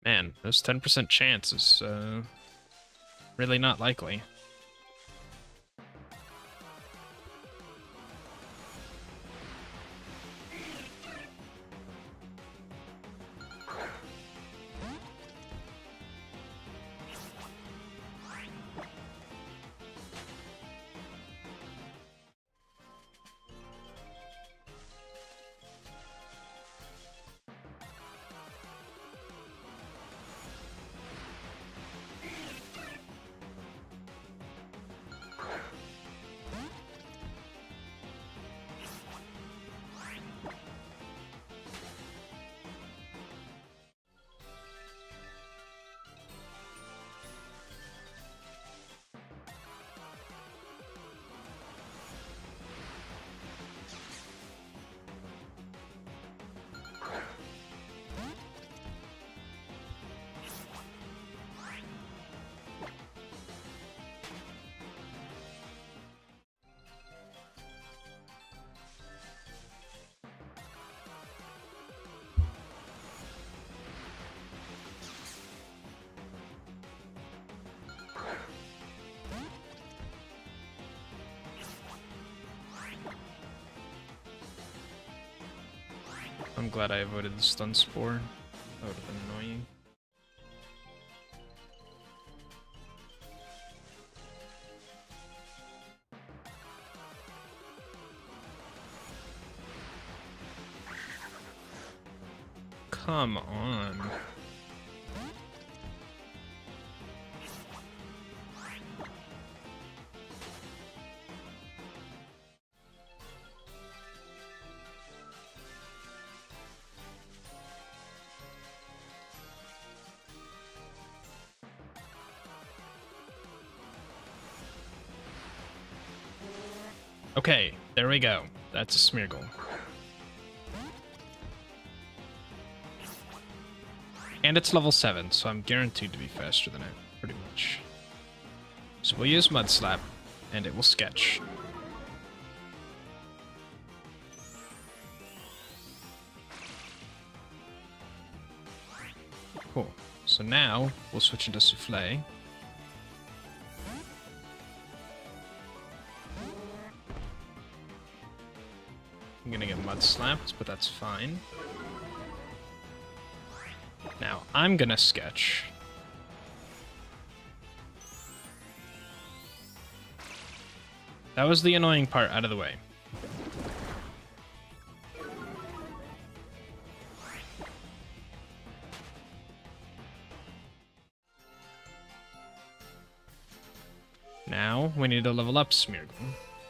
Man, those 10% chance is really not likely. I'm glad I avoided the stun spore. That would have been annoying. Come on. Okay, there we go. That's a Smeargle. And it's level 7, so I'm guaranteed to be faster than it, pretty much. So we'll use Mud Slap, and it will sketch. Cool. So now, we'll switch into Souffle. I'm gonna get Mud Slapped, but that's fine. Now, I'm gonna sketch. That was the annoying part out of the way. Now, we need to level up Smeargle.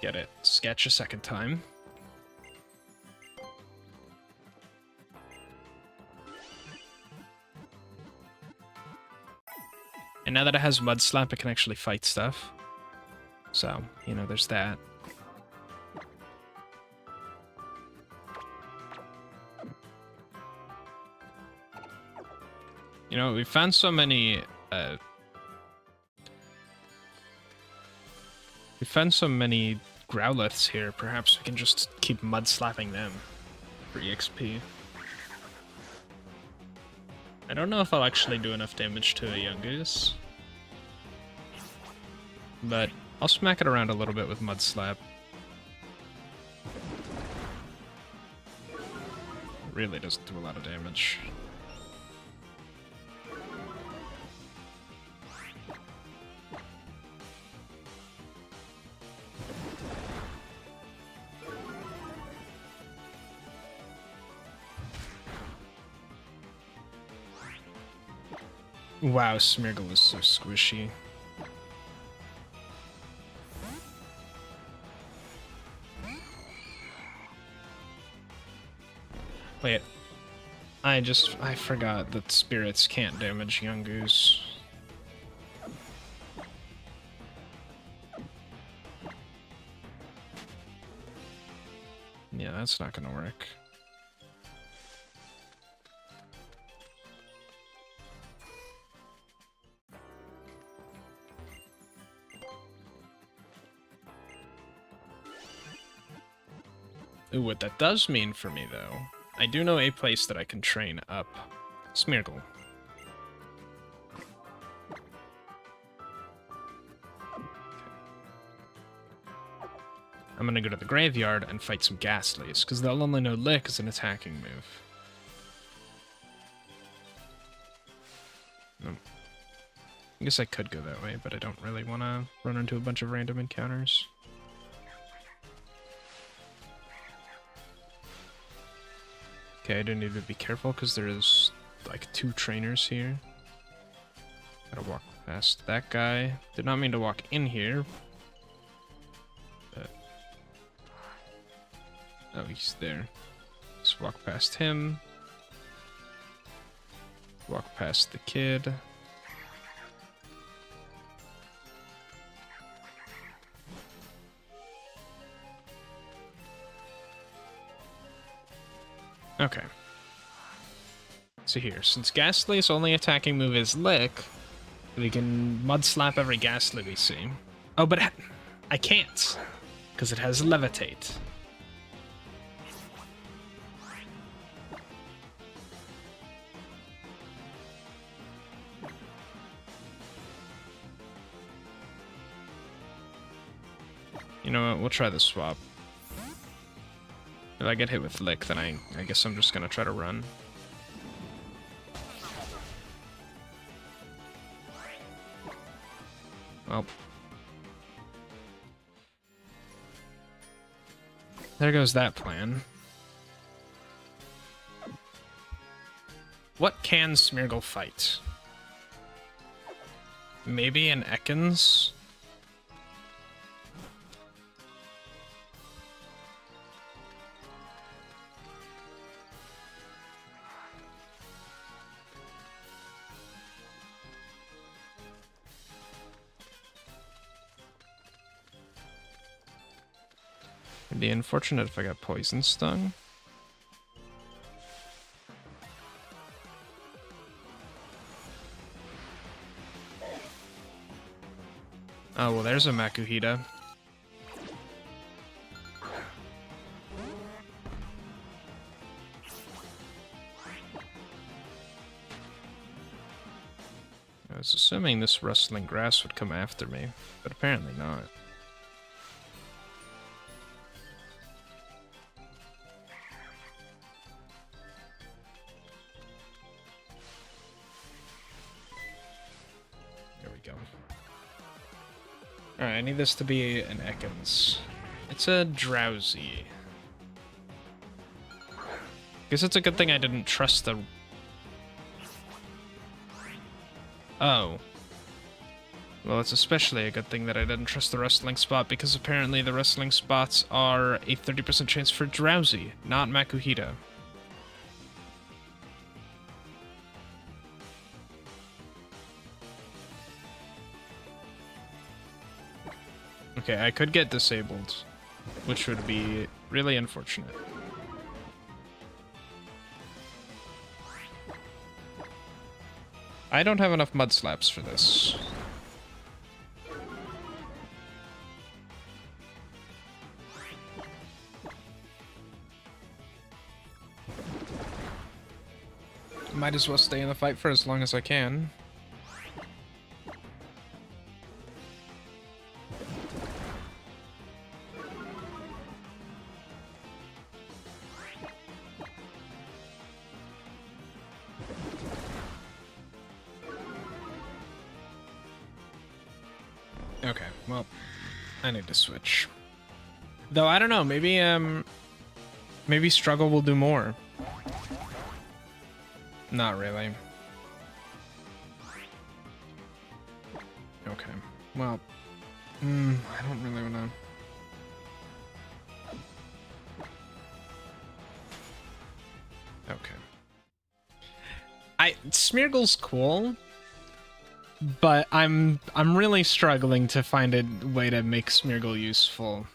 Get it. Sketch a second time. And now that it has Mud Slap, it can actually fight stuff. So, you know, there's that. You know, we found so many, we found so many Growliths here, perhaps we can just keep Mud Slapping them for EXP. I don't know if I'll actually do enough damage to a Yungoos, but I'll smack it around a little bit with Mud Slap. Really doesn't do a lot of damage. Wow, Smeargle is so squishy. Wait, I forgot that spirits can't damage Yungoos. Yeah, that's not gonna work. Ooh, what that does mean for me, though, I do know a place that I can train up Smeargle. Okay. I'm gonna go to the graveyard and fight some Ghastlies, because they'll only know Lick as an attacking move. No. I guess I could go that way, but I don't really want to run into a bunch of random encounters. Okay, I do need to be careful because there's like 2 trainers here. Gotta walk past that guy. Did not mean to walk in here. But... oh, he's there. Just walk past him. Walk past the kid. Okay. So here, since Ghastly's only attacking move is Lick, we can Mud Slap every Ghastly we see. Oh, but I can't, because it has Levitate. You know what, we'll try the swap. If I get hit with Lick, then I guess I'm just gonna try to run. Well. There goes that plan. What can Smeargle fight? Maybe an Ekans? It'd be unfortunate if I got poison stung. Oh, well, there's a Makuhita. I was assuming this rustling grass would come after me, but apparently not. Alright, I need this to be an Ekans. It's a Drowsy. Guess it's a good thing I didn't trust the... Oh. Well, it's especially a good thing that I didn't trust the wrestling spot, because apparently the wrestling spots are a 30% chance for Drowsy, not Makuhita. Okay, I could get disabled, which would be really unfortunate. I don't have enough mud slaps for this. Might as well stay in the fight for as long as I can. Okay, well, I need to switch. Though, I don't know, maybe Struggle will do more. Not really. Okay, well, I don't really wanna... Okay. Smeargle's cool, but I'm really struggling to find a way to make Smeargle useful.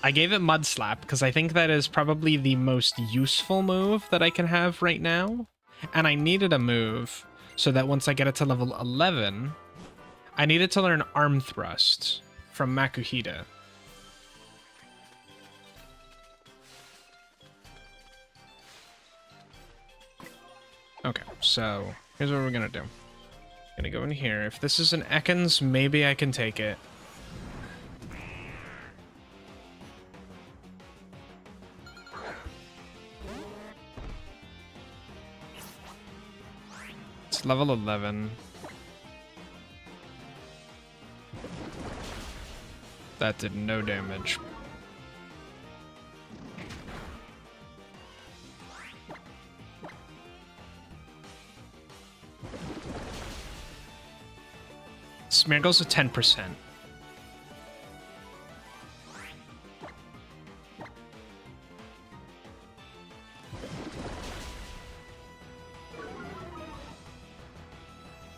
I gave it Mud Slap because I think that is probably the most useful move that I can have right now. And I needed a move so that once I get it to level 11, I needed to learn Arm Thrust from Makuhita. Okay, so here's what we're gonna do. Gonna go in here. If this is an Ekans, maybe I can take it. It's level 11. That did no damage. Smeargle's a 10%.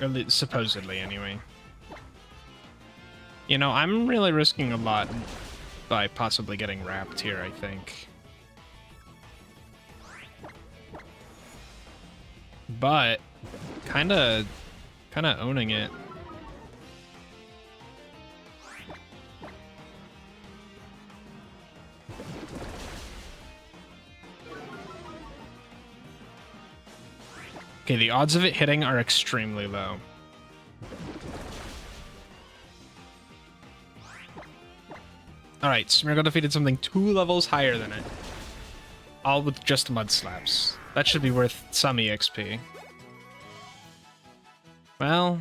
Or supposedly, anyway. You know, I'm really risking a lot by possibly getting wrapped here, I think. But kinda owning it. Okay, the odds of it hitting are extremely low. Alright, Smeargle defeated something 2 levels higher than it. All with just mud slaps. That should be worth some EXP. Well,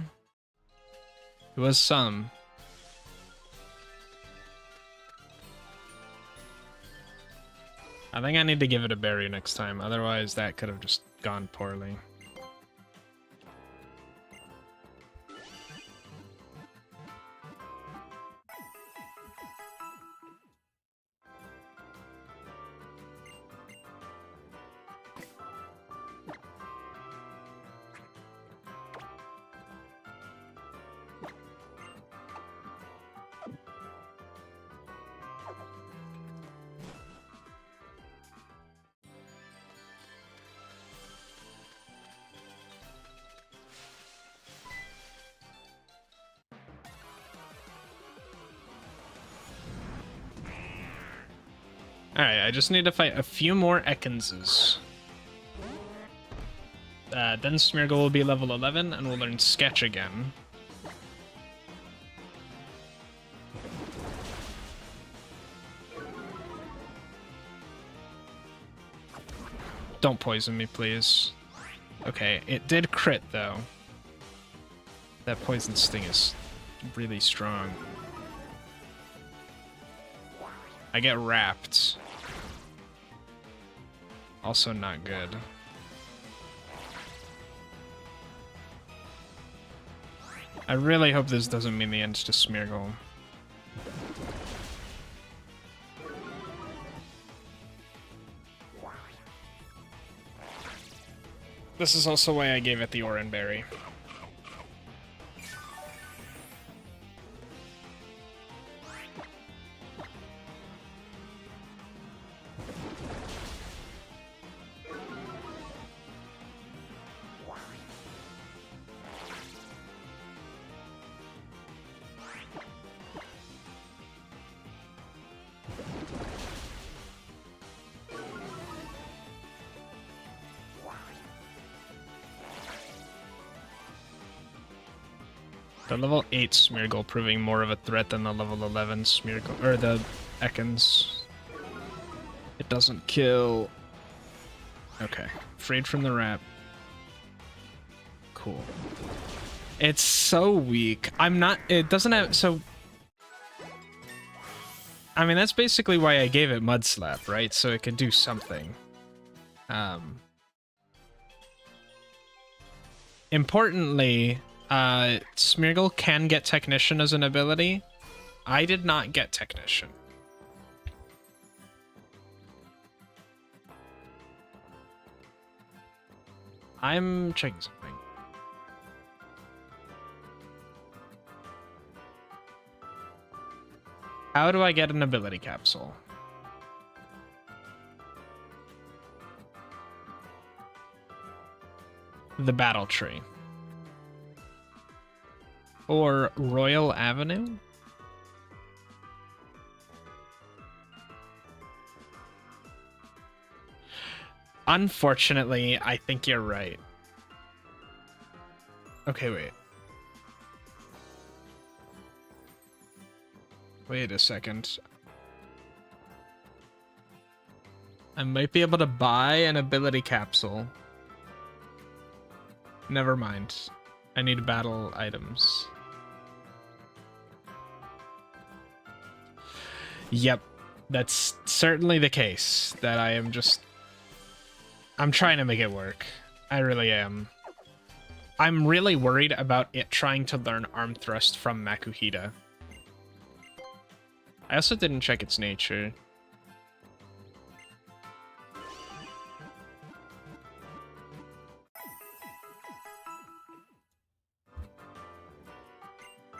it was some. I think I need to give it a berry next time, otherwise that could have just gone poorly. Alright, I just need to fight a few more Ekanses. Then Smeargle will be level 11, and we'll learn Sketch again. Don't poison me, please. Okay, it did crit, though. That poison sting is really strong. I get wrapped. Also not good. I really hope this doesn't mean the end to Smeargle. This is also why I gave it the Oran Berry. The level 8 Smeargle proving more of a threat than the level 11 Smeargle, or the Ekans. It doesn't kill. Okay, freed from the wrap. Cool. It's so weak. It doesn't have, so... I mean, that's basically why I gave it Mud Slap, right? So it can do something. Importantly, Smeargle can get Technician as an ability. I did not get Technician. I'm checking something. How do I get an ability capsule? The Battle Tree. Or Royal Avenue? Unfortunately, I think you're right. Okay, wait. Wait a second. I might be able to buy an ability capsule. Never mind. I need battle items. Yep, that's certainly the case. That I am just... I'm trying to make it work. I really am. I'm really worried about it trying to learn Arm Thrust from Makuhita. I also didn't check its nature.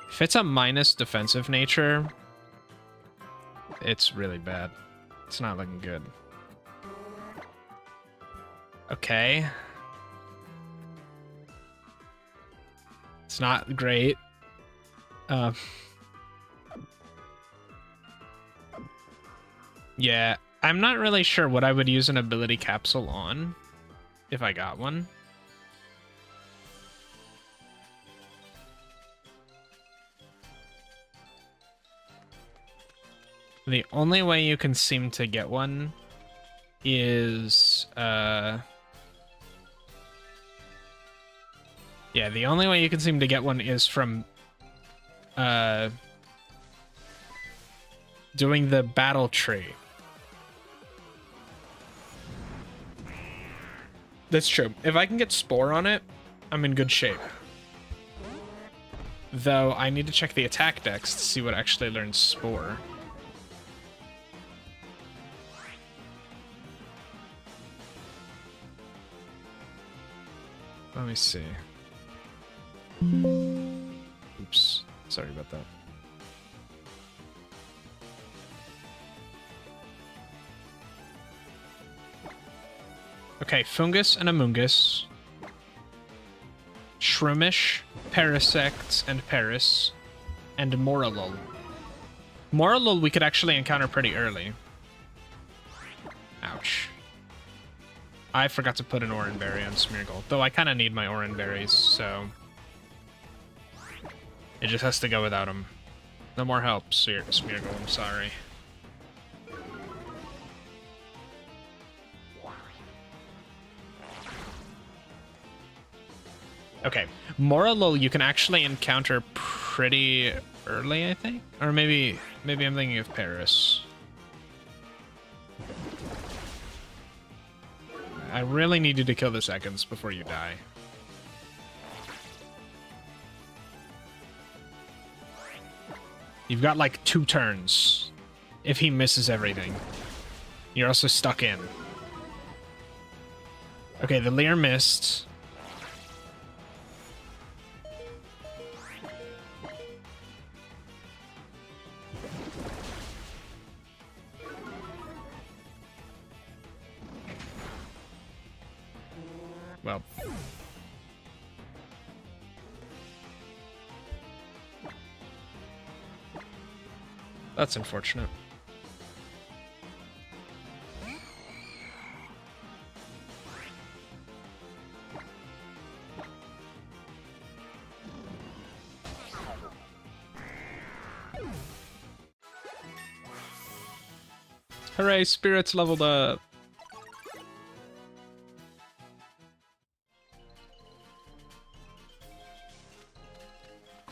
If it's a minus defensive nature, it's really bad. It's not looking good. Okay. It's not great. Yeah, I'm not really sure what I would use an ability capsule on, if I got one. The only way you can seem to get one is yeah, the only way you can seem to get one is from doing the battle tree. That's true. If I can get Spore on it, I'm in good shape. Though I need to check the attack dex to see what actually learns Spore. Let me see. Oops. Sorry about that. Okay, Fungus and Amoongus. Shroomish, Parasect, and Paris. And Moralul. Moralul we could actually encounter pretty early. Ouch. I forgot to put an Oran Berry on Smeargle, though I kind of need my Oran Berries, so... It just has to go without them. No more help, Smeargle, I'm sorry. Okay, Moralul you can actually encounter pretty early, I think? Or maybe I'm thinking of Paris. I really need you to kill the seconds before you die. You've got like 2 turns. If he misses everything. You're also stuck in. Okay, the Leer missed. Well. That's unfortunate. Hooray, spirits leveled up.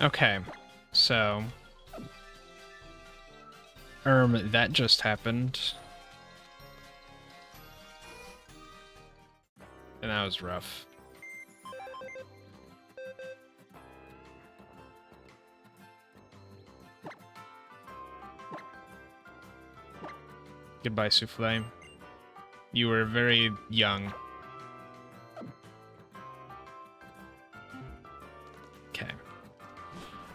Okay, so... that just happened. And that was rough. Goodbye, Souffle. You were very young. Okay.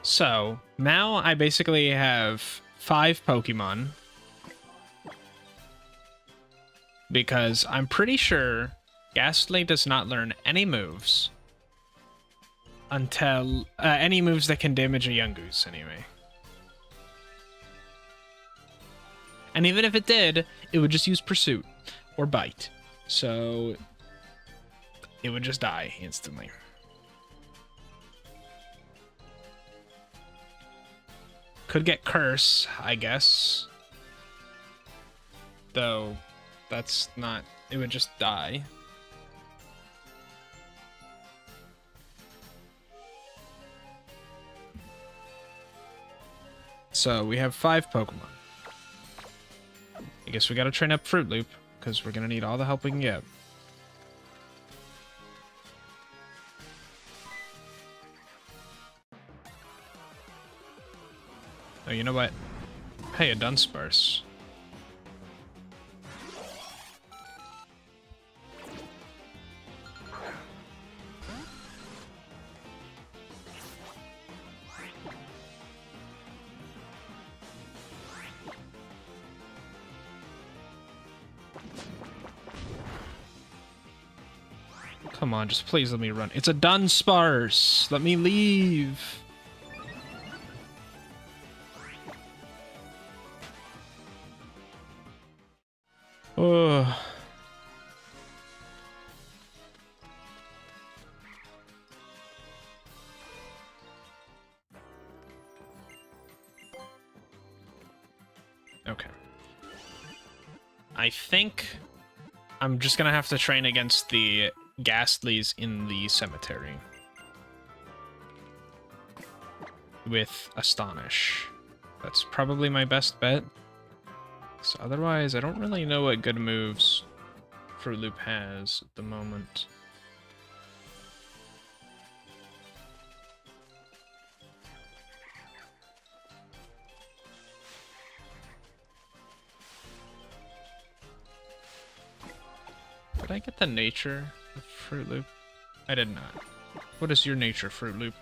So, now I basically have 5 Pokemon. Because I'm pretty sure Ghastly does not learn any moves. Until... any moves that can damage a Yungoos, anyway. And even if it did, it would just use Pursuit. Or Bite. So... it would just die instantly. Could get Curse, I guess. Though, that's not... it would just die. So, we have 5 Pokemon. I guess we gotta train up Fruit Loop, because we're gonna need all the help we can get. Oh, you know what? Hey, a Dunsparce. Come on, just please let me run. It's a Dunsparce! Let me leave! Oh. Okay. I think I'm just gonna have to train against the Ghastlies in the cemetery. With Astonish. That's probably my best bet. So otherwise, I don't really know what good moves Fruit Loop has at the moment. Did I get the nature of Fruit Loop? I did not. What is your nature, Fruit Loop?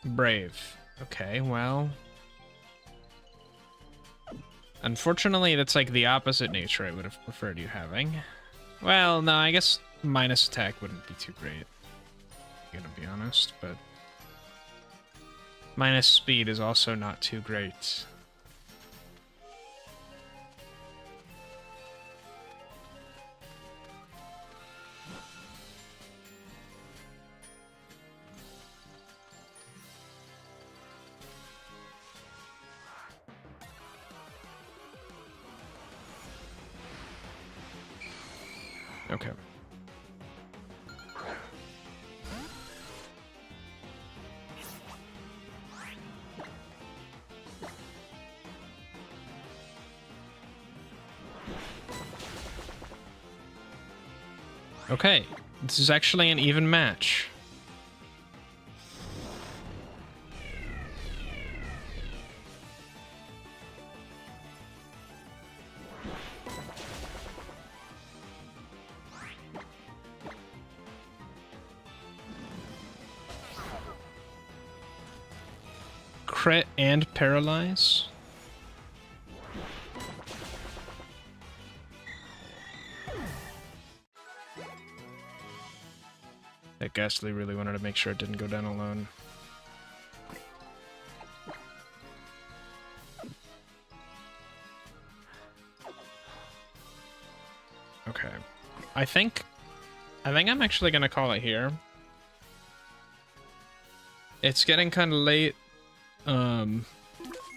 Brave. Okay, well... Unfortunately, that's like the opposite nature I would have preferred you having. Well, no, I guess minus attack wouldn't be too great. I'm gonna be honest, but... Minus speed is also not too great. Okay. Okay, this is actually an even match. Crit and paralyze. That Ghastly really wanted to make sure it didn't go down alone. Okay. I think I'm actually gonna call it here. It's getting kind of late.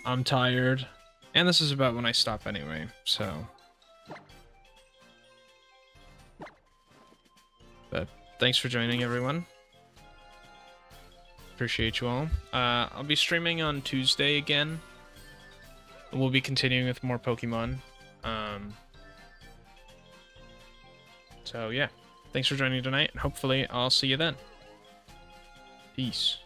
I'm tired. And this is about when I stop anyway, so... But thanks for joining, everyone. Appreciate you all. I'll be streaming on Tuesday again. We'll be continuing with more Pokemon. So yeah, thanks for joining tonight, and hopefully I'll see you then. Peace.